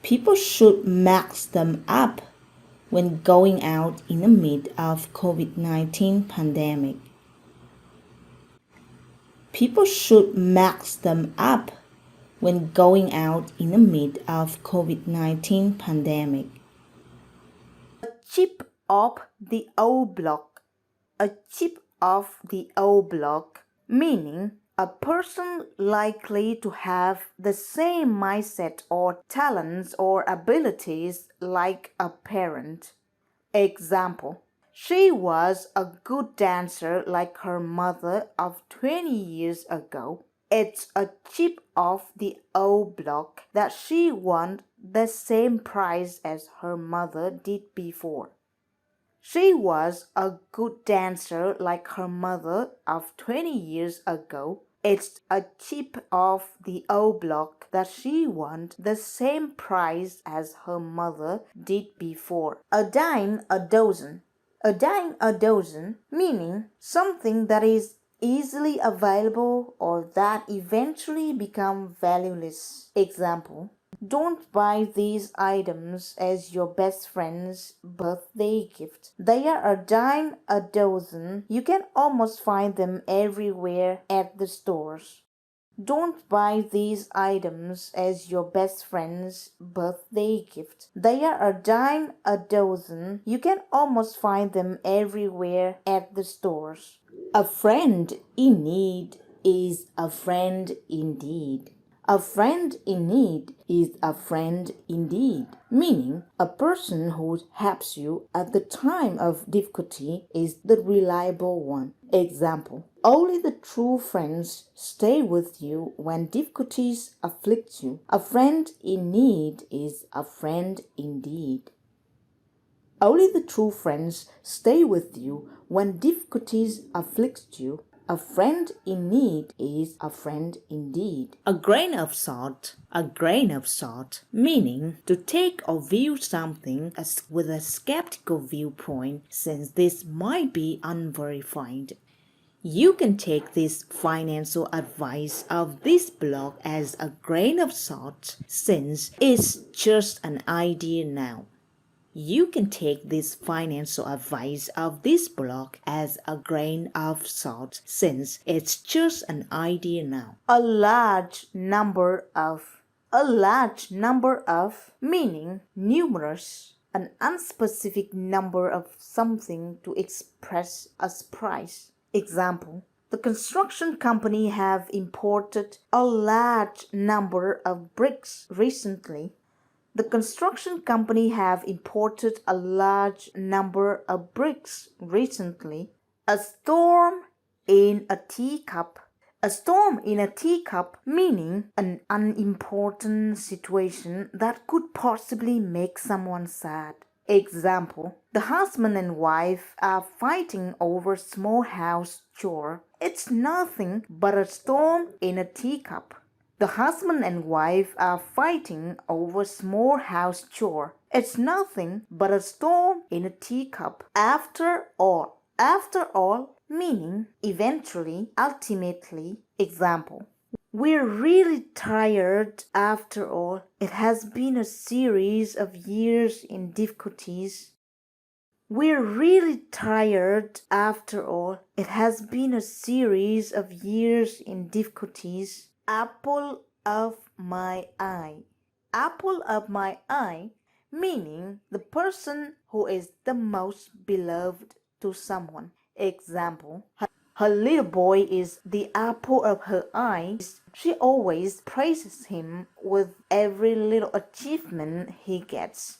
People should mask them up when going out in the midst of COVID-19 pandemic. People should mask them up when going out in the midst of COVID-19 pandemic. A chip of the old block. A chip of the old block, meaning a person likely to have the same mindset or talents or abilities like a parent. Example, she was a good dancer like her mother of 20 years ago. It's a chip of the old block that she won the same prize as her mother did before. She was a good dancer like her mother of 20 years ago. It's a chip of the old block that she won the same prize as her mother did before. A dime a dozen. A dime a dozen, meaning something that is easily available or that eventually become valueless. Example, don't buy these items as your best friend's birthday gift. They are a dime a dozen. You can almost find them everywhere at the stores. Don't buy these items as your best friend's birthday gift. They are a dime a dozen. You can almost find them everywhere at the stores. A friend in need is a friend indeed. A friend in need is a friend indeed, meaning a person who helps you at the time of difficulty is the reliable one. Example, only the true friends stay with you when difficulties afflict you. A friend in need is a friend indeed. Only the true friends stay with you when difficulties afflict you. A friend in need is a friend indeed. A grain of salt, meaning to take or view something as with a skeptical viewpoint since this might be unverified. You can take this financial advice of this blog as a grain of salt since it's just an idea now. You can take this financial advice of this blog as a grain of salt since it's just an idea now. A large number of, meaning numerous, an unspecific number of something to express a price. Example, the construction company have imported a large number of bricks recently. The construction company have imported a large number of bricks recently. A storm in a teacup. A storm in a teacup, meaning an unimportant situation that could possibly make someone sad. Example, the husband and wife are fighting over small house chore. It's nothing but a storm in a teacup. The husband and wife are fighting over small house chore. It's nothing but a storm in a teacup. After all, meaning eventually, ultimately. Example. We're really tired after all. It has been a series of years in difficulties. We're really tired after all. It has been a series of years in difficulties. Apple of my eye. Apple of my eye, meaning the person who is the most beloved to someone. Example. Her little boy is the apple of her eye. She always praises him with every little achievement he gets.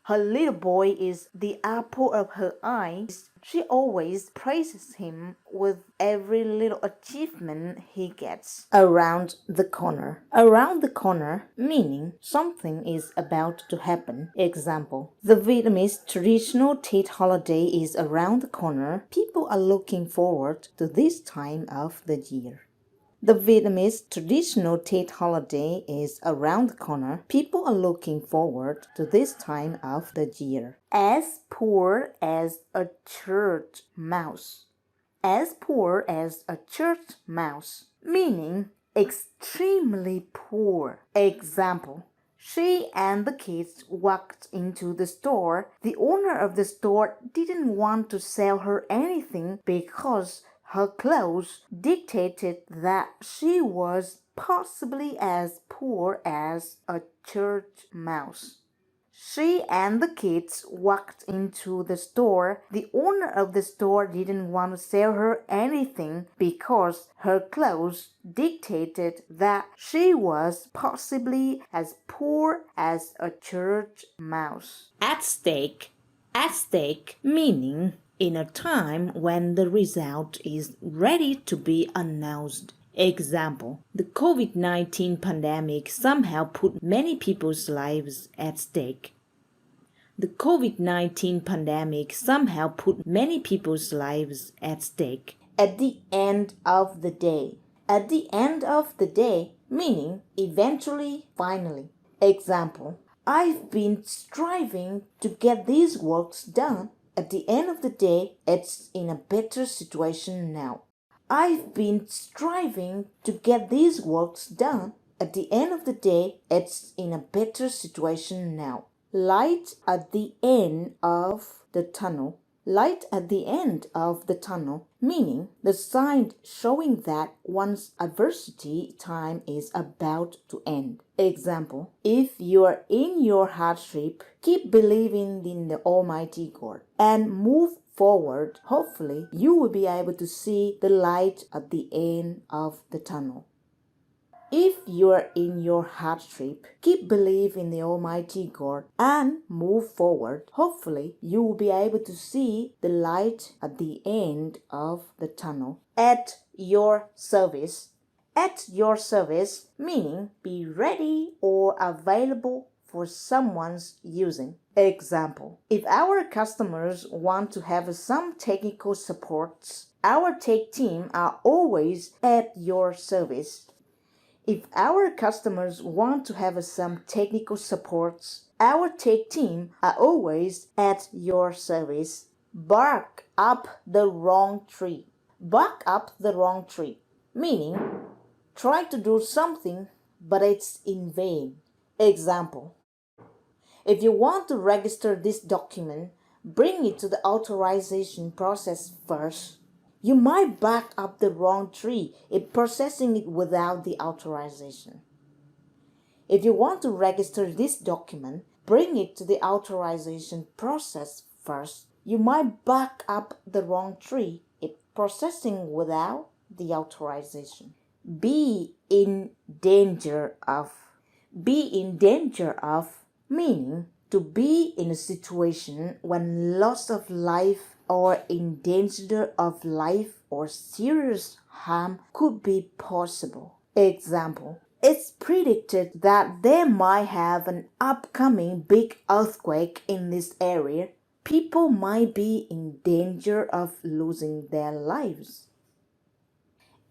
Her little boy is the apple of her eye. She always praises him with every little achievement he gets. Around the corner. Around the corner, meaning something is about to happen. Example. The Vietnamese traditional Tết holiday is around the corner. People are looking forward to this time of the year. The Vietnamese traditional Tết holiday is around the corner. People are looking forward to this time of the year. As poor as a church mouse. As poor as a church mouse, meaning extremely poor. Example. She and the kids walked into the store. The owner of the store didn't want to sell her anything because her clothes dictated that she was possibly as poor as a church mouse. She and the kids walked into the store. The owner of the store didn't want to sell her anything because her clothes dictated that she was possibly as poor as a church mouse. At stake, meaning in a time when the result is ready to be announced. Example. The COVID-19 pandemic somehow put many people's lives at stake. The COVID-19 pandemic somehow put many people's lives at stake. At the end of the day. At the end of the day, meaning eventually, finally. Example. I've been striving to get these works done. At the end of the day, it's in a better situation now. I've been striving to get these works done. At the end of the day, it's in a better situation now. Light at the end of the tunnel. Light at the end of the tunnel, meaning the sign showing that one's adversity time is about to end. Example. If you are in your hardship, keep believing in the Almighty God and move forward. Hopefully, you will be able to see the light at the end of the tunnel. If you are in your hardship, keep believing in the Almighty God and move forward. Hopefully, you will be able to see the light at the end of the tunnel. At your service. At your service, meaning be ready or available for someone's using. Example. If our customers want to have some technical supports, our tech team are always at your service. If our customers want to have some technical supports, our tech team are always at your service. Bark up the wrong tree. Bark up the wrong tree, meaning try to do something but it's in vain. Example. If you want to register this document, bring it to the authorization process first. You might back up the wrong tree in processing it without the authorization. If you want to register this document, bring it to the authorization process first. You might back up the wrong tree in processing without the authorization. Be in danger of. Be in danger of, meaning to be in a situation when loss of life or in danger of life or serious harm could be possible. Example. It's predicted that there might have an upcoming big earthquake in this area. People might be in danger of losing their lives.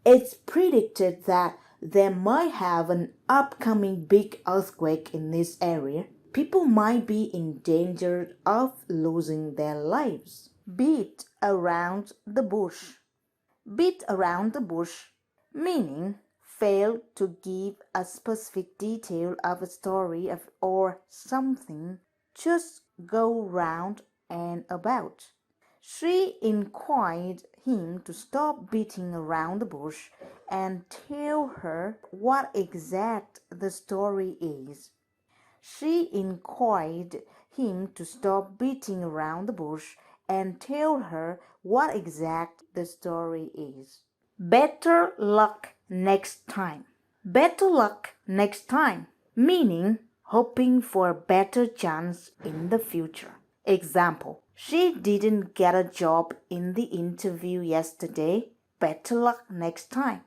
It's predicted that there might have an upcoming big earthquake in this area. people might be in danger of losing their lives. Beat around the bush. Beat around the bush, meaning fail to give a specific detail of a story or something, just go round and about. She inquired him to stop beating around the bush and tell her what exact the story is. She inquired him to stop beating around the bush and tell her what exact the story is. Better luck next time. Better luck next time, meaning hoping for a better chance in the future. Example, she didn't get a job in the interview yesterday. Better luck next time.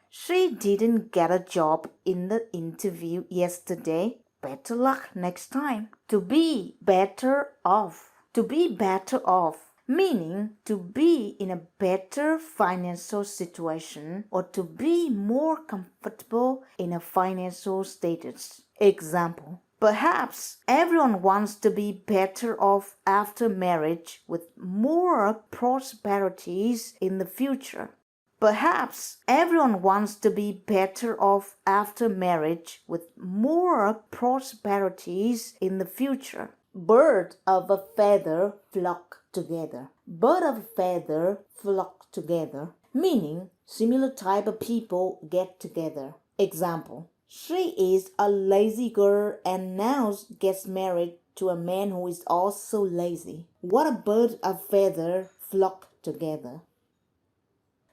She didn't get a job in the interview yesterday. Better luck next time. To be better off. To be better off, meaning to be in a better financial situation or to be more comfortable in a financial status. Example, perhaps everyone wants to be better off after marriage with more prosperities in the future. Perhaps everyone wants to be better off after marriage with more prosperities in the future. Bird of a feather flock together. Bird of a feather flock together, meaning similar type of people get together. Example, she is a lazy girl and now gets married to a man who is also lazy. What a bird of feather flock together.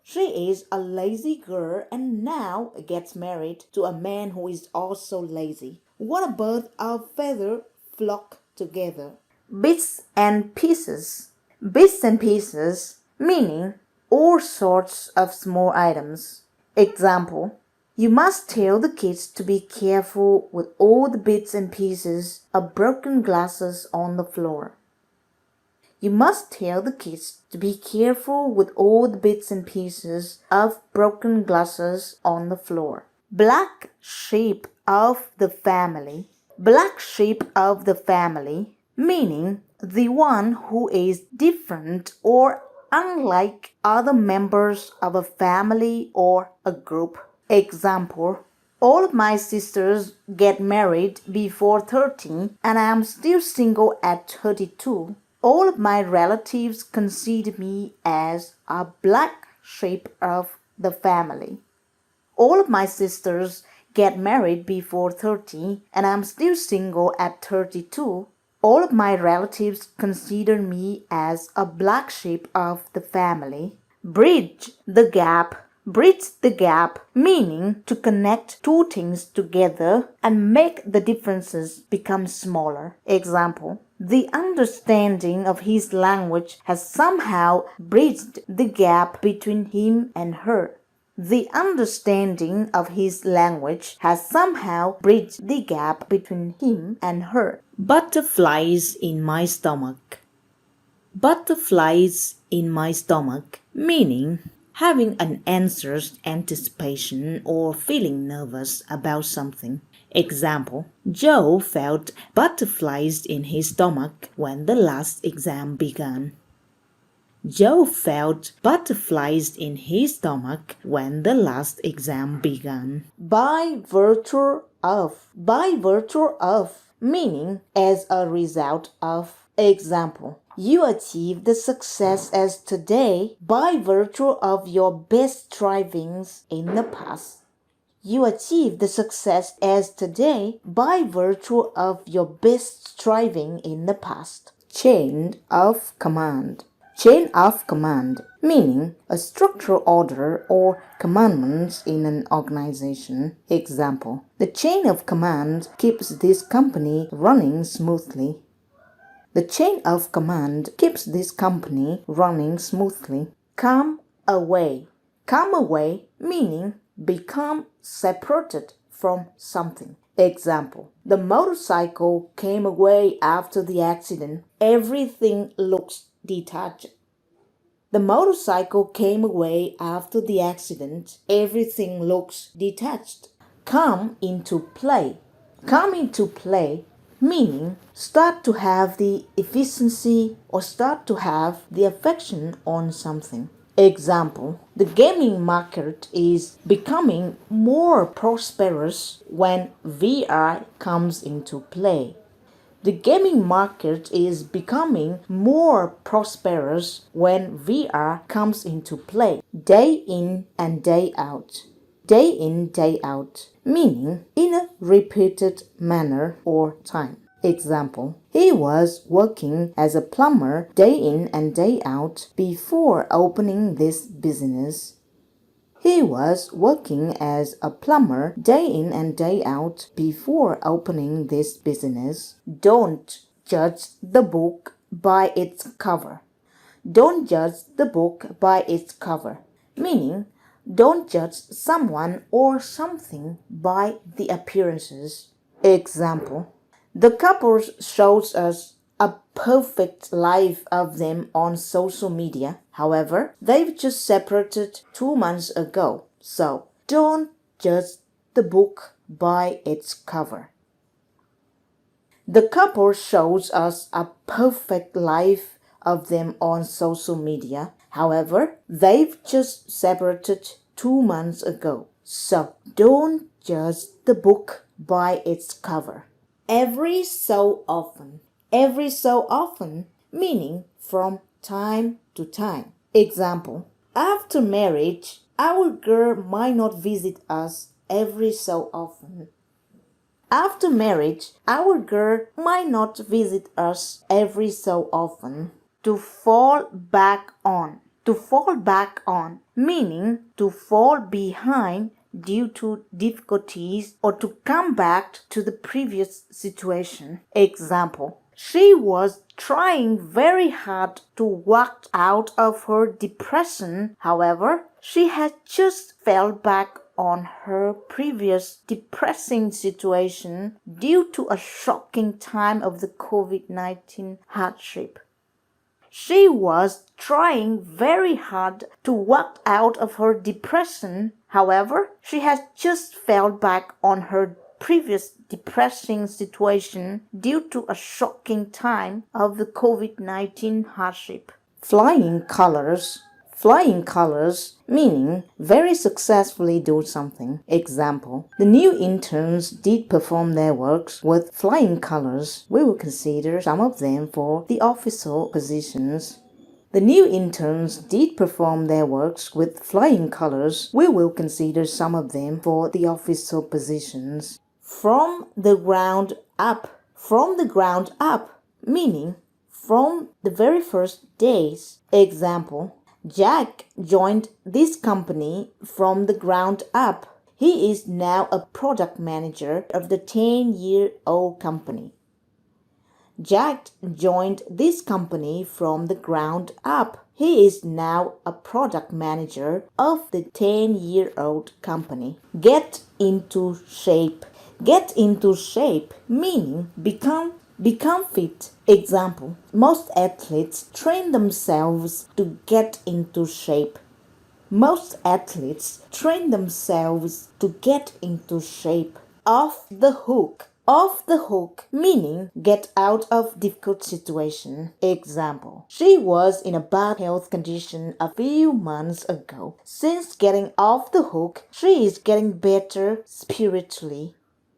She is a lazy girl and now gets married to a man who is also lazy. What a bird of feather flock together. Bits and pieces. Bits and pieces, meaning all sorts of small items. Example, you must tell the kids to be careful with all the bits and pieces of broken glasses on the floor. You must tell the kids to be careful with all the bits and pieces of broken glasses on the floor. Black sheep of the family. Black sheep of the family, meaning the one who is different or unlike other members of a family or a group. Example, all of my sisters get married before 30 and I am still single at 32. All of my relatives consider me as a black sheep of the family. All of my sisters get married before 30 and I'm still single at 32. All of my relatives consider me as a black sheep of the family. Bridge the gap. Bridge the gap, meaning to connect two things together and make the differences become smaller. Example, the understanding of his language has somehow bridged the gap between him and her. The understanding of his language has somehow bridged the gap between him and her. Butterflies in my stomach. Butterflies in my stomach, meaning having an anxious anticipation or feeling nervous about something. Example, Joe felt butterflies in his stomach when the last exam began. Joe felt butterflies in his stomach when the last exam began. By virtue of. By virtue of, meaning as a result of. Example, you achieved the success as today by virtue of your best strivings in the past. You achieved the success as today by virtue of your best striving in the past. Chain of command. Chain of command, meaning a structural order or commandments in an organization. Example, the chain of command keeps this company running smoothly. The chain of command keeps this company running smoothly. Come away. Come away, meaning become separated from something. Example, the motorcycle came away after the accident. Everything looks detached. The motorcycle came away after the accident. Everything looks detached. Come into play. Come into play, meaning start to have the efficiency or start to have the affection on something. Example, the gaming market is becoming more prosperous when VR comes into play. The gaming market is becoming more prosperous when VR comes into play. Day in and day out. Day in, day out, meaning in a repeated manner or time. Example, he was working as a plumber day in and day out before opening this business. He was working as a plumber day in and day out before opening this business. Don't judge the book by its cover. Don't judge the book by its cover, meaning don't judge someone or something by the appearances. Example, the couple shows us a perfect life of them on social media. However, they've just separated 2 months ago. So don't judge the book by its cover. The couple shows us a perfect life of them on social media. However, they've just separated 2 months ago. So don't judge the book by its cover. Every so often. Every so often, meaning from time to time. Example, after marriage, our girl might not visit us every so often. After marriage, our girl might not visit us every so often. To fall back on. To fall back on, meaning to fall behind due to difficulties or to come back to the previous situation. Example, she was trying very hard to walk out of her depression. However, she had just fell back on her previous depressing situation due to a shocking time of the COVID-19 hardship. She was trying very hard to walk out of her depression. However, she had just fell back on her previous depressing situation due to a shocking time of the COVID-19 hardship. Flying colors. Flying colors, meaning very successfully do something. Example, the new interns did perform their works with flying colors. We will consider some of them for the official positions. The new interns did perform their works with flying colors. We will consider some of them for the official positions. From the ground up. From the ground up, meaning from the very first days. Example, Jack joined this company from the ground up. He is now a product manager of the 10-year-old company. Jack joined this company from the ground up. He is now a product manager of the 10-year-old company. Get into shape. Get into shape, meaning become fit. Example, most athletes train themselves to get into shape. Most athletes train themselves to get into shape. Off the hook. Off the hook, meaning get out of difficult situation. Example, she was in a bad health condition a few months ago. Since getting off the hook, she is getting better spiritually.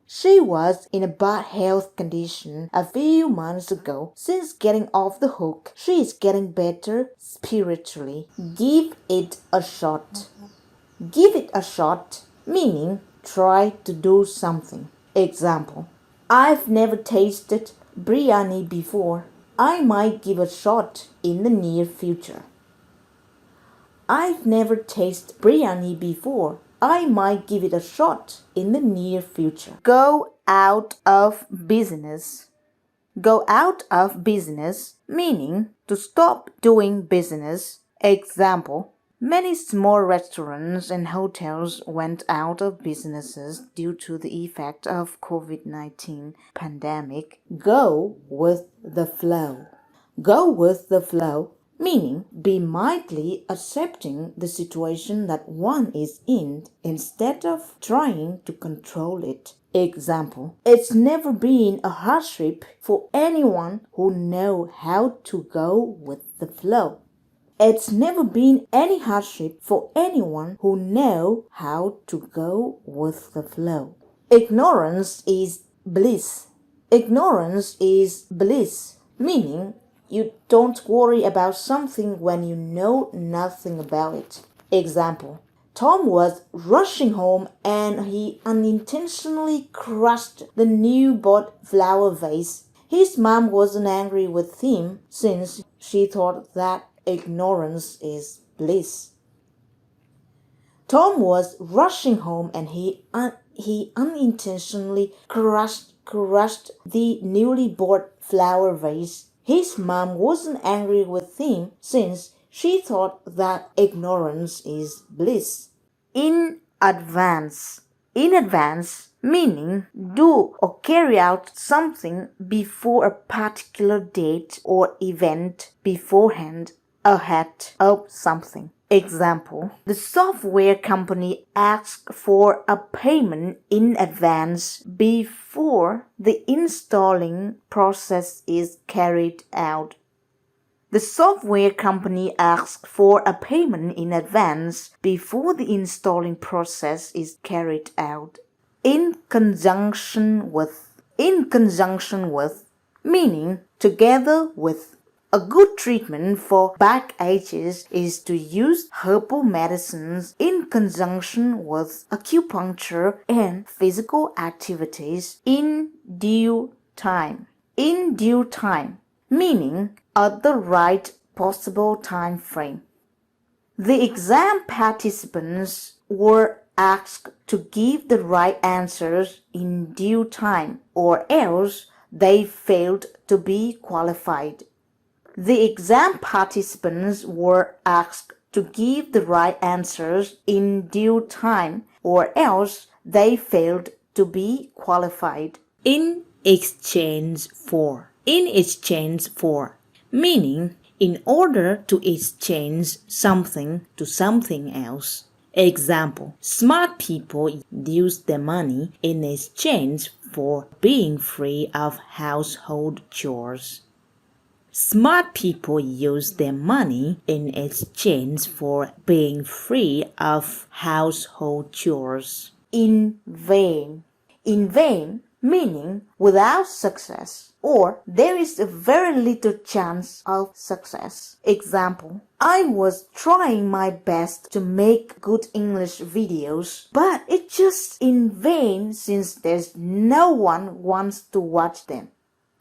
She was in a bad health condition a few months ago. Since getting off the hook, she is getting better spiritually. Give it a shot. Give it a shot, meaning try to do something. Example, I've never tasted biryani before. I might give a shot in the near future. I've never tasted biryani before. I might give it a shot in the near future. Go out of business. Go out of business, meaning to stop doing business. Example, many small restaurants and hotels went out of businesses due to the effect of COVID-19 pandemic. Go with the flow. Go with the flow, meaning be mildly accepting the situation that one is in instead of trying to control it. Example, it's never been a hardship for anyone who knows how to go with the flow. It's never been any hardship for anyone who knows how to go with the flow. Ignorance is bliss. Ignorance is bliss, meaning you don't worry about something when you know nothing about it. Example, Tom was rushing home and he unintentionally crushed the new bought flower vase. His mom wasn't angry with him since she thought that ignorance is bliss. Tom was rushing home and he unintentionally crushed the newly bought flower vase. His mom wasn't angry with him since she thought that ignorance is bliss. In advance. In advance, meaning do or carry out something before a particular date or event beforehand, ahead of something. Example, the software company asks for a payment in advance before the installing process is carried out. The software company asks for a payment in advance before the installing process is carried out. In conjunction with. In conjunction with, meaning together with. A good treatment for backaches is to use herbal medicines in conjunction with acupuncture and physical activities in due time. In due time, meaning at the right possible time frame. The exam participants were asked to give the right answers in due time, or else they failed to be qualified. The exam participants were asked to give the right answers in due time, or else they failed to be qualified. In exchange for. In exchange for, meaning in order to exchange something to something else. Example, smart people use their money in exchange for being free of household chores. Smart people use their money in exchange for being free of household chores. In vain. In vain, meaning without success, or there is a very little chance of success. Example, I was trying my best to make good English videos, but it's just in vain since there's no one wants to watch them.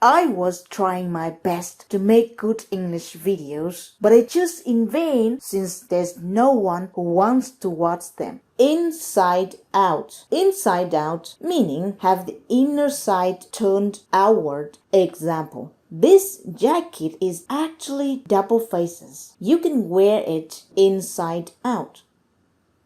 I was trying my best to make good English videos, but it's just in vain since there's no one who wants to watch them. Inside out. Inside out, meaning have the inner side turned outward. Example, this jacket is actually double faces. You can wear it inside out.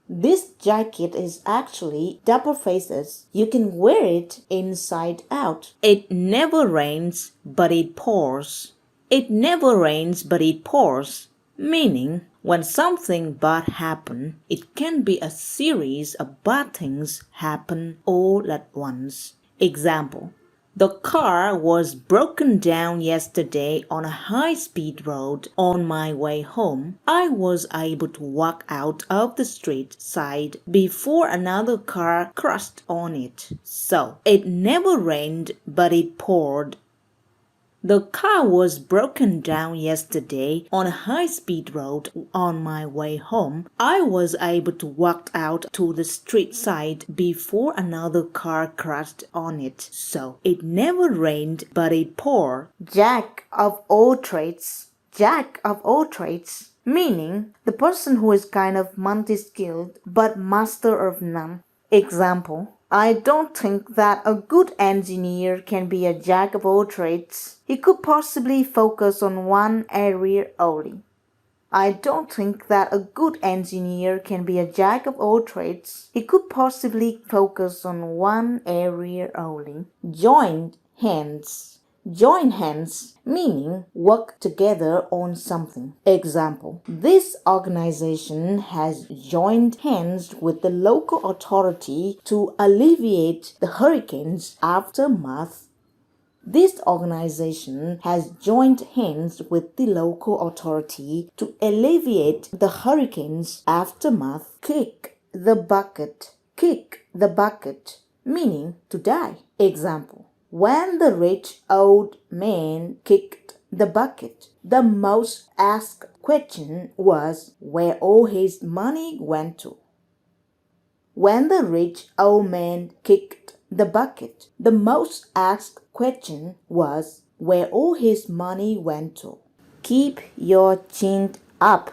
This jacket is actually double faces. You can wear it inside out. It never rains, but it pours. It never rains, but it pours, meaning when something bad happens, it can be a series of bad things happen all at once. Example, the car was broken down yesterday on a high-speed road. On my way home, I was able to walk out of the street side before another car crashed on it. So, it never rained, but it poured. The car was broken down yesterday on a high-speed road. On my way home, I was able to walk out to the street side before another car crashed on it. So, it never rained, but it poured. Jack of all trades. Jack of all trades, meaning the person who is kind of multi-skilled but master of none. Example, I don't think that a good engineer can be a jack of all trades. He could possibly focus on one area only. I don't think that a good engineer can be a jack of all trades. He could possibly focus on one area only. Joined hands. Join hands, meaning work together on something. Example, this organization has joined hands with the local authority to alleviate the hurricane's aftermath. This organization has joined hands with the local authority to alleviate the hurricane's aftermath. Kick the bucket. Kick the bucket, meaning to die. Example, when the rich old man kicked the bucket, the most asked question was where all his money went to. When the rich old man kicked the bucket, the most asked question was where all his money went to. Keep your chin up.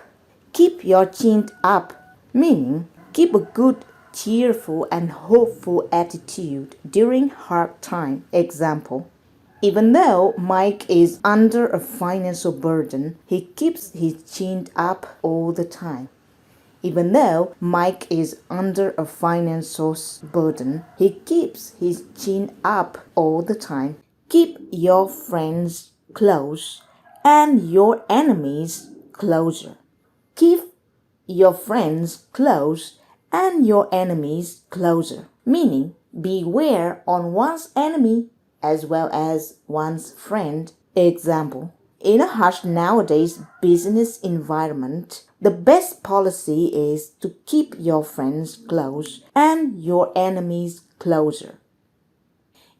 Keep your chin up, meaning keep a good, cheerful and hopeful attitude during hard time. Example, even though Mike is under a financial burden, he keeps his chin up all the time. Even though Mike is under a financial burden, he keeps his chin up all the time. Keep your friends close and your enemies closer. Keep your friends close and your enemies closer, meaning beware on one's enemy as well as one's friend. Example, in a harsh nowadays business environment, the best policy is to keep your friends close and your enemies closer.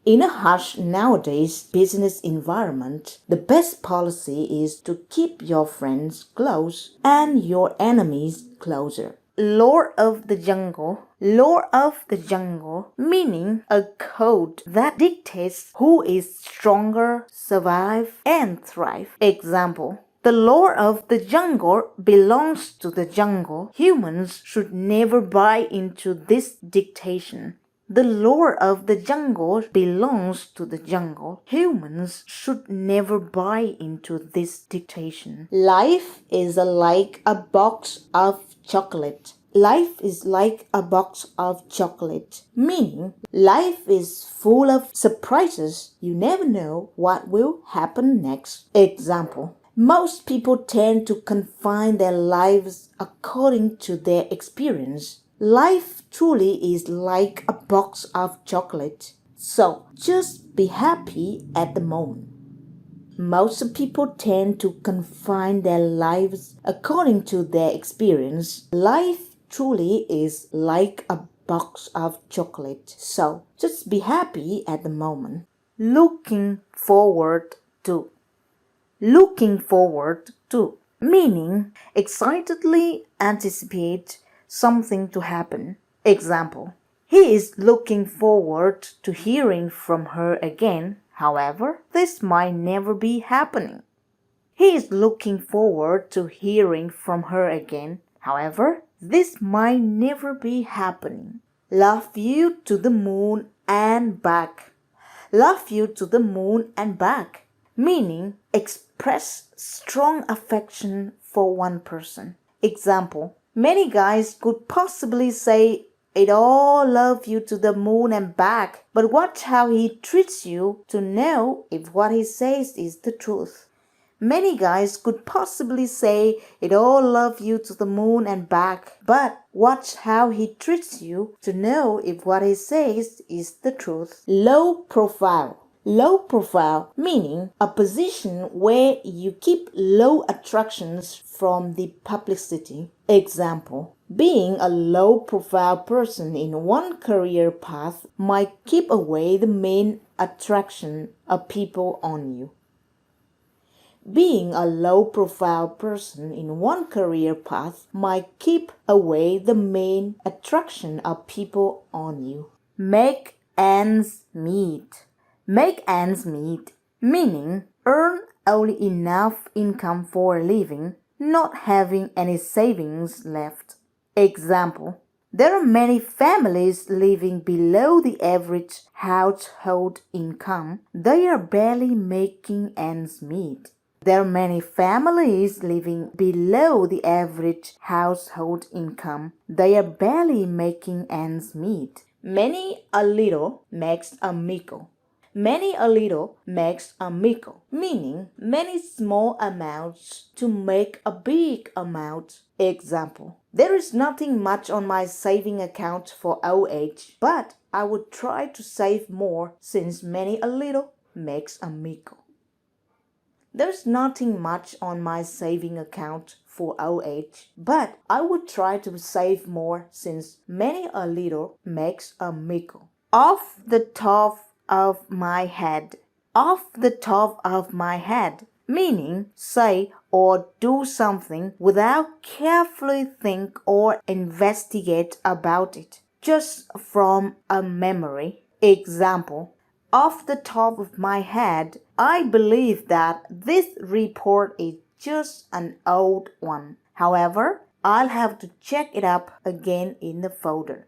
In a harsh nowadays business environment, the best policy is to keep your friends close and your enemies closer. Lord of the jungle. Lord of the jungle, meaning a code that dictates who is stronger, survive, and thrive. Example, the law of the jungle belongs to the jungle. Humans should never buy into this dictation. The law of the jungle belongs to the jungle. Humans should never buy into this dictation. Life is like a box of chocolate. Life is like a box of chocolate, meaning life is full of surprises. You never know what will happen next. Example, most people tend to confine their lives according to their experience. Life truly is like a box of chocolate. So just be happy at the moment. Most people tend to confine their lives according to their experience. Life truly is like a box of chocolate. So just be happy at the moment. Looking forward to. Looking forward to, meaning excitedly anticipate something to happen. Example, he is looking forward to hearing from her again. However, this might never be happening. He is looking forward to hearing from her again. However, this might never be happening. Love you to the moon and back. Love you to the moon and back, meaning express strong affection for one person. Example, many guys could possibly say, "It all love you to the moon and back," but watch how he treats you to know if what he says is the truth. Many guys could possibly say, "It all love you to the moon and back," but watch how he treats you to know if what he says is the truth. Low profile. Low profile, meaning a position where you keep low attractions from the publicity. Example, being a low-profile person in one career path might keep away the main attraction of people on you. Being a low-profile person in one career path might keep away the main attraction of people on you. Make ends meet. Make ends meet, meaning earn only enough income for a living, not having any savings left. Example, there are many families living below the average household income. They are barely making ends meet. There are many families living below the average household income. They are barely making ends meet. Many a little makes a mickle. Many a little makes a mickle, meaning many small amounts to make a big amount. Example: there is nothing much on my saving account for old age, but I would try to save more since many a little makes a mickle. There's nothing much on my saving account for old age, but I would try to save more since many a little makes a mickle. Off the top of my head. Off the top of my head, meaning say or do something without carefully think or investigate about it, just from a memory. Example: off the top of my head, I believe that this report is just an old one. However, I'll have to check it up again in the folder.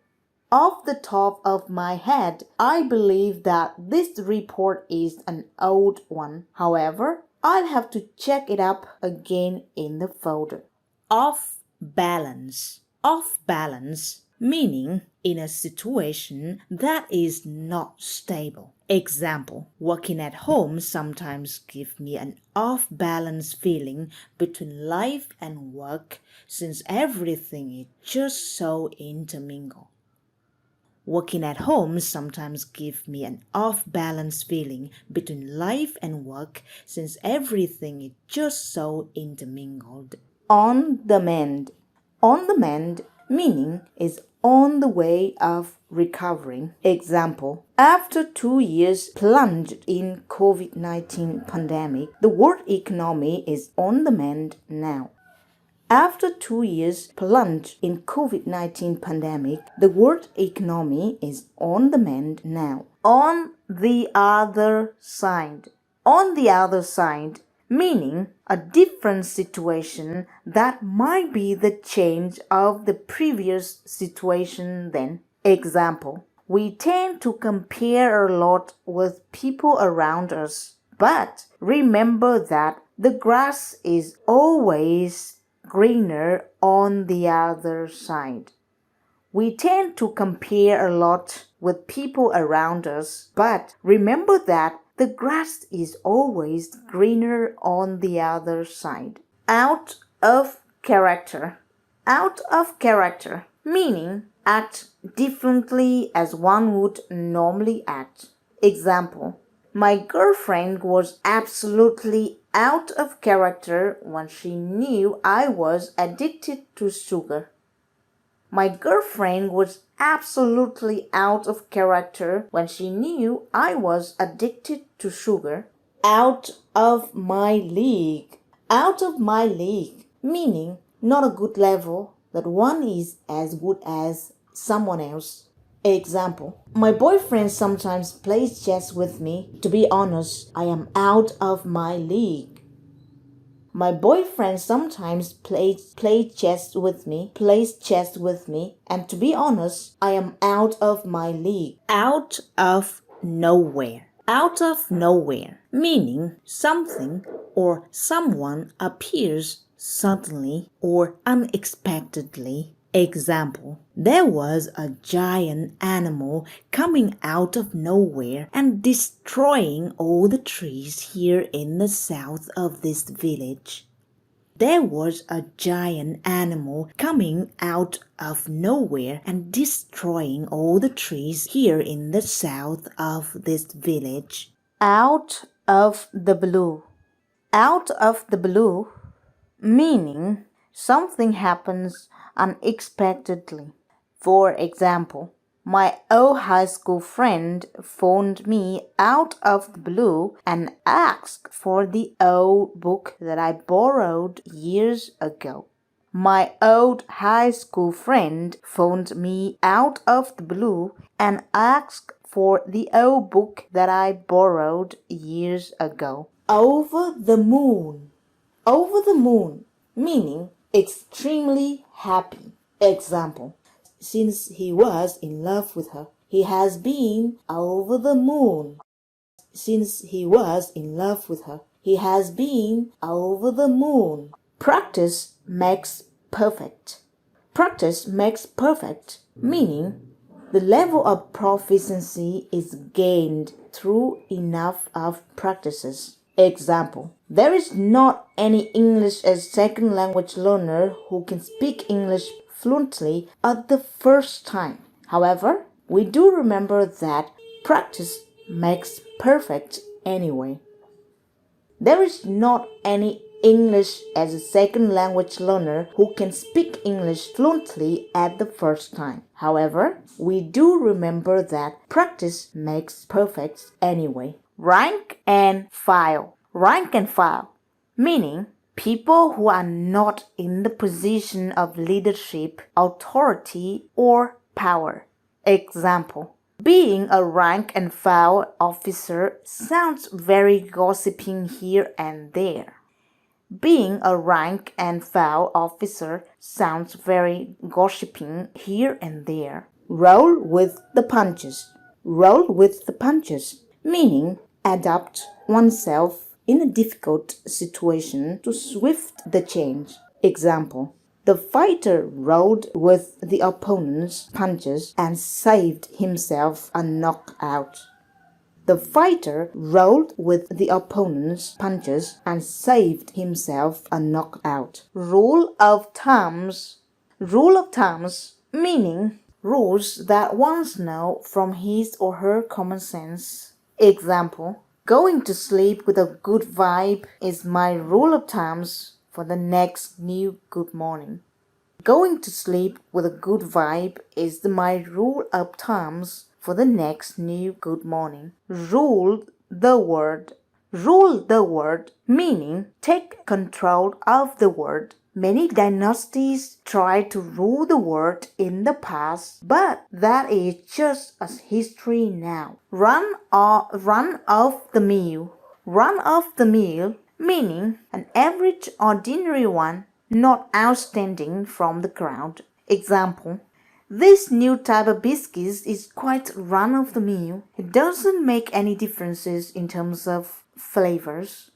Off the top of my head, I believe that this report is an old one. However, I'll have to check it up again in the folder. Off balance. Off balance, meaning in a situation that is not stable. Example: working at home sometimes gives me an off-balance feeling between life and work since everything is just so intermingled. Working at home sometimes gives me an off-balance feeling between life and work since everything is just so intermingled. On the mend. On the mend, meaning is on the way of recovering. Example: after 2 years plunged in COVID-19 pandemic, the world economy is on the mend now. After 2 years plunged in COVID-19 pandemic, the world economy is on the mend now. On the other side. On the other side, meaning a different situation that might be the change of the previous situation then. Example: we tend to compare a lot with people around us, but remember that the grass is always greener on the other side. We tend to compare a lot with people around us, but remember that the grass is always greener on the other side. Out of character. Out of character, meaning act differently as one would normally act. Example: my girlfriend was absolutely out of character when she knew I was addicted to sugar. My girlfriend was absolutely out of character when she knew I was addicted to sugar. Out of my league. Out of my league, meaning not a good level, that one is as good as someone else. Example: my boyfriend sometimes plays chess with me. To be honest, I am out of my league. My boyfriend sometimes plays chess with me, and to be honest, I am out of my league. Out of nowhere. Out of nowhere, meaning something or someone appears suddenly or unexpectedly. Example: there was a giant animal coming out of nowhere and destroying all the trees here in the south of this village. There was a giant animal coming out of nowhere and destroying all the trees here in the south of this village. Out of the blue. Out of the blue, meaning something happens unexpectedly. For example, my old high school friend phoned me out of the blue and asked for the old book that I borrowed years ago. My old high school friend phoned me out of the blue and asked for the old book that I borrowed years ago. Over the moon. Over the moon, meaning extremely happy. Example: since he was in love with her, he has been over the moon. Since he was in love with her, he has been over the moon. Practice makes perfect. Practice makes perfect, meaning the level of proficiency is gained through enough of practices. Example: there is not any English as second language learner who can speak English fluently at the first time. However, we do remember that practice makes perfect anyway. There is not any English as a second language learner who can speak English fluently at the first time. However, we do remember that practice makes perfect anyway. Rank and file. Rank and file, meaning people who are not in the position of leadership, authority, or power. Example: being a rank and file officer sounds very gossiping here and there. Being a rank and file officer sounds very gossiping here and there. Roll with the punches. Roll with the punches, meaning adapt oneself in a difficult situation to swift the change. Example: the fighter rolled with the opponent's punches and saved himself a knockout. The fighter rolled with the opponent's punches and saved himself a knockout. Rule of thumbs. Rule of thumbs, meaning rules that one knows from his or her common sense. Example: going to sleep with a good vibe is my rule of thumbs for the next new good morning. Going to sleep with a good vibe is my rule of thumbs for the next new good morning. Rule the word. Rule the word, meaning take control of the word. Many dynasties tried to rule the world in the past, but that is just a history now. Run off the meal. Run off the meal, meaning an average ordinary one, not outstanding from the crowd. Example: this new type of biscuits is quite run of the mill. It doesn't make any differences in terms of flavors.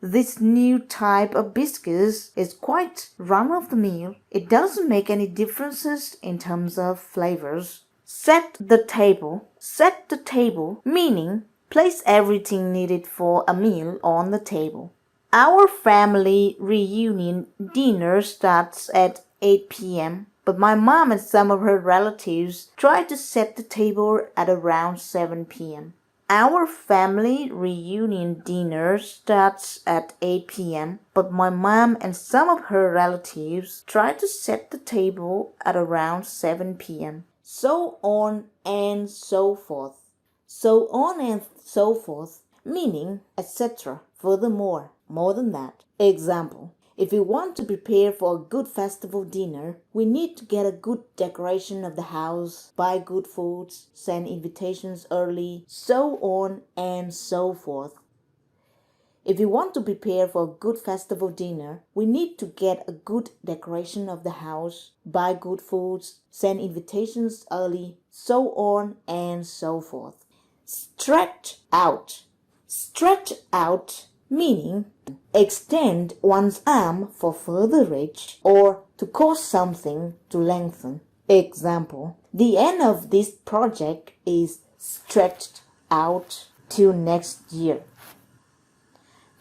This new type of biscuits is quite run of the mill. It doesn't make any differences in terms of flavors. Set the table. Set the table, meaning place everything needed for a meal on the table. Our family reunion dinner starts at 8 p.m., but my mom and some of her relatives try to set the table at around 7 p.m. Our family reunion dinner starts at 8 p.m., but my mom and some of her relatives try to set the table at around 7 p.m. So on and so forth. So on and so forth, meaning etc. Furthermore, more than that. Example: if we want to prepare for a good festival dinner, we need to get a good decoration of the house, buy good foods, send invitations early, so on and so forth. If we want to prepare for a good festival dinner, we need to get a good decoration of the house, buy good foods, send invitations early, so on and so forth. Stretch out. Stretch out, meaning extend one's arm for further reach or to cause something to lengthen. Example: the end of this project is stretched out till next year.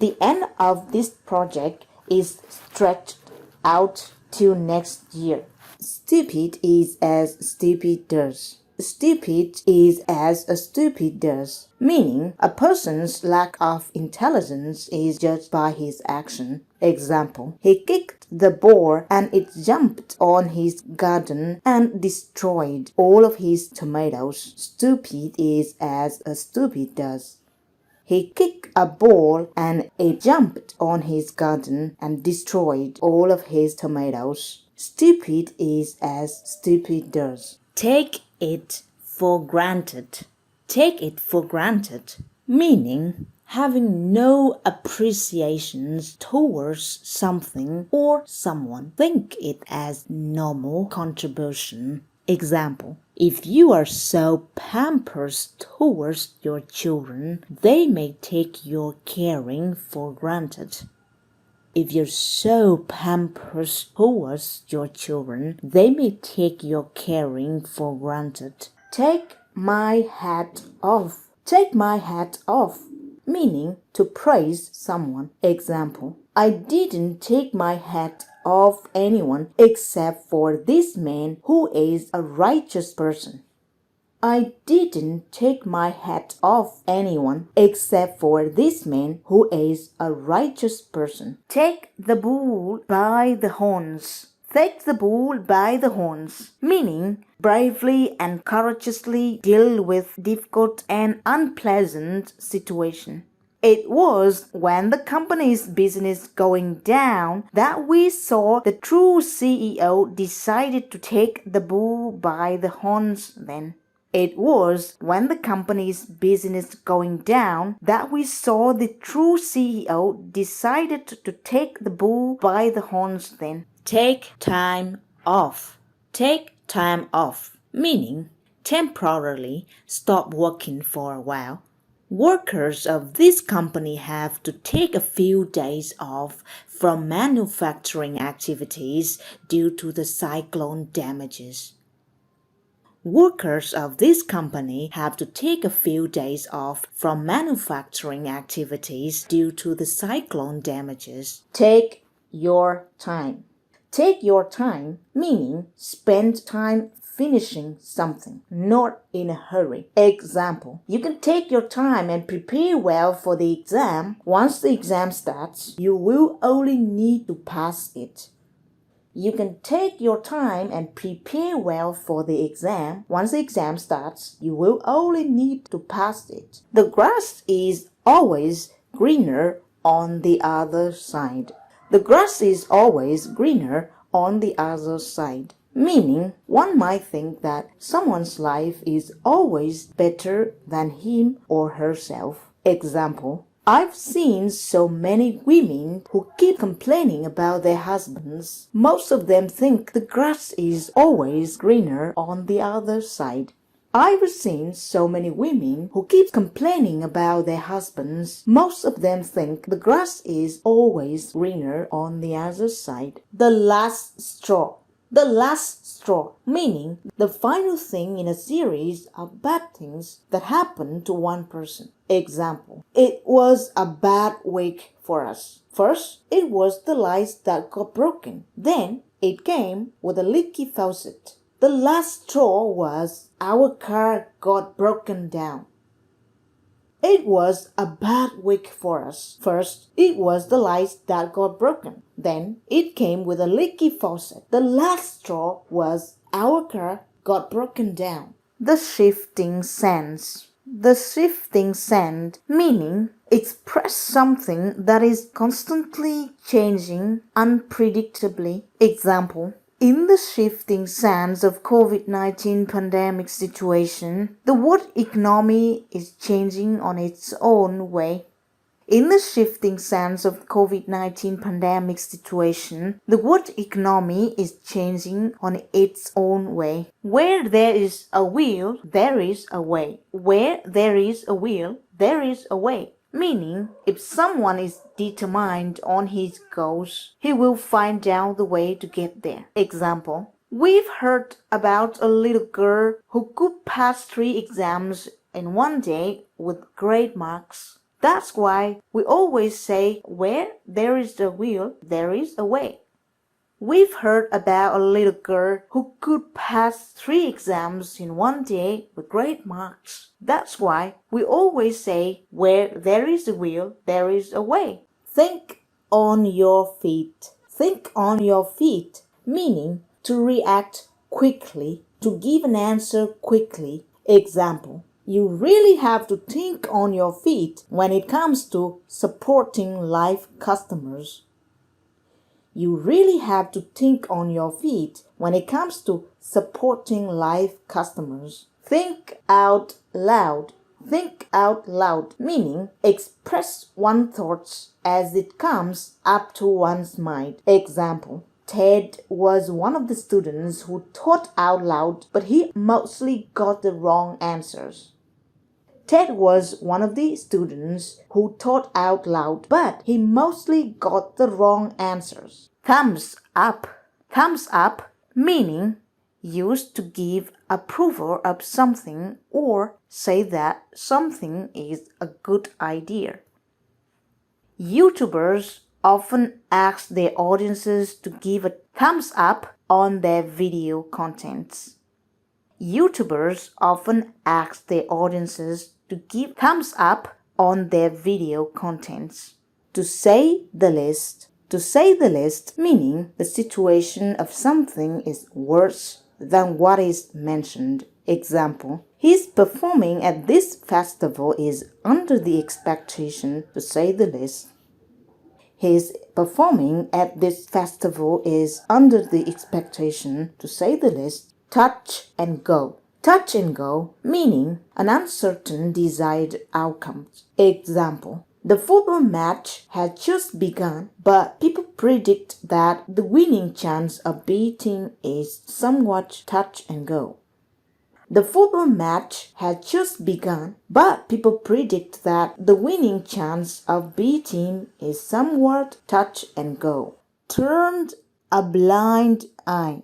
The end of this project is stretched out till next year. Stupid is as stupid does. Stupid is as a stupid does, meaning a person's lack of intelligence is judged by his action. Example: he kicked the ball and it jumped on his garden and destroyed all of his tomatoes. Stupid is as a stupid does. He kicked a ball and it jumped on his garden and destroyed all of his tomatoes. Stupid is as stupid does. Take it for granted. Take it for granted, meaning having no appreciations towards something or someone. Think it as normal contribution. Example: if you are so pampered towards your children, they may take your caring for granted. If you're so pampered towards your children, they may take your caring for granted. Take my hat off. take my hat off, meaning to praise someone. Example, I didn't take my hat off anyone except for this man who is a righteous person. I didn't take my hat off anyone except for this man who is a righteous person. Take the bull by the horns. Take the bull by the horns, meaning bravely and courageously deal with difficult and unpleasant situation. It was when the company's business going down that we saw the true CEO decided to take the bull by the horns then. It was when the company's business going down that we saw the true CEO decided to take the bull by the horns then. Take time off. Take time off, meaning temporarily stop working for a while. Workers of this company have to take a few days off from manufacturing activities due to the cyclone damages. Workers of this company have to take a few days off from manufacturing activities due to the cyclone damages. Take your time. Take your time, meaning spend time finishing something, not in a hurry. Example, you can take your time and prepare well for the exam. Once the exam starts, you will only need to pass it. You can take your time and prepare well for the exam. Once the exam starts, you will only need to pass it. The grass is always greener on the other side. The grass is always greener on the other side, meaning one might think that someone's life is always better than him or herself. Example, I've seen so many women who keep complaining about their husbands. Most of them think the grass is always greener on the other side. I've seen so many women who keep complaining about their husbands. Most of them think the grass is always greener on the other side. The last straw. The last straw, meaning the final thing in a series of bad things that happen to one person. Example, it was a bad week for us. First, it was the lights that got broken. Then, it came with a leaky faucet. The last straw was our car got broken down. It was a bad week for us. First, it was the lights that got broken. Then, it came with a leaky faucet. The last straw was our car got broken down. The shifting sands. The shifting sand, meaning express something that is constantly changing unpredictably. Example, in the shifting sands of COVID-19 pandemic situation, the world economy is changing on its own way. In the shifting sands of COVID-19 pandemic situation, the world economy is changing on its own way. Where there is a will, there is a way. Where there is a will, there is a way. Meaning, if someone is determined on his goals, he will find out the way to get there. Example, we've heard about a little girl who could pass 3 exams in one day with great marks. That's why we always say, where there is a will, there is a way. We've heard about a little girl who could pass 3 exams in one day with great marks. That's why we always say, where there is a will, there is a way. Think on your feet. Think on your feet, meaning to react quickly, to give an answer quickly. Example, you really have to think on your feet when it comes to supporting live customers. You really have to think on your feet when it comes to supporting live customers. Think out loud. Think out loud, meaning express one's thoughts as it comes up to one's mind. Example, Ted was one of the students who thought out loud, but he mostly got the wrong answers. Ted was one of the students who thought out loud, but he mostly got the wrong answers. Thumbs up. Thumbs up, meaning used to give approval of something or say that something is a good idea. YouTubers often ask their audiences to give a thumbs up on their video contents. YouTubers often ask their audiences to give thumbs up on their video contents. To say the least. To say the least meaning the situation of something is worse than what is mentioned. Example, his performing at this festival is under the expectation, to say the least. His performing at this festival is under the expectation, to say the least. Touch and go. Touch and go meaning an uncertain desired outcome. Example, the football match had just begun, but people predict that the winning chance of beating is somewhat touch and go. The football match had just begun, but people predict that the winning chance of beating is somewhat touch and go. Turned a blind eye.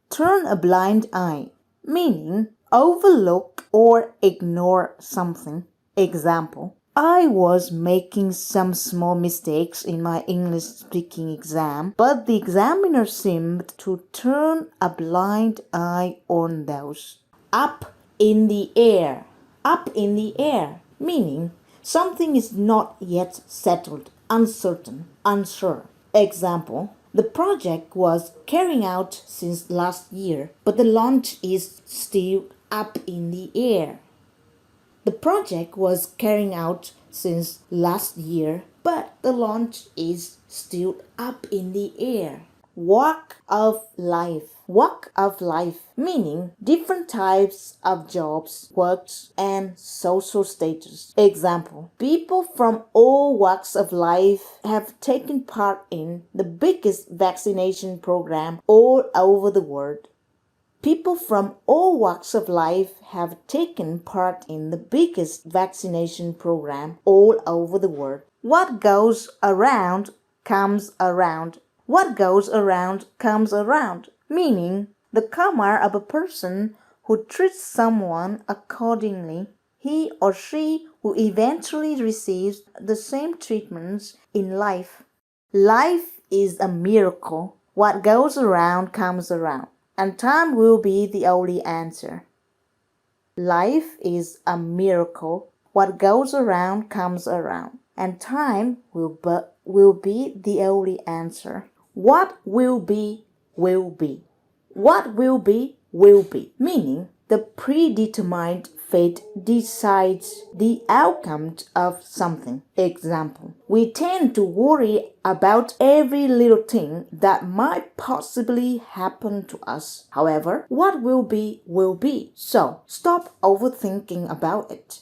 Turn a blind eye, meaning overlook or ignore something. Example, I was making some small mistakes in my English speaking exam, but the examiner seemed to turn a blind eye on those. Up in the air. Up in the air, meaning something is not yet settled, uncertain, unsure. Example, the project was carrying out since last year, but the launch is still up in the air. The project was carrying out since last year, but the launch is still up in the air. Walk of life. Walk of life, meaning different types of jobs, works, and social status. Example, people from all walks of life have taken part in the biggest vaccination program all over the world. People from all walks of life have taken part in the biggest vaccination program all over the world. What goes around comes around. What goes around comes around, meaning the karma of a person who treats someone accordingly, he or she who eventually receives the same treatments in life. Life is a miracle. What goes around comes around, and time will be the only answer. Life is a miracle. What goes around comes around, and time will be the only answer. What will be, will be. What will be, meaning the predetermined fate decides the outcome of something. Example, we tend to worry about every little thing that might possibly happen to us. However, what will be, so stop overthinking about it.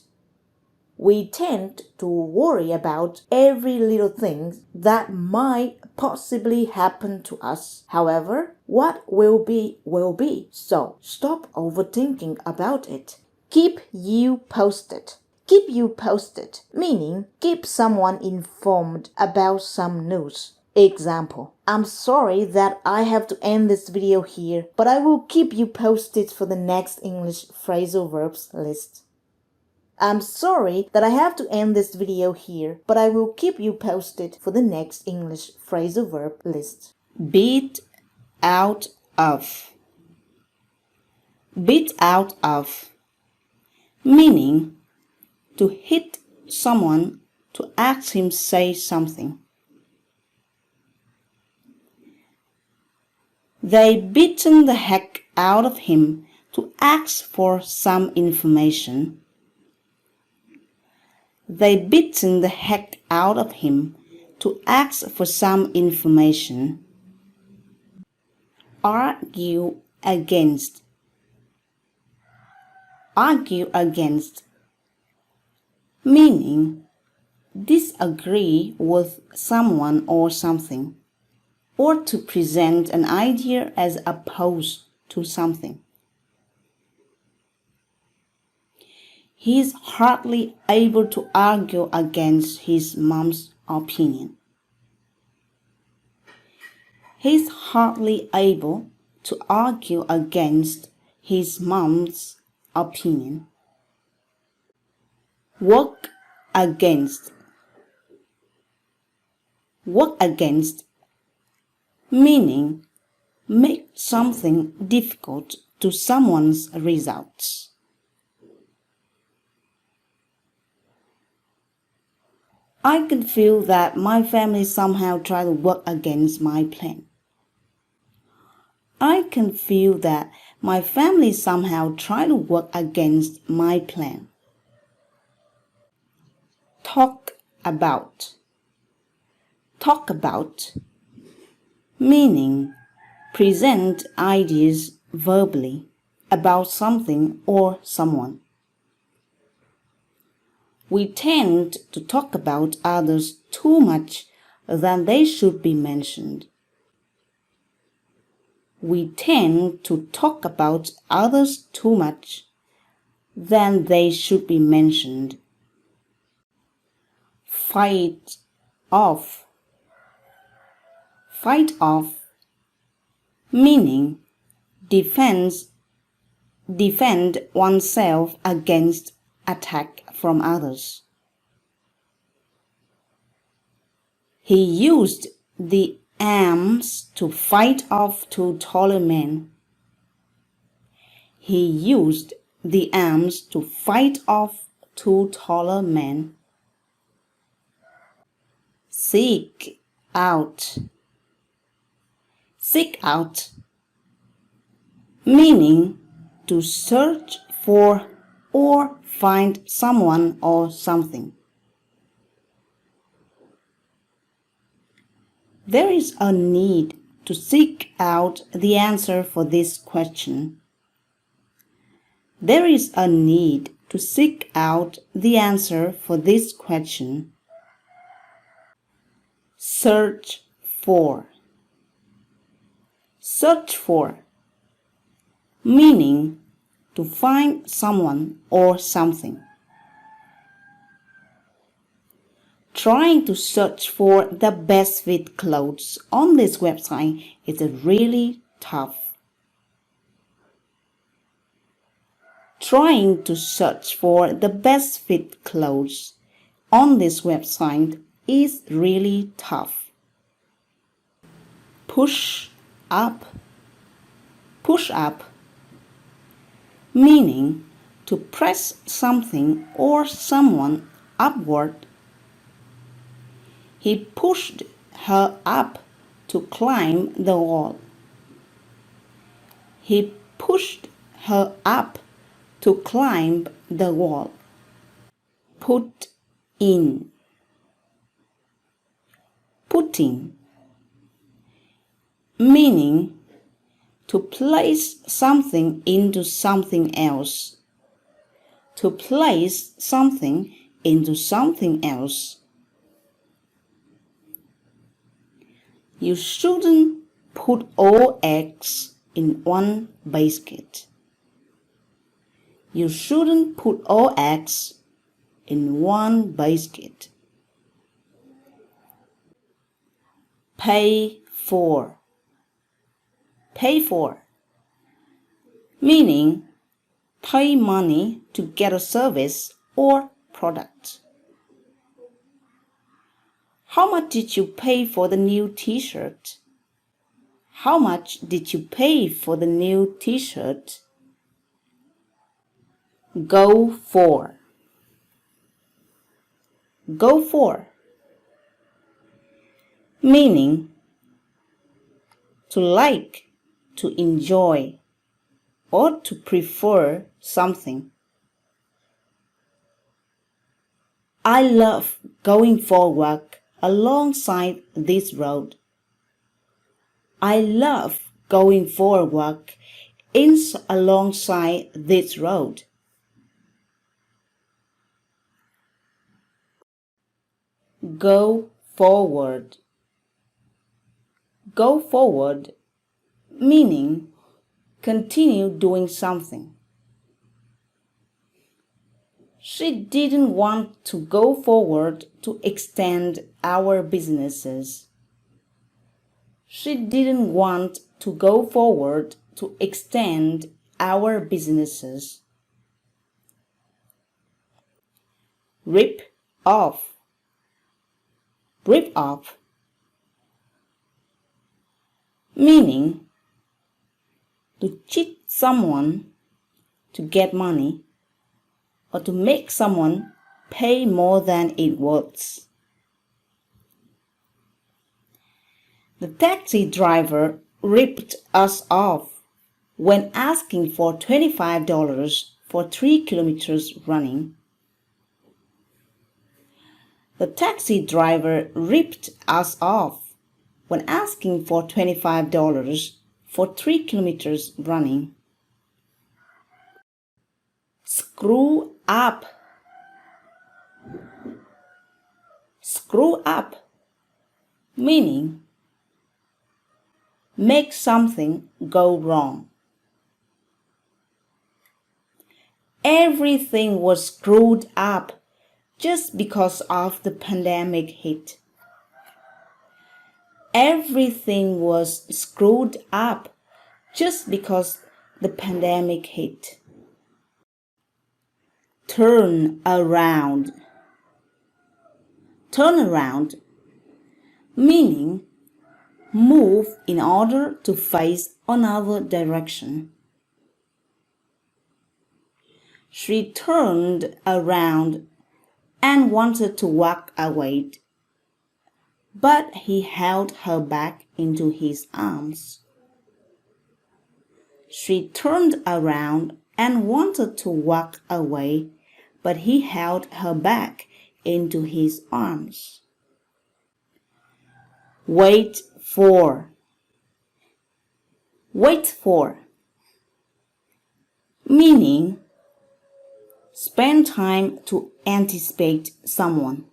We tend to worry about every little thing that might possibly happen to us. However, what will be, so stop overthinking about it. Keep you posted. Keep you posted, meaning keep someone informed about some news. Example, I'm sorry that I have to end this video here, but I will keep you posted for the next English phrasal verbs list. I'm sorry that I have to end this video here, but I will keep you posted for the next English phrasal verb list. Beat out of. Beat out of, meaning to hit someone, to ask him say something. They beaten the heck out of him to ask for some information. They beaten the heck out of him to ask for some information. Argue against. Argue against, meaning disagree with someone or something, or to present an idea as opposed to something. He is hardly able to argue against his mom's opinion. He is hardly able to argue against his mom's opinion. Work against. Work against, meaning make something difficult to someone's results. I can feel that my family somehow try to work against my plan. I can feel that my family somehow try to work against my plan. Talk about. Talk about, meaning present ideas verbally about something or someone. We tend to talk about others too much than they should be mentioned. We tend to talk about others too much than they should be mentioned. Fight off. Fight off, meaning defend oneself against attack from others. He used the arms to fight off two taller men. He used the arms to fight off two taller men. Seek out. Seek out, meaning to search for or find someone or something. There is a need to seek out the answer for this question. There is a need to seek out the answer for this question. Search for. Search for, meaning to find someone or something. Trying to search for the best fit clothes on this website is really tough. Trying to search for the best fit clothes on this website is really tough. Push up. Push up, meaning to press something or someone upward. He pushed her up to climb the wall. He pushed her up to climb the wall. Put in. Putting, meaning to place something into something else. To place something into something else. You shouldn't put all eggs in one basket. You shouldn't put all eggs in one basket. Pay for. Pay for, meaning pay money to get a service or product. How much did you pay for the new t-shirt? How much did you pay for the new t-shirt? Go for. Go for, meaning to like, to enjoy, or to prefer something. I love going for work alongside this road. I love going for work alongside this road. Go forward. Go forward, meaning continue doing something. She didn't want to go forward to extend our businesses. She didn't want to go forward, to extend our businesses. Rip off. Rip off. Meaning to cheat someone to get money or to make someone pay more than it worth. The taxi driver ripped us off when asking for $25 for 3 kilometers running. The taxi driver ripped us off when asking for $25 for 3 kilometers running. Screw up. Screw up, meaning make something go wrong. Everything was screwed up just because of the pandemic hit. Everything was screwed up just because the pandemic hit. Turn around. Turn around, meaning move in order to face another direction. She turned around and wanted to walk away, but he held her back into his arms. She turned around and wanted to walk away, but he held her back into his arms. Wait for. Wait for, meaning spend time to anticipate someone.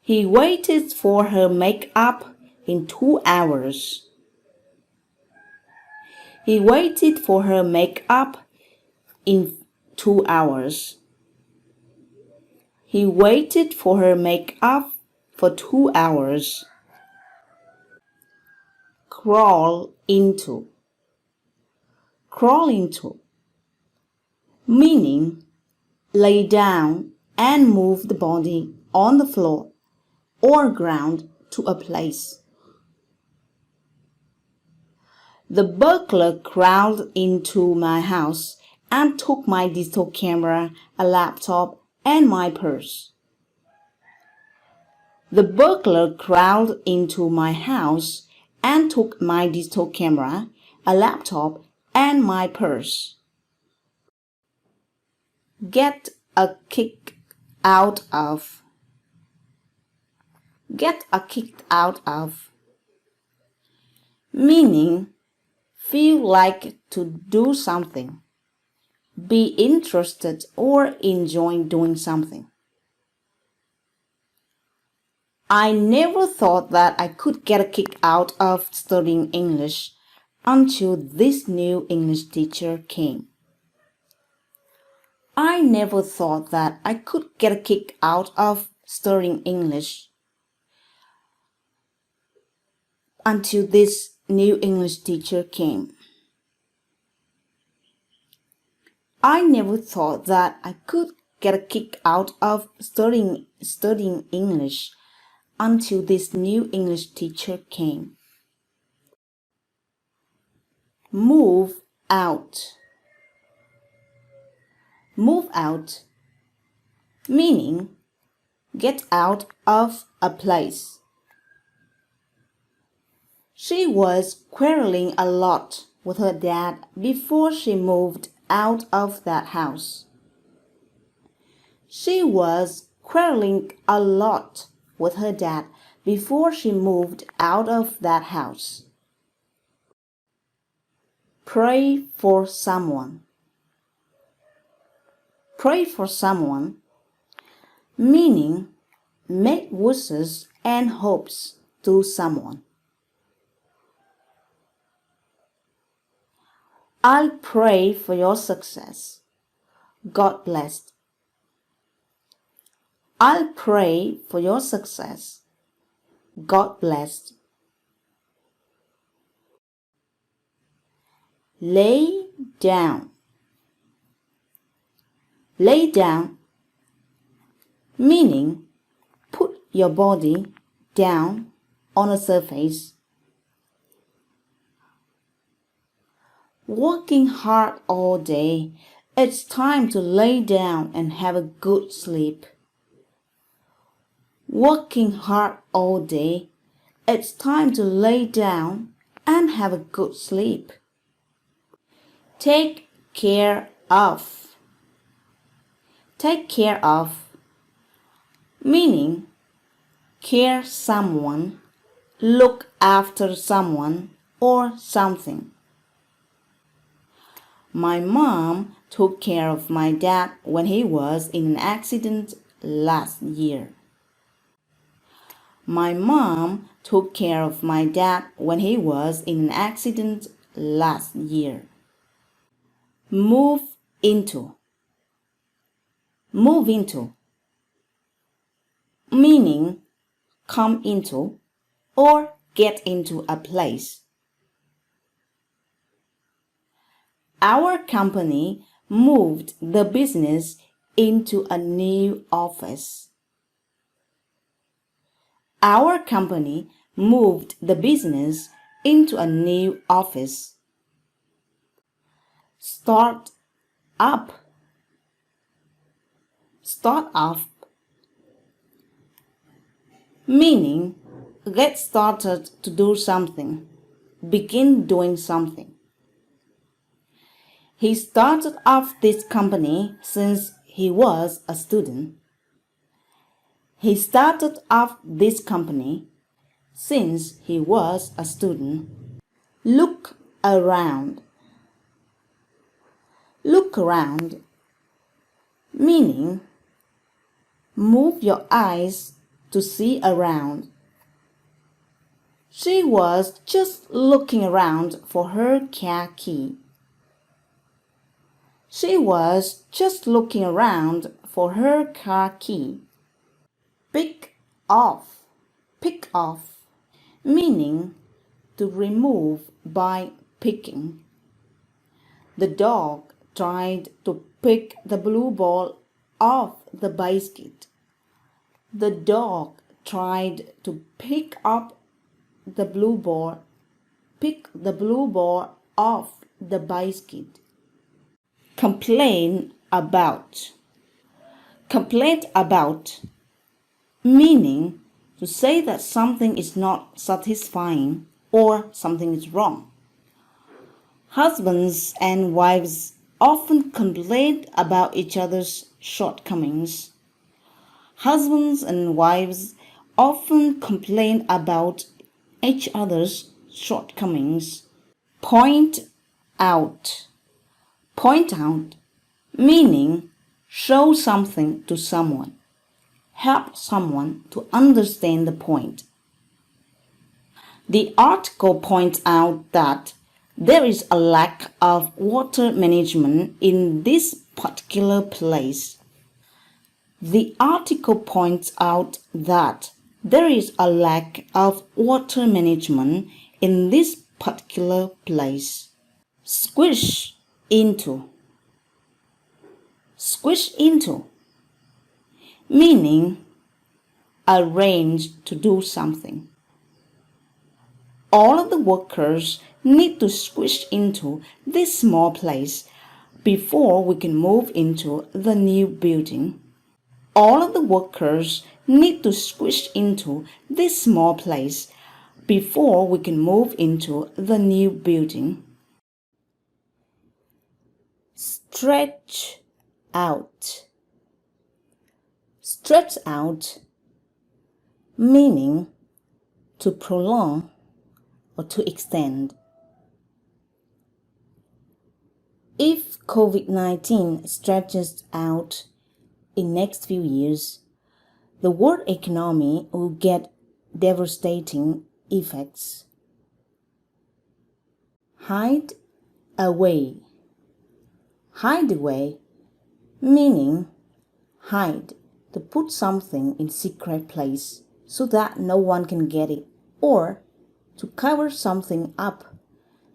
He waited for her makeup in 2 hours. He waited for her makeup in 2 hours. He waited for her makeup for 2 hours. Crawl into. Crawl into, meaning lay down and move the body on the floor or ground to a place. The burglar crawled into my house and took my digital camera, a laptop, and my purse. The burglar crawled into my house and took my digital camera, a laptop, and my purse. Get a kick out of. Get a kick out of, meaning feel like to do something, be interested or enjoy doing something. I never thought that I could get a kick out of studying English until this new English teacher came. I never thought that I could get a kick out of studying English until this new English teacher came. I never thought that I could get a kick out of studying English until this new English teacher came. Move out. Move out, meaning get out of a place. She was quarreling a lot with her dad before she moved out of that house. She was quarreling a lot with her dad before she moved out of that house. Pray for someone. Pray for someone, meaning make wishes and hopes to someone. I'll pray for your success. God bless. I'll pray for your success. God bless. lay down. Lay down, meaning put your body down on a surface. Working hard all day, it's time to lay down and have a good sleep. Working hard all day, it's time to lay down and have a good sleep. Take care of. Take care of, meaning care someone, look after someone or something. My mom took care of my dad when he was in an accident last year. My mom took care of my dad when he was in an accident last year. Move into. Move into, meaning come into or get into a place. Our company moved the business into a new office. Our company moved the business into a new office. Start up. Start up, meaning get started to do something, begin doing something. He started off this company since he was a student. He started off this company since he was a student. Look around. Look around, meaning move your eyes to see around. She was just looking around for her car key. She was just looking around for her car key. Pick off. Pick off, meaning to remove by picking. The dog tried to pick the blue ball off the basket. The dog tried to pick up the blue ball. Pick the blue ball off the basket. Complain about. Complain about, meaning to say that something is not satisfying or something is wrong. Husbands and wives often complain about each other's shortcomings. Husbands and wives often complain about each other's shortcomings. Point out. Point out, meaning show something to someone. Help someone to understand the point. The article points out that there is a lack of water management in this particular place. The article points out that there is a lack of water management in this particular place. Squish into. Squish into, meaning arrange to do something. All of the workers need to squish into this small place before we can move into the new building. All of the workers need to squish into this small place before we can move into the new building. Stretch out. Stretch out, meaning to prolong or to extend. If COVID-19 stretches out in next few years, the world economy will get devastating effects. Hide away. Hide away, meaning hide, to put something in secret place so that no one can get it, or to cover something up.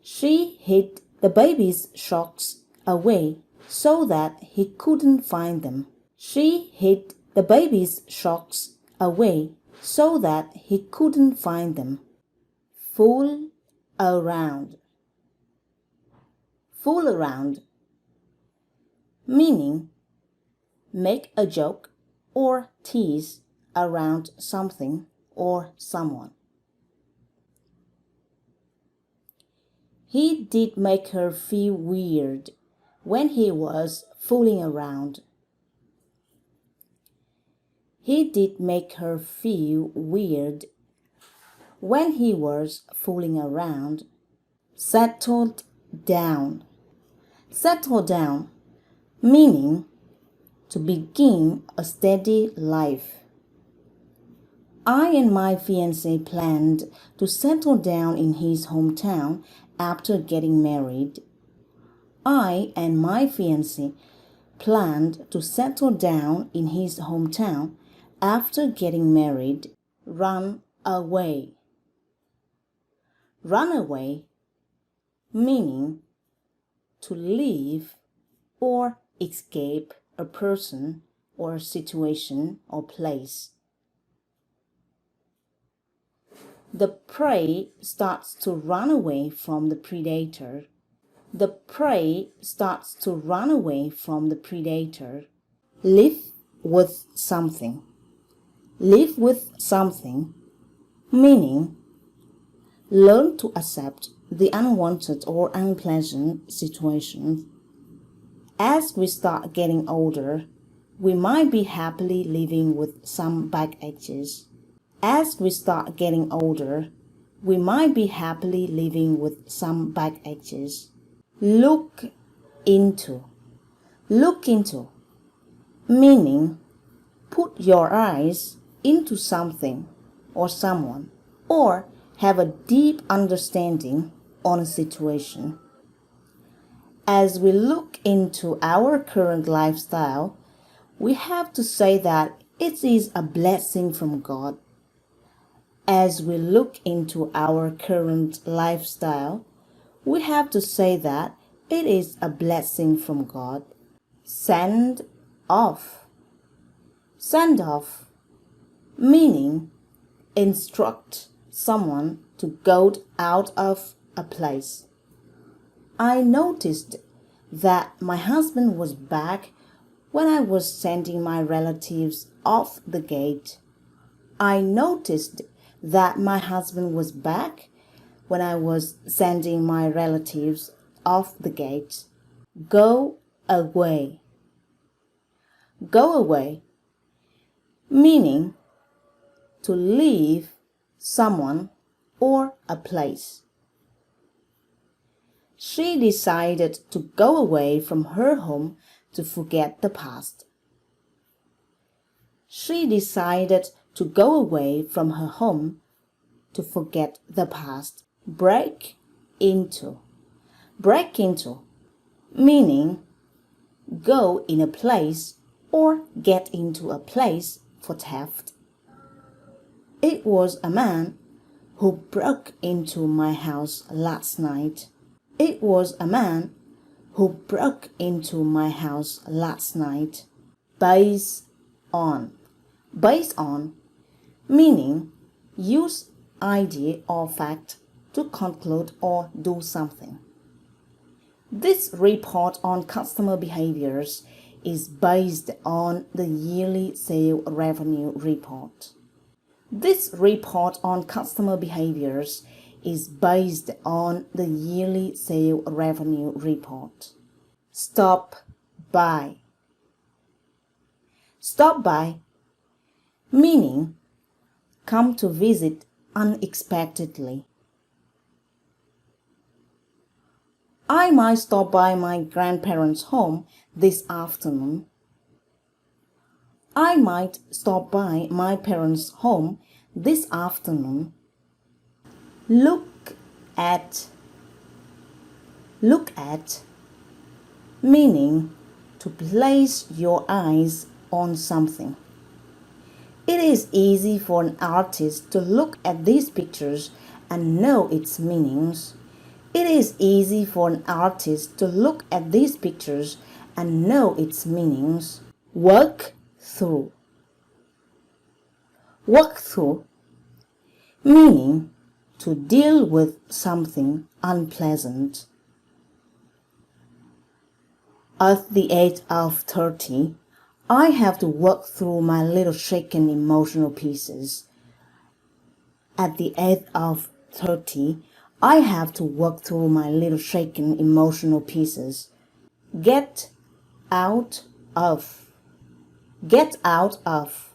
She hid the baby's socks away so that he couldn't find them. She hid the baby's socks away so that he couldn't find them. Fool around. Fool around, meaning make a joke or tease around something or someone. He did make her feel weird when he was fooling around. He did make her feel weird when he was fooling around. Settled down. Settle down, meaning to begin a steady life. I and my fiancé planned to settle down in his hometown after getting married. I and my fiancé planned to settle down in his hometown after getting married. Run away. Run away, meaning to leave or escape a person or situation or place. The prey starts to run away from the predator. The prey starts to run away from the predator. Live with something. Live with something, meaning learn to accept the unwanted or unpleasant situations. As we start getting older, we might be happily living with some baggages. As we start getting older, we might be happily living with some baggages. Look into. Look into, meaning put your eyes into something or someone, or have a deep understanding on a situation. As we look into our current lifestyle, we have to say that it is a blessing from God. As we look into our current lifestyle, we have to say that it is a blessing from God. Send off. Send off, meaning instruct someone to go out of a place. I noticed that my husband was back when I was sending my relatives off the gate. I noticed that my husband was back when I was sending my relatives off the gate. Go away. Go away, meaning to leave someone or a place. She decided to go away from her home to forget the past. She decided to go away from her home to forget the past. Break into. Break into, meaning go in a place or get into a place for theft. It was a man who broke into my house last night. It was a man who broke into my house last night. Base on. Base on, meaning use idea or fact to conclude or do something. This report on customer behaviors is based on the yearly sale revenue report. This report on customer behaviors is based on the yearly sale revenue report. Stop by. Stop by, meaning come to visit unexpectedly. I might stop by my grandparents' home this afternoon. I might stop by my parents' home this afternoon. Look at. Look at, meaning to place your eyes on something. It is easy for an artist to look at these pictures and know its meanings. It is easy for an artist to look at these pictures and know its meanings. Work through. Work through, meaning to deal with something unpleasant. At the age of 30, I have to work through my little shaken emotional pieces. At the age of 30, I have to work through my little shaken emotional pieces. Get out of. Get out of,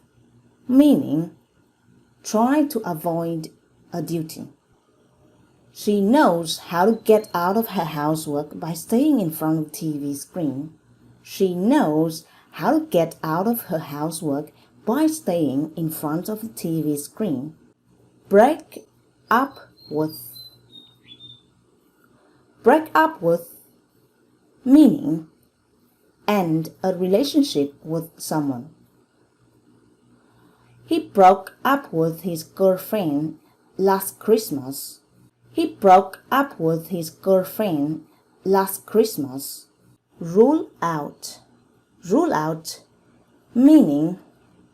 meaning try to avoid a duty. She knows how to get out of her housework by staying in front of the TV screen. She knows how to get out of her housework by staying in front of the TV screen. Break up with. Break up with, meaning end a relationship with someone. He broke up with his girlfriend last Christmas. He broke up with his girlfriend last Christmas. Rule out. Rule out, meaning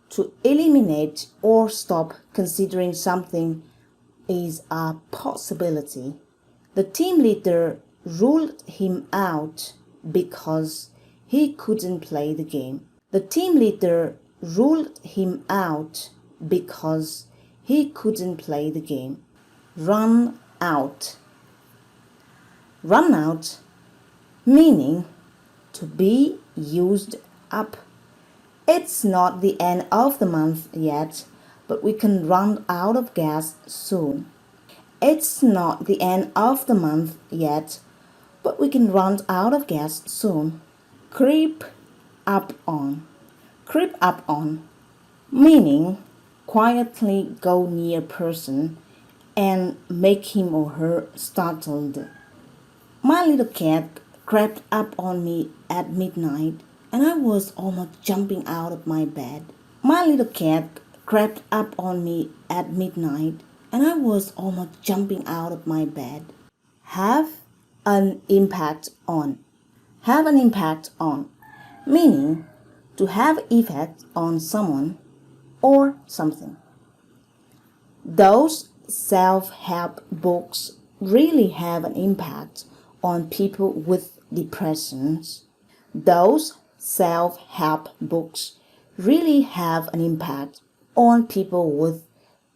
to eliminate or stop considering something is a possibility. The team leader ruled him out because he couldn't play the game. The team leader ruled him out because he couldn't play the game. Run out. Run out, meaning to be used up. It's not the end of the month yet, but we can run out of gas soon. It's not the end of the month yet, but we can run out of gas soon. Creep up on. Creep up on, meaning quietly go near a person and make him or her startled. My little cat crept up on me at midnight and I was almost jumping out of my bed. My little cat crept up on me at midnight and I was almost jumping out of my bed. Have an impact on. Have an impact on, meaning to have effect on someone or something. Those self-help books really have an impact on people with depressions. Those self-help books really have an impact on people with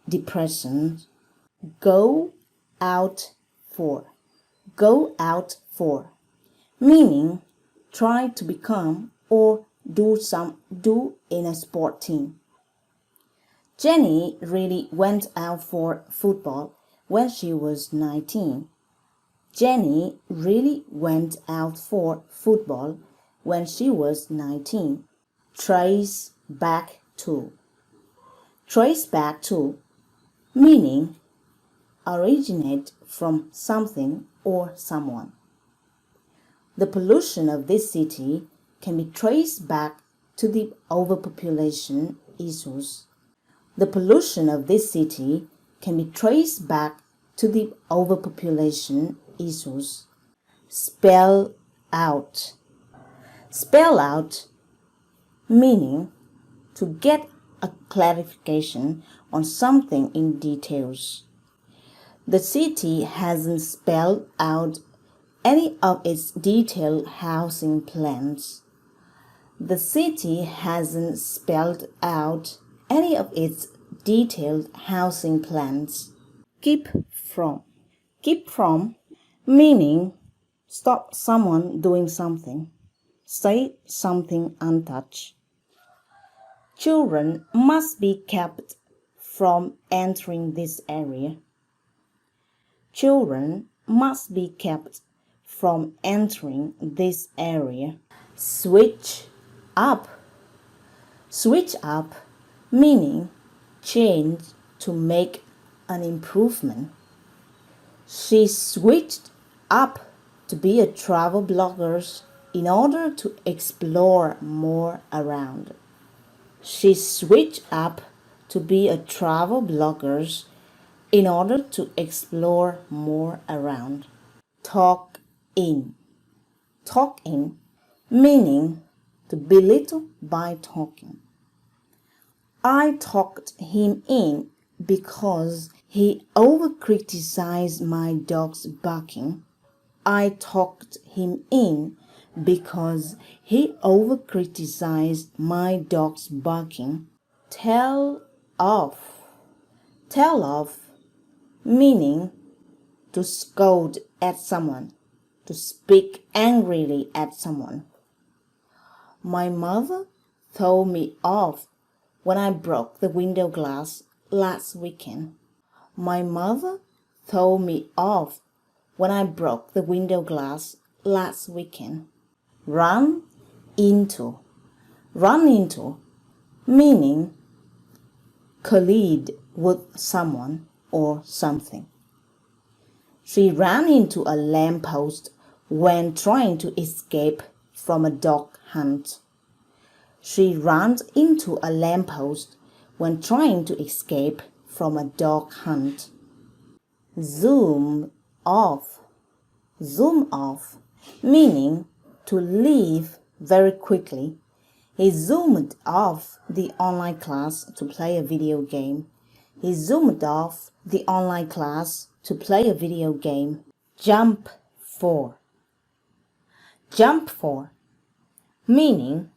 depression. Go out for. Go out for, meaning try to become or do in a sport team. Jenny really went out for football when she was 19. Jenny really went out for football when she was 19. Trace back to. Trace back to, meaning originate from something or someone. The pollution of this city can be traced back to the overpopulation issues. The pollution of this city can be traced back to the overpopulation issues. Spell out. Spell out, meaning to get a clarification on something in details. The city hasn't spelled out any of its detailed housing plans. The city hasn't spelled out any of its detailed housing plans. Keep from. Keep from, meaning stop someone doing something. Say something untouched. Children must be kept from entering this area. Children must be kept from entering this area. Switch up. Switch up, meaning change to make an improvement. She switched up to be a travel blogger in order to explore more around. She switched up to be a travel blogger in order to explore more around. talk in. Talk in, meaning to belittle by talking. I talked him in because he over-criticized my dog's barking. I talked him in because he over-criticized my dog's barking. Tell off. Tell off, meaning to scold at someone, to speak angrily at someone. My mother told me off when I broke the window glass last weekend. My mother told me off when I broke the window glass last weekend. Run into. Run into, meaning collide with someone or something. She ran into a lamppost when trying to escape from a dog hunt. She ran into a lamppost when trying to escape from a dog hunt. Zoom off. Zoom off, meaning to leave very quickly. He zoomed off the online class to play a video game. He zoomed off the online class to play a video game. Jump for. Jump for, meaning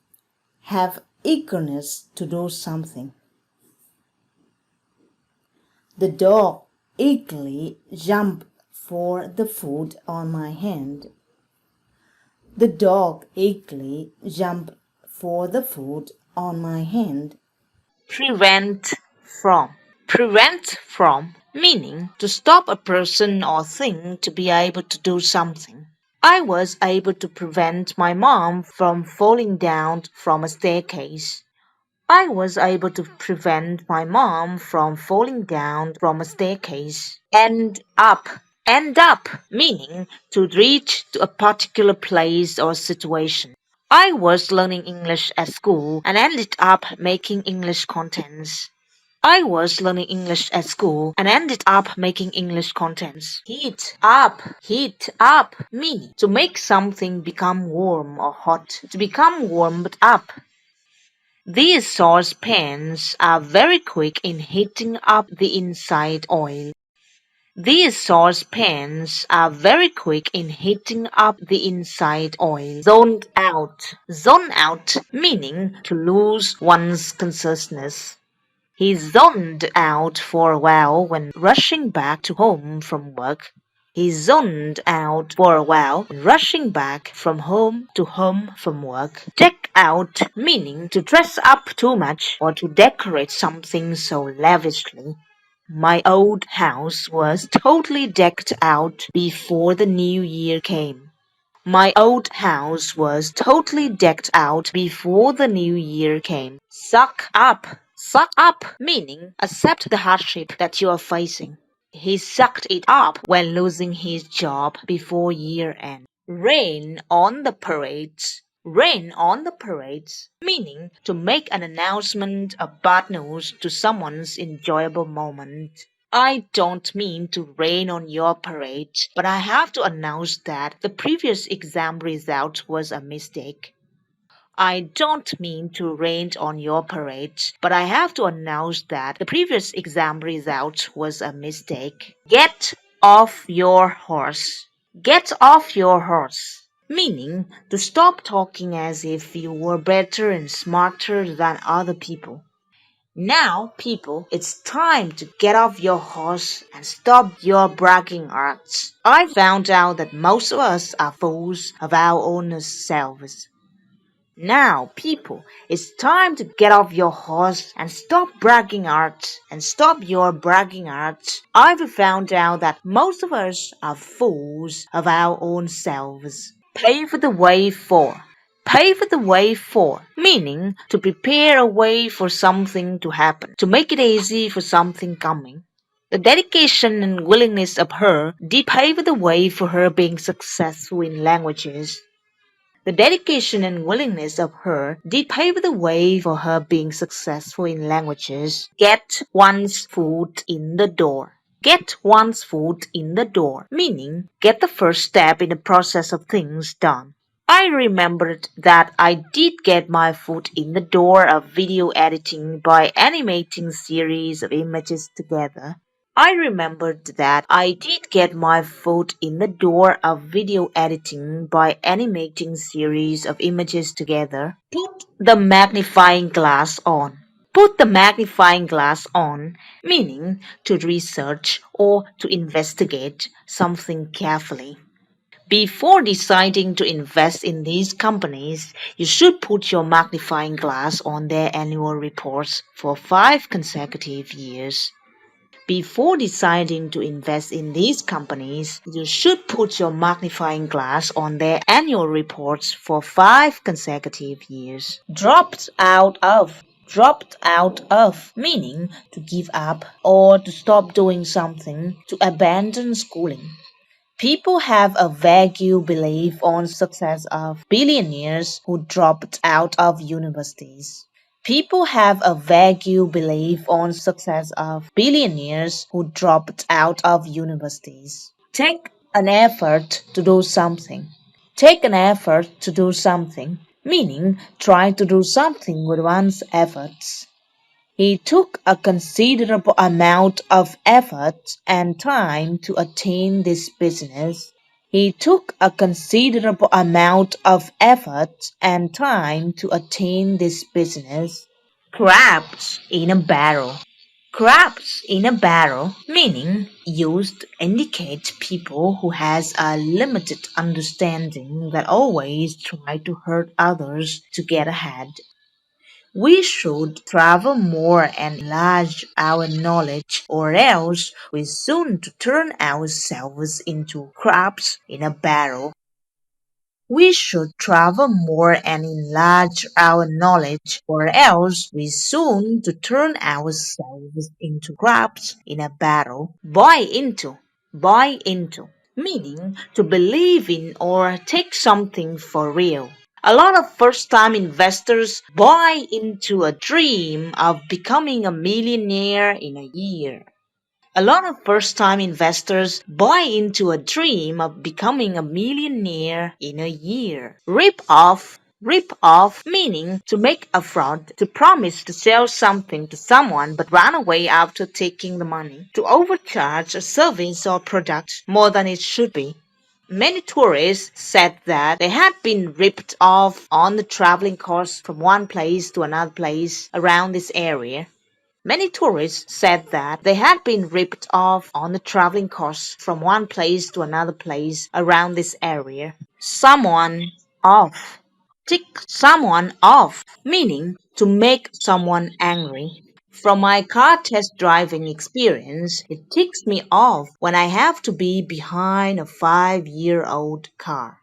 have eagerness to do something. The dog eagerly jumped for the food on my hand. The dog eagerly jumped for the food on my hand. Prevent from. Prevent from, meaning to stop a person or thing to be able to do something. I was able to prevent my mom from falling down from a staircase. I was able to prevent my mom from falling down from a staircase. End up. End up, meaning to reach to a particular place or situation. I was learning English at school and ended up making English contents. I was learning English at school and ended up making English contents. Heat up, meaning to make something become warm or hot, to become warmed up. These saucepans are very quick in heating up the inside oil. These saucepans are very quick in heating up the inside oil. Zoned out. Zone out, meaning to lose one's consciousness. He zoned out for a while when rushing back to home from work. He zoned out for a while when rushing back from home to home from work. Deck out, meaning to dress up too much or to decorate something so lavishly. My old house was totally decked out before the new year came. My old house was totally decked out before the new year came. Suck up. Suck up, meaning accept the hardship that you are facing. He sucked it up when losing his job before year end. Rain on the parades. Rain on the parades, meaning to make an announcement of bad news to someone's enjoyable moment. I don't mean to rain on your parade, but I have to announce that the previous exam result was a mistake. I don't mean to rain on your parade, but I have to announce that the previous exam result was a mistake. Get off your horse. Get off your horse, meaning to stop talking as if you were better and smarter than other people. Now, people, it's time to get off your horse and stop your bragging arts. I found out that most of us are fools of our own selves. Now, people, it's time to get off your horse and stop bragging arts and stop your bragging arts. I've found out that most of us are fools of our own selves. Pave the way for. Pave the way for, meaning to prepare a way for something to happen, to make it easy for something coming. The dedication and willingness of her did pave the way for her being successful in languages. The dedication and willingness of her did pave the way for her being successful in languages. Get one's foot in the door. get one's foot in the door, meaning get the first step in the process of things done. I remembered that I did get my foot in the door of video editing by animating series of images together. I remembered that I did get my foot in the door of video editing by animating series of images together. Put the magnifying glass on. Put the magnifying glass on, meaning to research or to investigate something carefully. Before deciding to invest in these companies, you should put your magnifying glass on their annual reports for 5 consecutive years. Before deciding to invest in these companies, you should put your magnifying glass on their annual reports for 5 consecutive years. Dropped out of, meaning to give up or to stop doing something, to abandon schooling. People have a vague belief on success of billionaires who dropped out of universities. People have a vague belief on success of billionaires who dropped out of universities. Take an effort to do something. Take an effort to do something, meaning try to do something with one's efforts. He took a considerable amount of effort and time to attain this business. He took a considerable amount of effort and time to attain this business. Crabs in a barrel. Crabs in a barrel, meaning used to indicate people who has a limited understanding that always try to hurt others to get ahead. We should travel more and enlarge our knowledge, or else we soon to turn ourselves into crabs in a barrel. We should travel more and enlarge our knowledge, or else we soon to turn ourselves into crabs in a barrel. Buy into, meaning to believe in or take something for real. A lot of first-time investors buy into a dream of becoming a millionaire in a year. A lot of first-time investors buy into a dream of becoming a millionaire in a year. Rip off meaning to make a fraud, to promise to sell something to someone but run away after taking the money, to overcharge a service or product more than it should be. Many tourists said that they had been ripped off on the traveling costs from one place to another place around this area. Many tourists said that they had been ripped off on the traveling costs from one place to another place around this area. Someone off. Tick someone off, meaning to make someone angry. From my car test driving experience, it ticks me off when I have to be behind a 5-year-old car.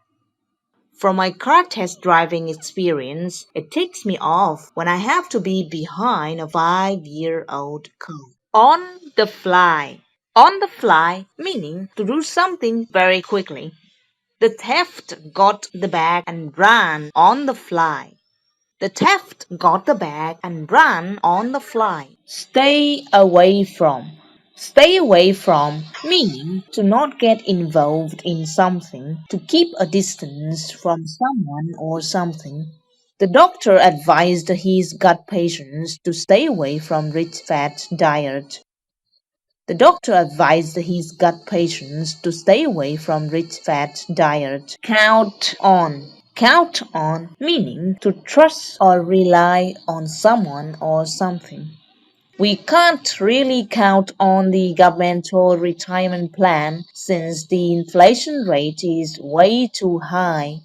From my car test driving experience, it ticks me off when I have to be behind a 5-year-old car. On the fly. On the fly, meaning to do something very quickly. The theft got the bag and ran on the fly. The theft got the bag and ran on the fly. Stay away from. Stay away from, meaning to not get involved in something, to keep a distance from someone or something. The doctor advised his gut patients to stay away from rich fat diet. The doctor advised his gut patients to stay away from rich fat diet. Count on. Count on, meaning to trust or rely on someone or something. We can't really count on the governmental retirement plan since the inflation rate is way too high.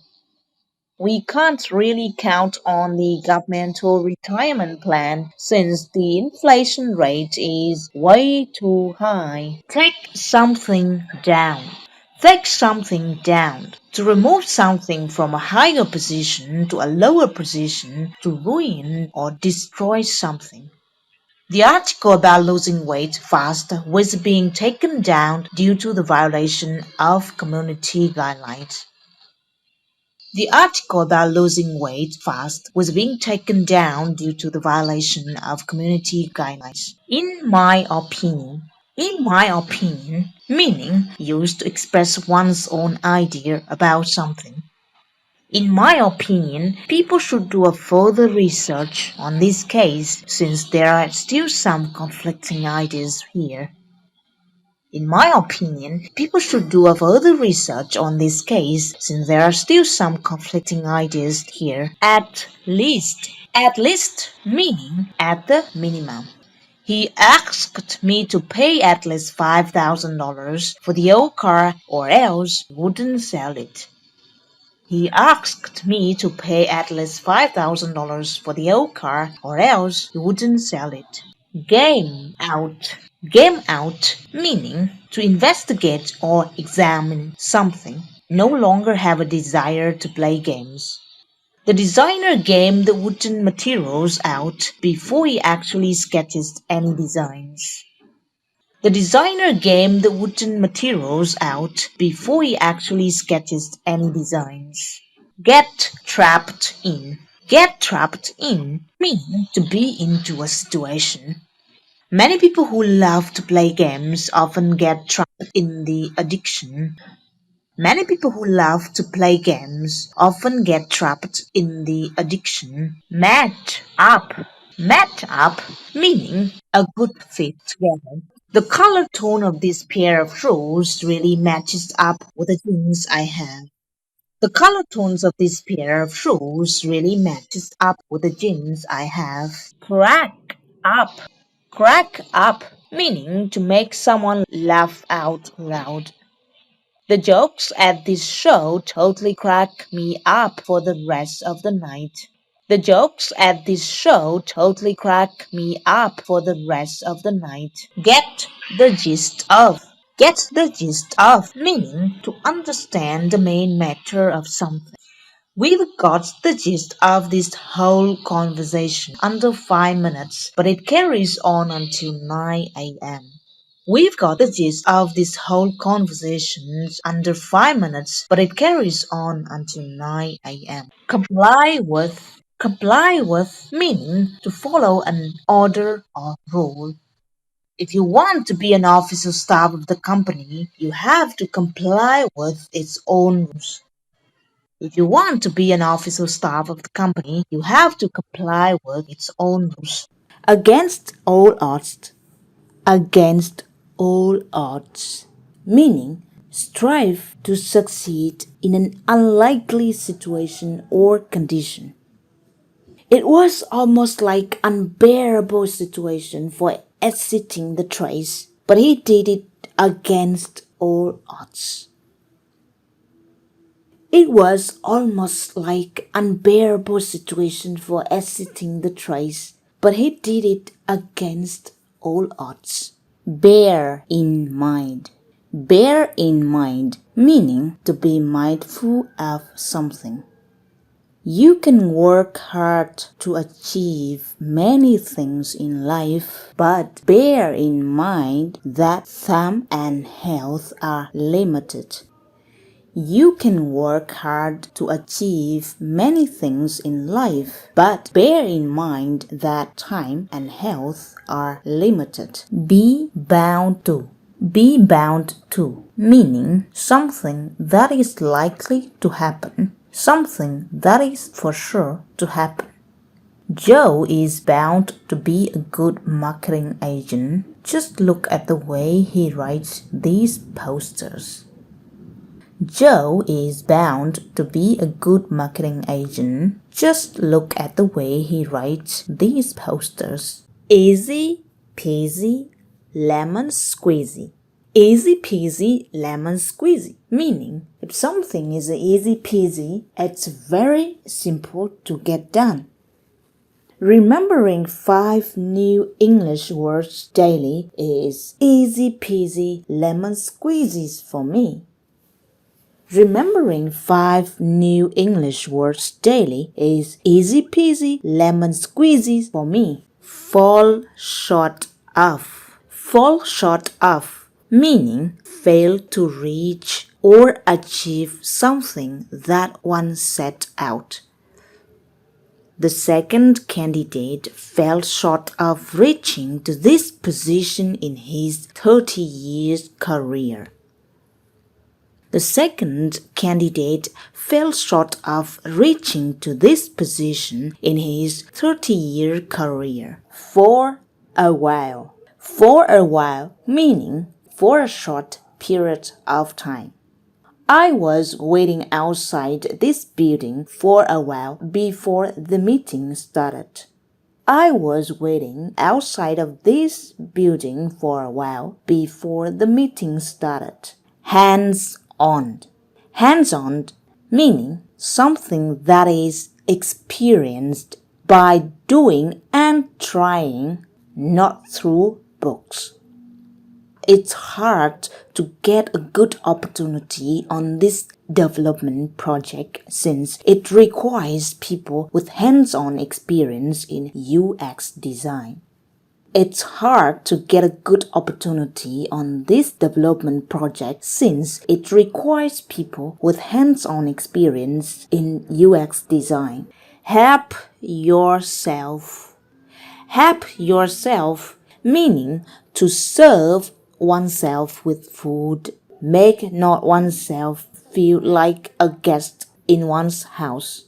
We can't really count on the governmental retirement plan since the inflation rate is way too high. Take something down. Take something down. To remove something from a higher position to a lower position, to ruin or destroy something. The article about losing weight fast was being taken down due to the violation of community guidelines. The article about losing weight fast was being taken down due to the violation of community guidelines. In my opinion, In my opinion, meaning used to express one's own idea about something. In my opinion, people should do a further research on this case since there are still some conflicting ideas here. In my opinion, people should do a further research on this case since there are still some conflicting ideas here. At least. At least meaning at the minimum. He asked me to pay at least $5,000 for the old car or else he wouldn't sell it. He asked me to pay at least $5,000 for the old car or else he wouldn't sell it. Game out. Game out meaning to investigate or examine something. No longer have a desire to play games. The designer gamed the wooden materials out before he actually sketched any designs. The designer gamed the wooden materials out before he actually sketched any designs. Get trapped in. Get trapped in means to be into a situation. Many people who love to play games often get trapped in the addiction. Many people who love to play games often get trapped in the addiction. Match up. Match up meaning a good fit together. The color tone of this pair of shoes really matches up with the jeans I have. The color tones of this pair of shoes really matches up with the jeans I have. Crack up. Crack up meaning to make someone laugh out loud. The jokes at this show totally crack me up for the rest of the night. The jokes at this show totally crack me up for the rest of the night. Get the gist of. Get the gist of meaning to understand the main matter of something. We've got the gist of this whole conversation under 5 minutes, but it carries on until 9 a.m. We've got the gist of this whole conversation under 5 minutes, but it carries on until 9 a.m. Comply with. Comply with meaning to follow an order or rule. If you want to be an office or staff of the company, you have to comply with its own rules. If you want to be an office or staff of the company, you have to comply with its own rules. Against all odds. Against all odds, meaning strive to succeed in an unlikely situation or condition. It was almost like unbearable situation for exiting the trace, but he did it against all odds. It was almost like unbearable situation for exiting the trace, but he did it against all odds. Bear in mind. Bear in mind meaning to be mindful of something. You can work hard to achieve many things in life, but bear in mind that time and health are limited. You can work hard to achieve many things in life, but bear in mind that time and health are limited. Be bound to. Be bound to, meaning something that is likely to happen, something that is for sure to happen. Joe is bound to be a good marketing agent. Just look at the way he writes these posters. Joe is bound to be a good marketing agent. Just look at the way he writes these posters. Easy peasy lemon squeezy. Easy peasy lemon squeezy, meaning if something is easy peasy, it's very simple to get done. Remembering 5 new English words daily is easy peasy lemon squeezies for me. Remembering 5 new English words daily is easy peasy lemon squeezies for me. Fall short of. Fall short of, meaning fail to reach or achieve something that one set out. The second candidate fell short of reaching to this position in his 30 years career. The second candidate fell short of reaching to this position in his 30-year career. For a while. For a while meaning for a short period of time. I was waiting outside this building for a while before the meeting started. I was waiting outside of this building for a while before the meeting started. Hands-on. Hands-on meaning something that is experienced by doing and trying, not through books. It's hard to get a good opportunity on this development project since it requires people with hands-on experience in UX design. It's hard to get a good opportunity on this development project since it requires people with hands-on experience in UX design. Help yourself. Help yourself meaning to serve oneself with food, make not oneself feel like a guest in one's house.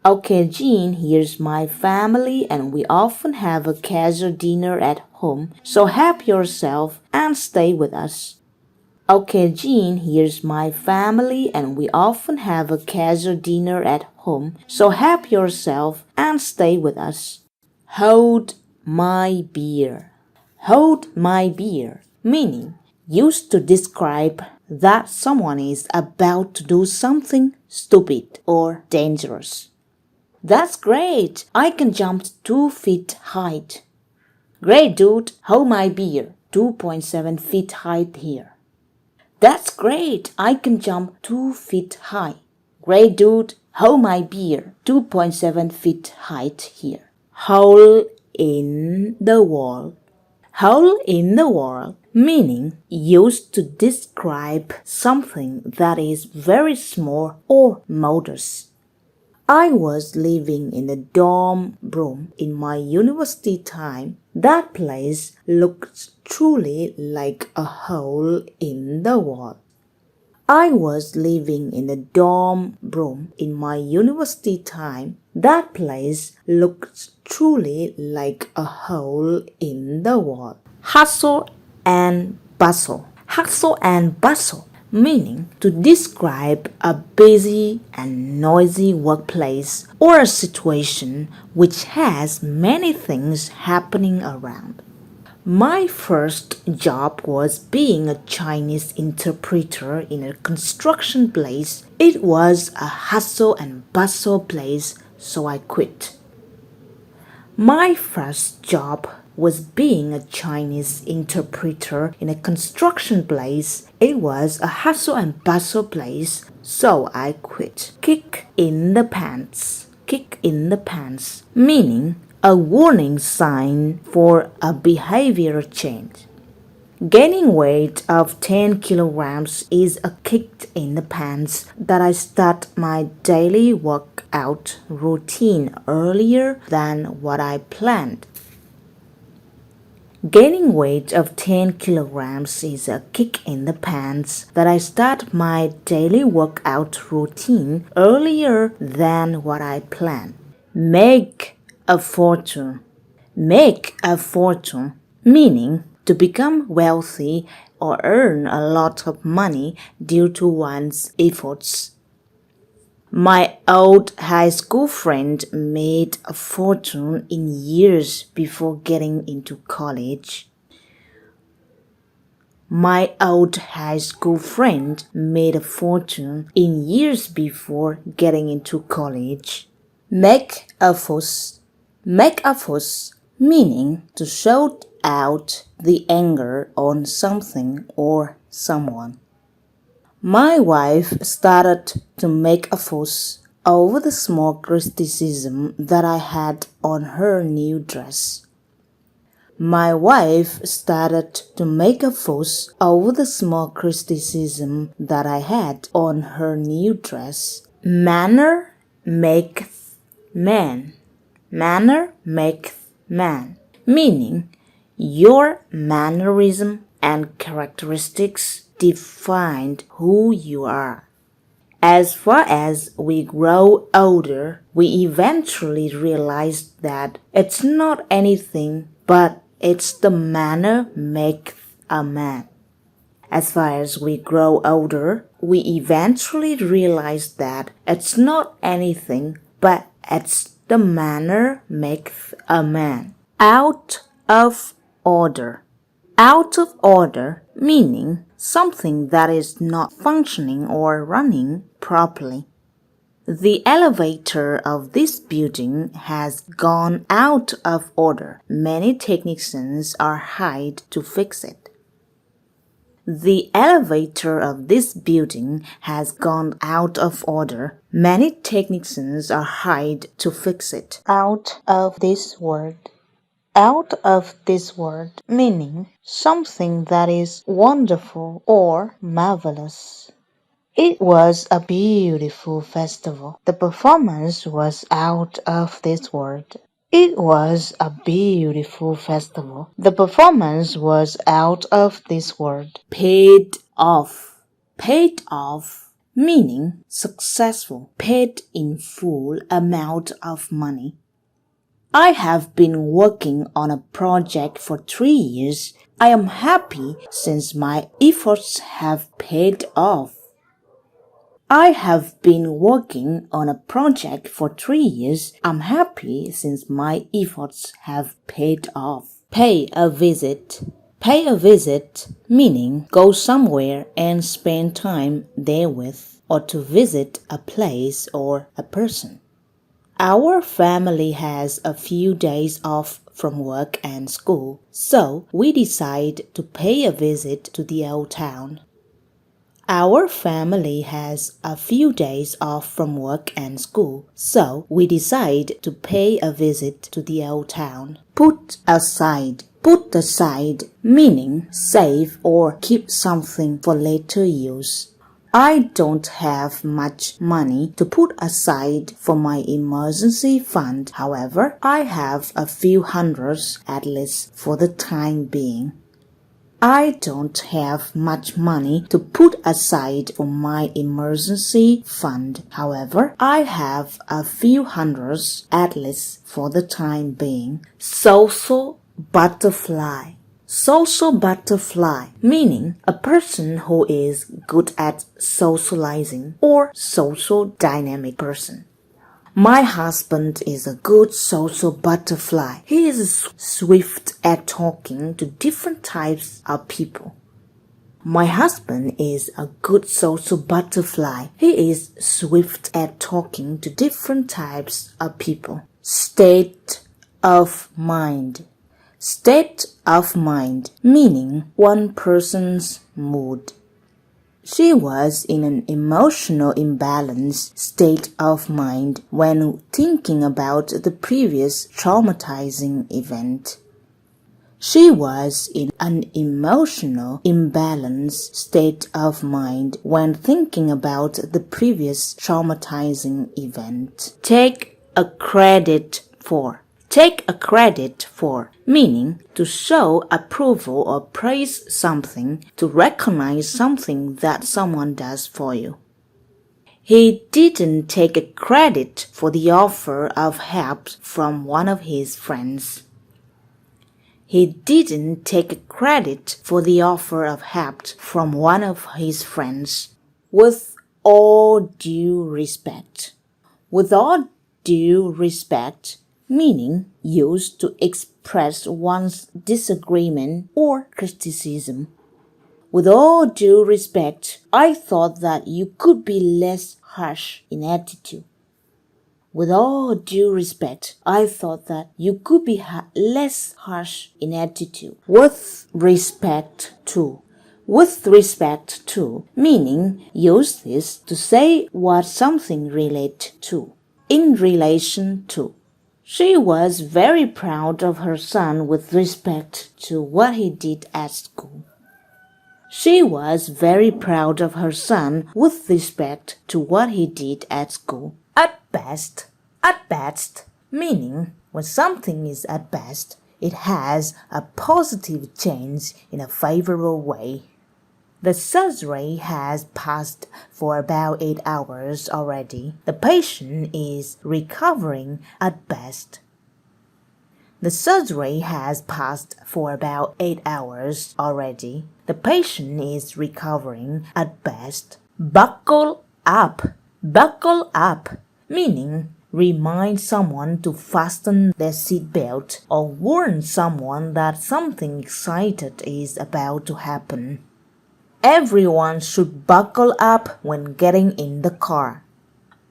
Okay, Jean, here's my family and we often have a casual dinner at home, so help yourself and stay with us. Okay, Jean, here's my family and we often have a casual dinner at home, so help yourself and stay with us. Hold my beer. Hold my beer, meaning used to describe that someone is about to do something stupid or dangerous. That's great. I can jump 2 feet high. Great, dude. Hold my beer. 2.7 feet high here. That's great. I can jump 2 feet high. Great, dude. Hold my beer. 2.7 feet high here. Hole in the wall. Hole in the wall meaning used to describe something that is very small or modest. I was living in a dorm room in my university time. That place looked truly like a hole in the wall. I was living in a dorm room in my university time. That place looked truly like a hole in the wall. Hustle and bustle. Hustle and bustle meaning to describe a busy and noisy workplace or a situation which has many things happening around. My first job was being a Chinese interpreter in a construction place. It was a hustle and bustle place, so I quit. My first job was being a Chinese interpreter in a construction place. It was a hustle and bustle place, so I quit. Kick in the pants. Kick in the pants, meaning a warning sign for a behavior change. Gaining weight of 10 kilograms is a kick in the pants that I start my daily workout routine earlier than what I planned. Gaining weight of 10 kilograms is a kick in the pants that I start my daily workout routine earlier than what I planned. Make a fortune. Make a fortune, meaning to become wealthy or earn a lot of money due to one's efforts. My old high school friend made a fortune in years before getting into college. My old high school friend made a fortune in years before getting into college. Make a fuss. Make a fuss, meaning to shout out the anger on something or someone. My wife started to make a fuss over the small criticism that I had on her new dress. My wife started to make a fuss over the small criticism that I had on her new dress. Manner makes man. Manner maketh man, meaning your mannerism and characteristics define who you are. As far as we grow older, we eventually realize that it's not anything, but it's the manner maketh a man. As far as we grow older, we eventually realize that it's not anything, but it's the manner maketh a man. Out of order. Out of order meaning something that is not functioning or running properly. The elevator of this building has gone out of order. Many technicians are hired to fix it. The elevator of this building has gone out of order. Many technicians are hired to fix it. Out of this word. Out of this word meaning something that is wonderful or marvelous. It was a beautiful festival. The performance was out of this word. It was a beautiful festival. The performance was out of this word. Paid off. Paid off meaning successful. Paid in full amount of money. I have been working on a project for 3 years. I am happy since my efforts have paid off. I have been working on a project for 3 years. I'm happy since my efforts have paid off. Pay a visit. Pay a visit meaning go somewhere and spend time therewith, or to visit a place or a person. Our family has a few days off from work and school, so we decide to pay a visit to the old town. Our family has a few days off from work and school, so we decide to pay a visit to the old town. Put aside. Put aside meaning save or keep something for later use. I don't have much money to put aside for my emergency fund. However, I have a few hundreds at least for the time being. I don't have much money to put aside for my emergency fund. However, I have a few hundreds at least for the time being. Social butterfly. Social butterfly meaning a person who is good at socializing or social dynamic person. My husband is a good social butterfly. He is swift at talking to different types of people. My husband is a good social butterfly. He is swift at talking to different types of people. State of mind. State of mind meaning one person's mood. She was in an emotional imbalanced state of mind when thinking about the previous traumatizing event. She was in an emotional imbalanced state of mind when thinking about the previous traumatizing event. Take a credit for. Take a credit for, meaning to show approval or praise something, to recognize something that someone does for you. He didn't take a credit for the offer of help from one of his friends. He didn't take a credit for the offer of help from one of his friends. With all due respect. With all due respect meaning used to express one's disagreement or criticism. With all due respect, I thought that you could be less harsh in attitude. With all due respect, I thought that you could be less harsh in attitude. With respect to. With respect to meaning use this to say what something relates to. In relation to. She was very proud of her son with respect to what he did at school. She was very proud of her son with respect to what he did at school. At best meaning When something is at best, it has a positive change in a favorable way. The surgery has passed for about 8 hours already. The patient is recovering at best. The surgery has passed for about 8 hours already. The patient is recovering at best. Buckle up. Buckle up, meaning remind someone to fasten their seatbelt or warn someone that something exciting is about to happen. Everyone should buckle up when getting in the car.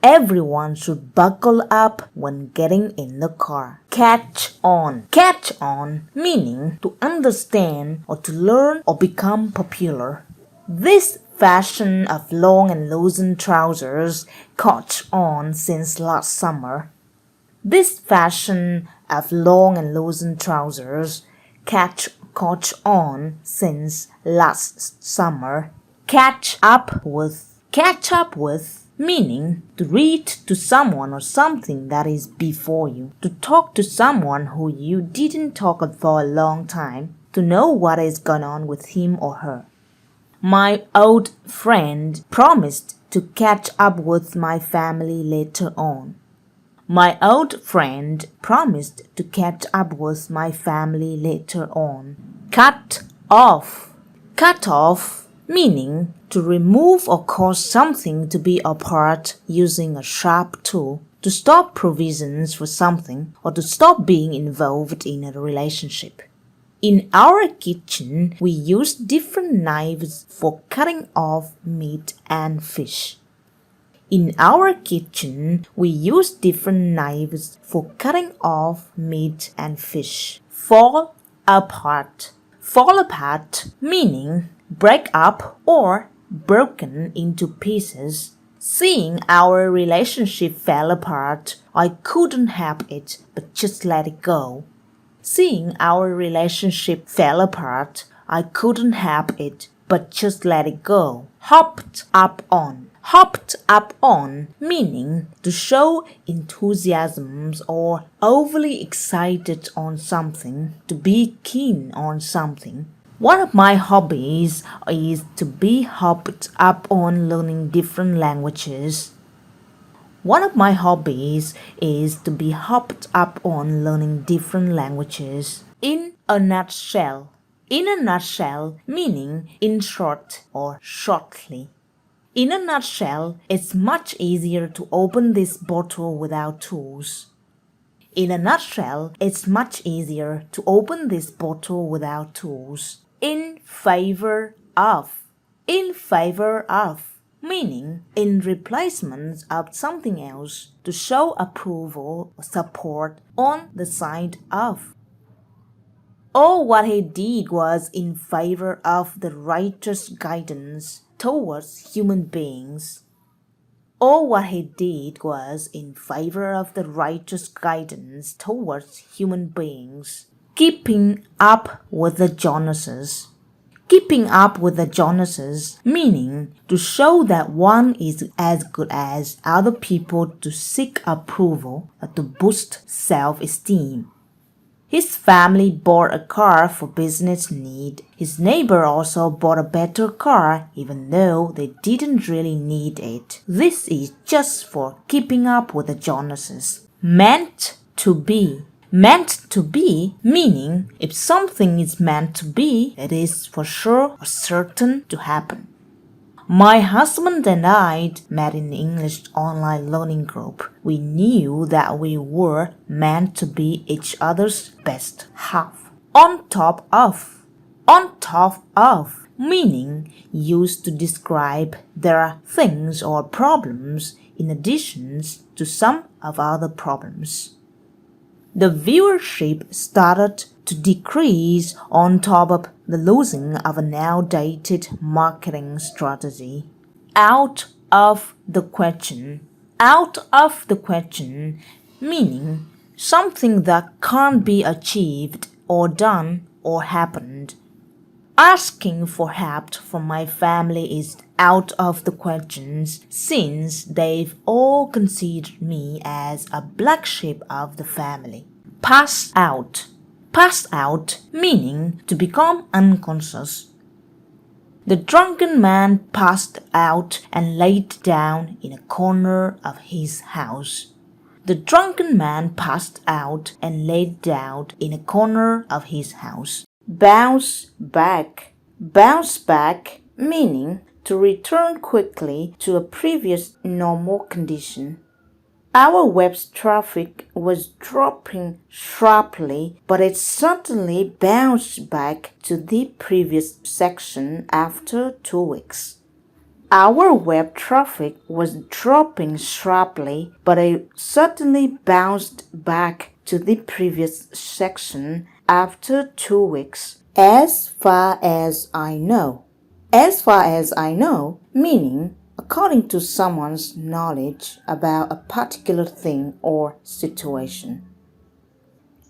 Everyone should buckle up when getting in the car. Catch on. Catch on, meaning to understand or to learn or become popular. This fashion of long and loosened trousers caught on since last summer. This fashion of long and loosened trousers caught on since last summer. Catch up with, meaning to read to someone or something that is before you, to talk to someone who you didn't talk to for a long time, to know what is going on with him or her. My old friend promised to catch up with my family later on. My old friend promised to catch up with my family later on. Cut off. Cut off, meaning to remove or cause something to be apart using a sharp tool, to stop provisions for something, or to stop being involved in a relationship. In our kitchen, we use different knives for cutting off meat and fish. In our kitchen, we use different knives for cutting off meat and fish. Fall apart. Fall apart, meaning break up or broken into pieces. Seeing our relationship fell apart, I couldn't help it but just let it go. Seeing our relationship fell apart, I couldn't help it but just let it go. Hopped up on. Hopped up on, meaning to show enthusiasm or overly excited on something, to be keen on something. One of my hobbies is to be hopped up on learning different languages. One of my hobbies is to be hopped up on learning different languages. In a nutshell. In a nutshell, meaning in short or shortly. In a nutshell, it's much easier to open this bottle without tools. In a nutshell, it's much easier to open this bottle without tools. In favor of. In favor of, meaning in replacement of something else, to show approval or support on the side of. All what he did was in favor of the righteous guidance towards human beings. All what he did was in favor of the righteous guidance towards human beings. Keeping up with the Jonases. Keeping up with the Jonases, meaning to show that one is as good as other people, to seek approval or to boost self-esteem. His family bought a car for business need. His neighbor also bought a better car even though they didn't really need it. This is just for keeping up with the Jonases. Meant to be. Meant to be, meaning if something is meant to be, it is for sure or certain to happen. My husband and I met in English online learning group. We knew that we were meant to be each other's best half. On top of. On top of, meaning used to describe their things or problems in addition to some of other problems. The viewership started to decrease on top of the losing of an outdated marketing strategy. Out of the question. Out of the question, meaning something that can't be achieved or done or happened. Asking for help from my family is out of the question since they've all considered me as a black sheep of the family. pass out. Pass out meaning to become unconscious. The drunken man passed out and laid down in a corner of his house. The drunken man passed out and laid down in a corner of his house. Bounce back. Bounce back meaning to return quickly to a previous normal condition. Our web's traffic was dropping sharply, but it suddenly bounced back to the previous section after 2 weeks. Our web traffic was dropping sharply, but it suddenly bounced back to the previous section after 2 weeks. As far as I know. As far as I know, meaning according to someone's knowledge about a particular thing or situation.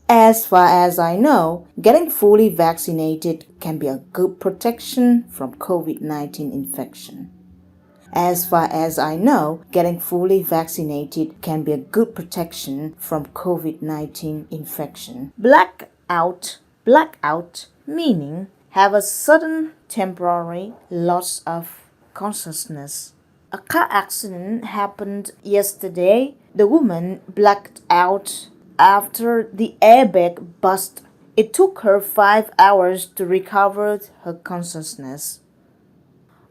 As far as I know, getting fully vaccinated can be a good protection from COVID-19 infection. As far as I know, getting fully vaccinated can be a good protection from COVID-19 infection. Blackout. Blackout meaning have a sudden temporary loss of consciousness. A car accident happened yesterday. The woman blacked out after the airbag burst. It took her 5 hours to recover her consciousness.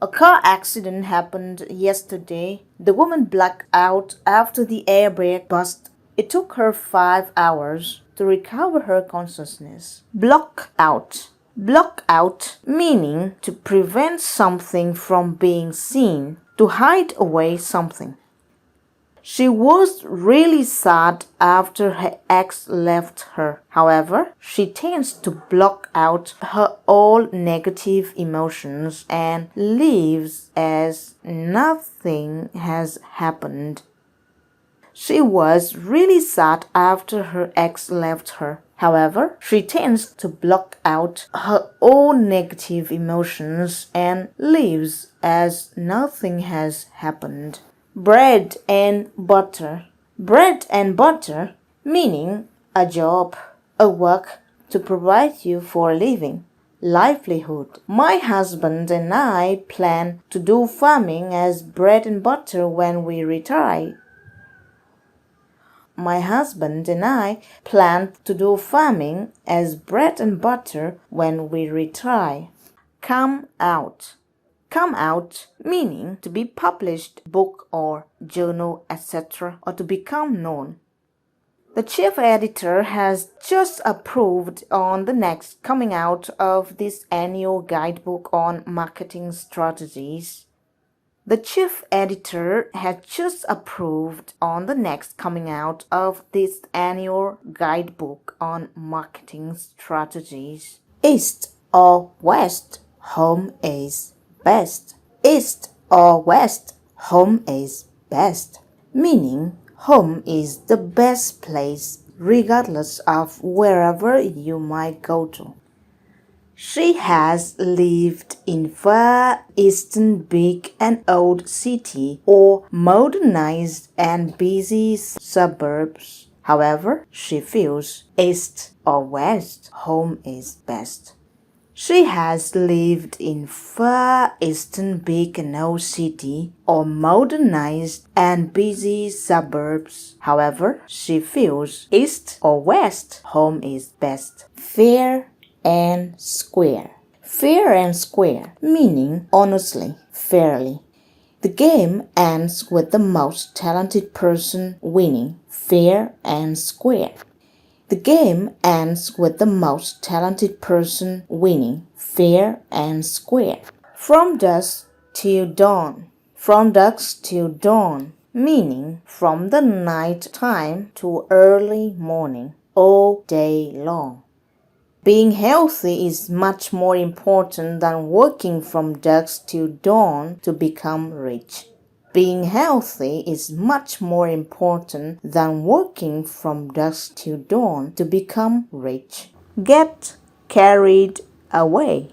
A car accident happened yesterday. The woman blacked out after the airbag burst. It took her 5 hours to recover her consciousness. Block out. Block out meaning to prevent something from being seen, to hide away something. She was really sad after her ex left her. However, she tends to block out her all negative emotions and lives as nothing has happened. She was really sad after her ex left her. However, she tends to block out her own negative emotions and lives as nothing has happened. Bread and butter. Bread and butter meaning a job, a work to provide you for a living, livelihood. My husband and I plan to do farming as bread and butter when we retire. My husband and I plan to do farming as bread and butter when we retire. Come out. Come out meaning to be published, book or journal, etc., or to become known. The chief editor has just approved on the next coming out of this annual guidebook on marketing strategies. The chief editor has just approved on the next coming out of this annual guidebook on marketing strategies. East or west, home is best. East or west, home is best. Meaning, home is the best place regardless of wherever you might go to. She has lived in Far Eastern big and old city or modernized and busy suburbs. However, she feels east or west, home is best. She has lived in Far Eastern big and old city or modernized and busy suburbs. However, she feels east or west, home is best. Fair and square. Fair and square meaning honestly, fairly. The game ends with the most talented person winning. Fair and square. The game ends with the most talented person winning. Fair and square. From dusk till dawn. From dusk till dawn meaning from the night time to early morning, all day long. Being healthy is much more important than working from dusk till dawn to become rich. Being healthy is much more important than working from dusk till dawn to become rich. Get carried away.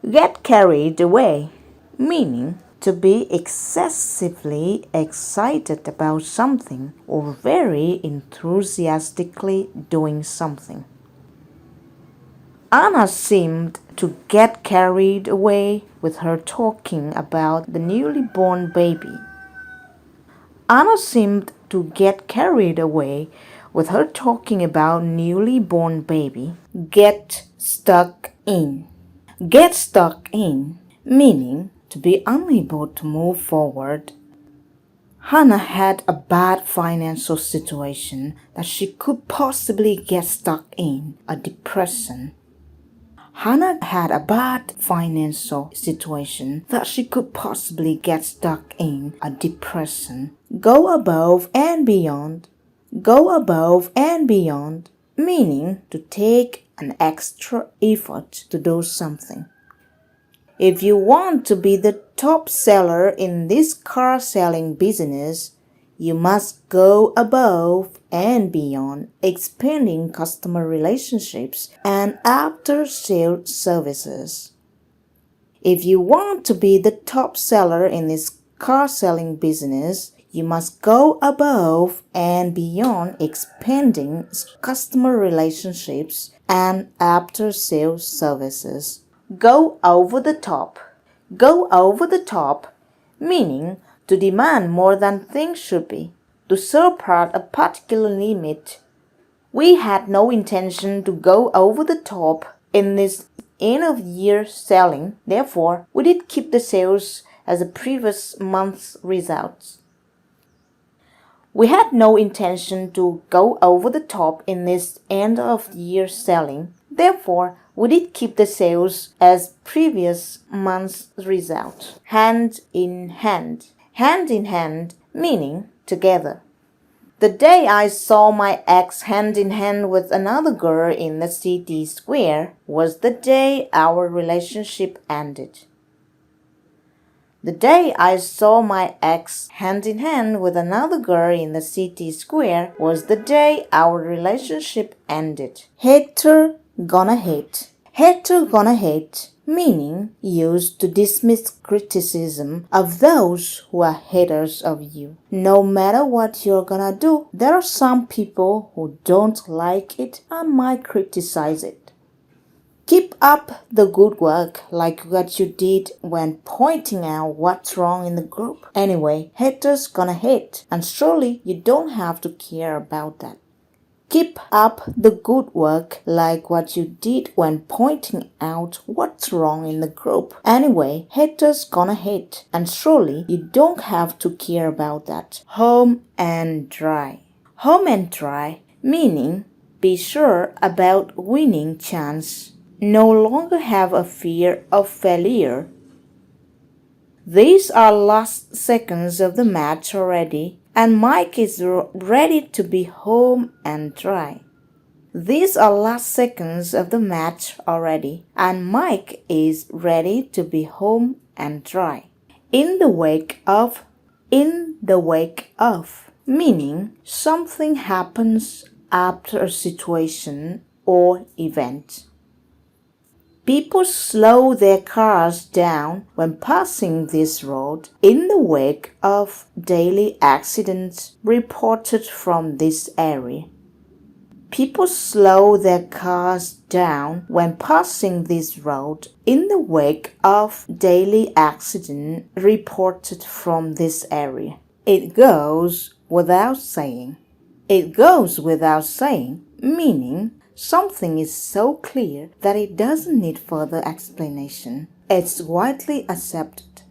Get carried away, meaning to be excessively excited about something or very enthusiastically doing something. Anna seemed to get carried away with her talking about the newly born baby. Anna seemed to get carried away with her talking about newly born baby. Get stuck in. Get stuck in, meaning to be unable to move forward. Hannah had a bad financial situation that she could possibly get stuck in, a depression. Hannah had a bad financial situation that she could possibly get stuck in, a depression. Go above and beyond. Go above and beyond, meaning to take an extra effort to do something. If you want to be the top seller in this car selling business, you must go above and beyond, expanding customer relationships and after-sale services. If you want to be the top seller in this car selling business, you must go above and beyond, expanding customer relationships and after-sale services. Go over the top. Go over the top, meaning to demand more than things should be, to surpass a particular limit. We had no intention to go over the top in this end-of-year selling. Therefore, we did keep the sales as the previous month's results. We had no intention to go over the top in this end-of-year selling. Therefore, we did keep the sales as previous month's result. Hand in hand. Hand in hand, meaning together. The day I saw my ex hand in hand with another girl in the city square was the day our relationship ended. The day I saw my ex hand in hand with another girl in the city square was the day our relationship ended. Hater gonna hate. Hater gonna hate, meaning used to dismiss criticism of those who are haters of you. No matter what you're gonna do, there are some people who don't like it and might criticize it. Keep up the good work like what you did when pointing out what's wrong in the group. Anyway, haters gonna hate, and surely you don't have to care about that. Keep up the good work like what you did when pointing out what's wrong in the group. Anyway, haters gonna hate, and surely you don't have to care about that. Home and dry. Home and dry, meaning be sure about winning chance. No longer have a fear of failure. These are last seconds of the match already, and Mike is ready to be home and dry. These are last seconds of the match already, and Mike is ready to be home and dry. In the wake of. In the wake of, meaning something happens after a situation or event. People slow their cars down when passing this road in the wake of daily accidents reported from this area. People slow their cars down when passing this road in the wake of daily accidents reported from this area. It goes without saying. It goes without saying, meaning something is so clear that it doesn't need further explanation. It's widely accepted.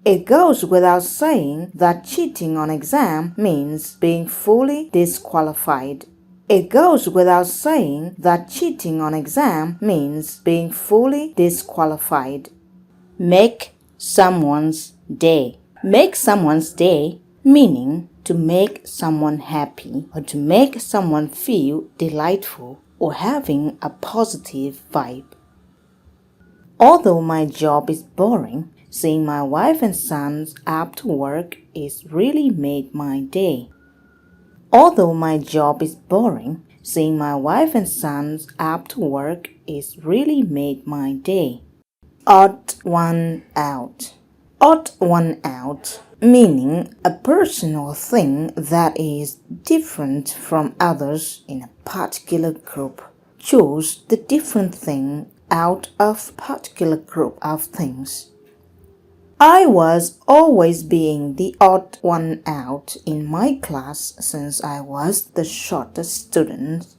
It goes without saying that cheating on exam means being fully disqualified. It goes without saying that cheating on exam means being fully disqualified. Make someone's day. Make someone's day, meaning to make someone happy or to make someone feel delightful or having a positive vibe. Although my job is boring, seeing my wife and sons after work is really made my day. Although my job is boring, seeing my wife and sons after work is really made my day. Odd one out. Odd one out, meaning a person or thing that is different from others in a particular group. Choose the different thing out of a particular group of things. I was always being the odd one out in my class since I was the shortest student.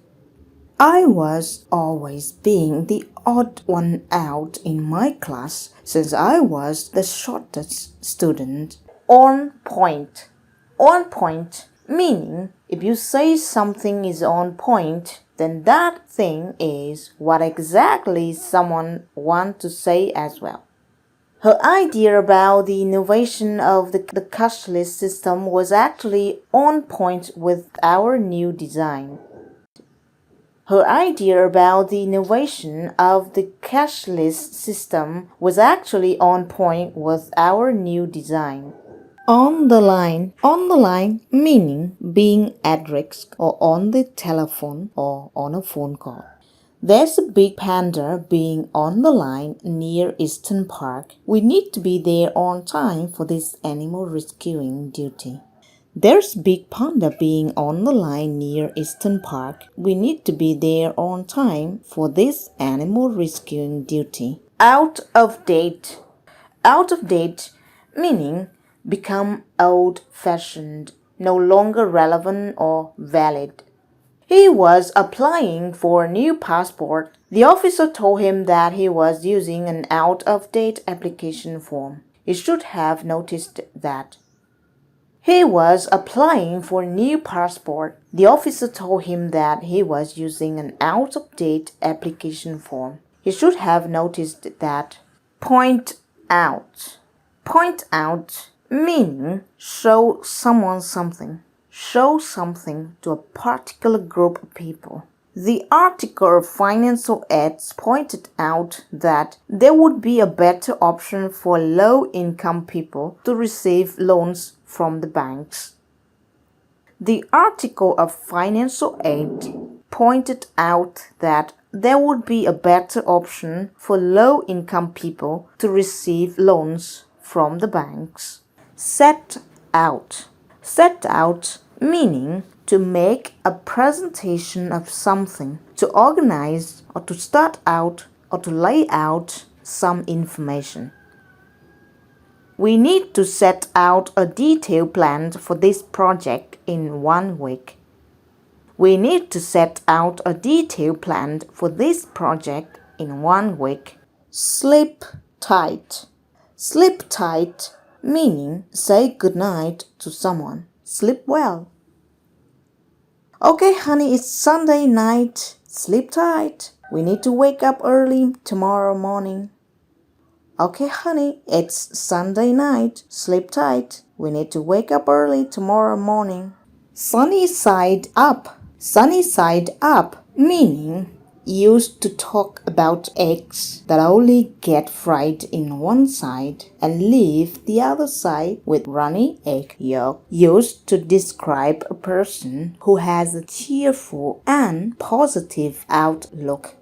I was always being the odd one out in my class since I was the shortest student. On point. On point, meaning if you say something is on point, then that thing is what exactly someone wants to say as well. Her idea about the innovation of the cashless system was actually on point with our new design. Her idea about the innovation of the cashless system was actually on point with our new design. On the line, meaning being at risk or on the telephone or on a phone call. There's a big panda being on the line near Eastern Park. We need to be there on time for this animal rescuing duty. There's big panda being on the line near Eastern Park. We need to be there on time for this animal rescuing duty. Out of date. Out of date, meaning become old-fashioned, no longer relevant or valid. He was applying for a new passport. The officer told him that he was using an out-of-date application form. He should have noticed that. He was applying for a new passport. The officer told him that he was using an out-of-date application form. He should have noticed that. Point out. Point out, meaning show someone something. Show something to a particular group of people. The article of Financial Aids pointed out that there would be a better option for low-income people to receive loans from the banks. The article of Financial Aid pointed out that there would be a better option for low-income people to receive loans from the banks. Set out. Set out, meaning to make a presentation of something, to organize or to start out or to lay out some information. We need to set out a detailed plan for this project in 1 week. We need to set out a detailed plan for this project in 1 week. Sleep tight. Sleep tight, meaning say goodnight to someone. Sleep well. Okay, honey, it's Sunday night. Sleep tight. We need to wake up early tomorrow morning. Okay, honey, it's Sunday night. Sleep tight. We need to wake up early tomorrow morning. Sunny side up. Sunny side up, meaning used to talk about eggs that only get fried in one side and leave the other side with runny egg yolk. Used to describe a person who has a cheerful and positive outlook.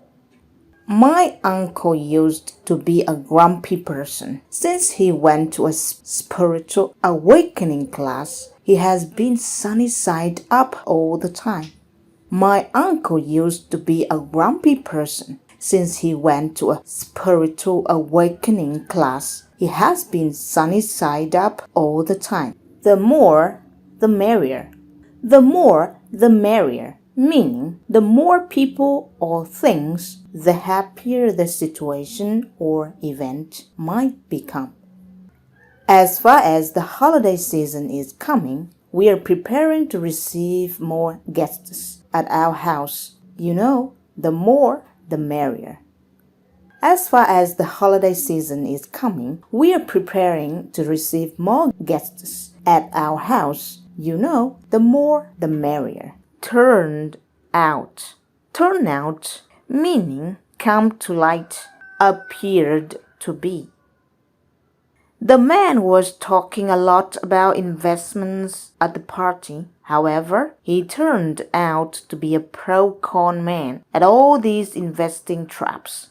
My uncle used to be a grumpy person. Since he went to a spiritual awakening class, he has been sunny side up all the time. My uncle used to be a grumpy person. Since he went to a spiritual awakening class, he has been sunny side up all the time. The more, the merrier. The more, the merrier, meaning the more people or things, the happier the situation or event might become. As far as the holiday season is coming, we are preparing to receive more guests at our house. You know, the more, the merrier. As far as the holiday season is coming, we are preparing to receive more guests at our house. You know, the more, the merrier. Turned out. Turn out, meaning come to light, appeared to be. The man was talking a lot about investments at the party. However, he turned out to be a pro-con man at all these investing traps.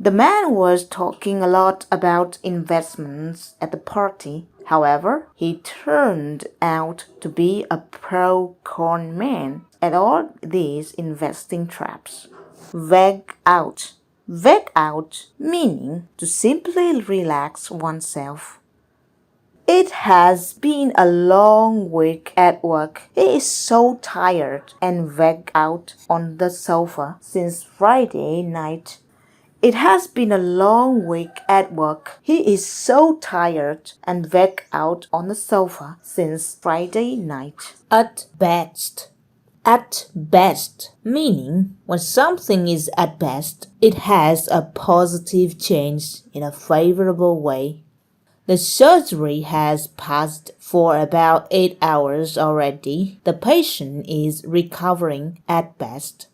The man was talking a lot about investments at the party. However, he turned out to be a pro-con man at all these investing traps. Veg out. Veg out meaning to simply relax oneself. It has been a long week at work. He is so tired and veg out on the sofa since Friday night. It has been a long week at work. He is so tired and veg out on the sofa since Friday night. At best. At best, meaning when something is at best, it has a positive change in a favorable way. The surgery has passed for about 8 hours already. The patient is recovering at best.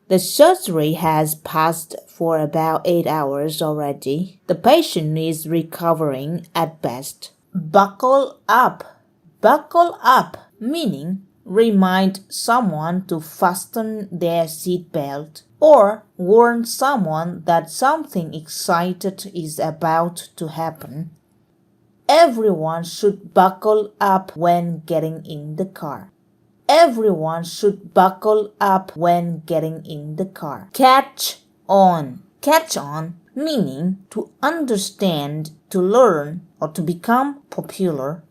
The surgery has passed for about 8 hours already. The patient is recovering at best. Buckle up. Buckle up, meaning remind someone to fasten their seatbelt or warn someone that something exciting is about to happen. Everyone should buckle up when getting in the car. Everyone should buckle up when getting in the car. Catch on. Catch on meaning to understand, to learn, or to become popular.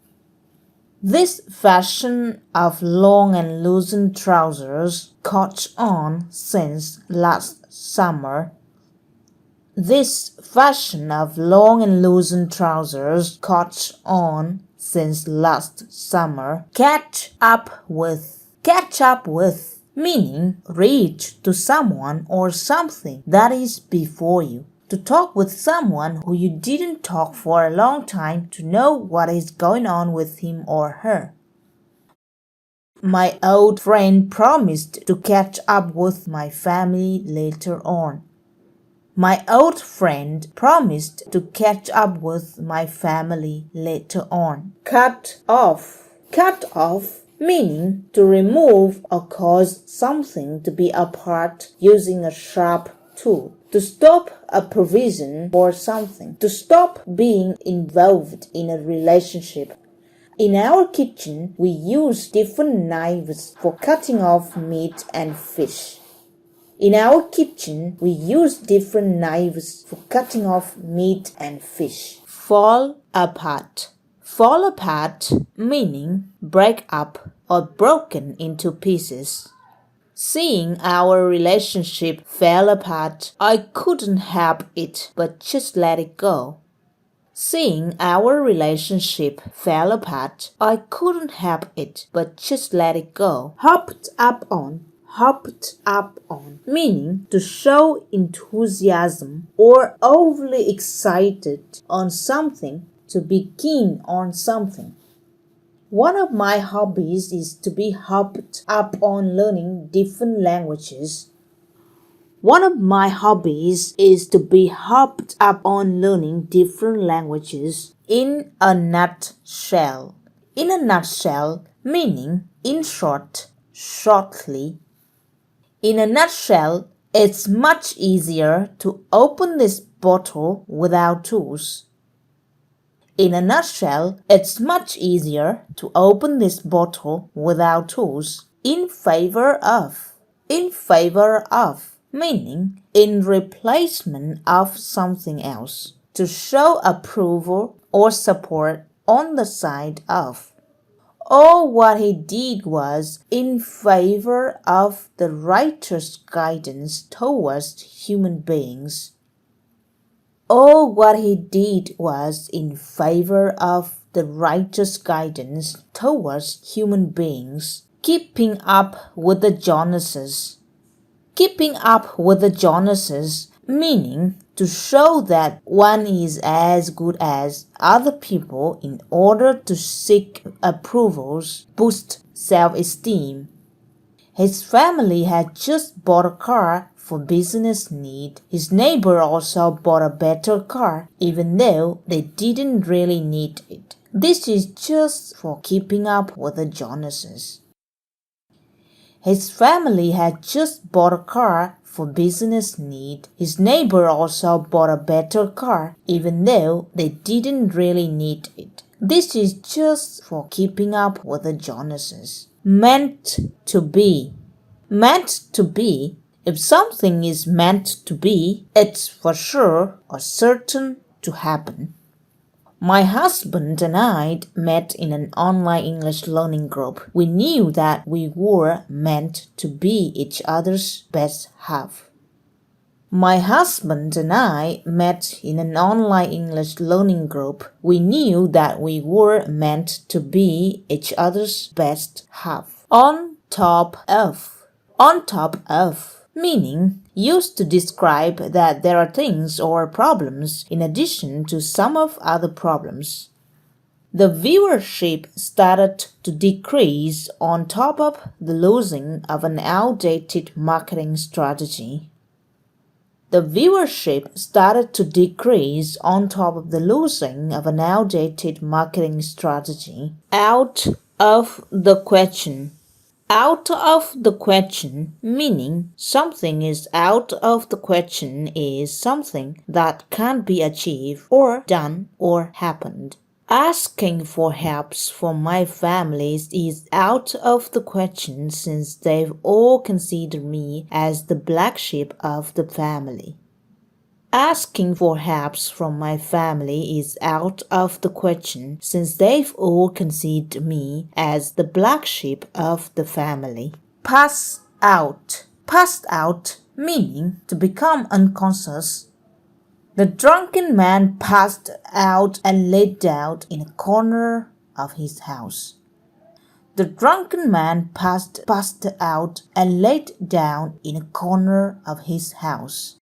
This fashion of long and loosened trousers caught on since last summer. This fashion of long and loosened trousers caught on since last summer. Catch up with. Catch up with meaning reach to someone or something that is before you. To talk with someone who you didn't talk for a long time to know what is going on with him or her. My old friend promised to catch up with my family later on. My old friend promised to catch up with my family later on. Cut off. Cut off meaning to remove or cause something to be apart using a sharp tool. To stop a provision for something. To stop being involved in a relationship. In our kitchen, we use different knives for cutting off meat and fish. In our kitchen, we use different knives for cutting off meat and fish. Fall apart. Fall apart meaning break up or broken into pieces. Seeing our relationship fell apart, I couldn't help it but just let it go. Seeing our relationship fell apart, I couldn't help it but just let it go. Hopped up on. Hopped up on, meaning to show enthusiasm or overly excited on something, to be keen on something. One of my hobbies is to be hopped up on learning different languages. One of my hobbies is to be hopped up on learning different languages. In a nutshell. In a nutshell, meaning in short, shortly. In a nutshell, it's much easier to open this bottle without tools. In a nutshell, it's much easier to open this bottle without tools. In favor of. In favor of, meaning in replacement of something else. To show approval or support on the side of. All what he did was in favor of the righteous guidance towards human beings. All what he did was in favor of the righteous guidance towards human beings. Keeping up with the Jonases. Keeping up with the Jonases meaning to show that one is as good as other people in order to seek approvals, boost self-esteem. His family had just bought a car for business need. His neighbor also bought a better car, even though they didn't really need it. This is just for keeping up with the Jonases. His family had just bought a car for business need. His neighbor also bought a better car, even though they didn't really need it. This is just for keeping up with the Jonases. Meant to be. Meant to be. If something is meant to be, it's for sure or certain to happen. My husband and I met in an online English learning group. We knew that we were meant to be each other's best half. My husband and I met in an online English learning group. We knew that we were meant to be each other's best half. On top of. On top of. Meaning used to describe that there are things or problems in addition to some of other problems. The viewership started to decrease on top of the losing of an outdated marketing strategy. The viewership started to decrease on top of the losing of an outdated marketing strategy. Out of the question. Out of the question, meaning something is out of the question is something that can't be achieved or done or happened. Asking for help from my family is out of the question since they've all considered me as the black sheep of the family. Asking for help from my family is out of the question since they've all considered me as the black sheep of the family. Pass out. Passed out, meaning to become unconscious. The drunken man passed out and lay down in a corner of his house. The drunken man passed out and laid down in a corner of his house.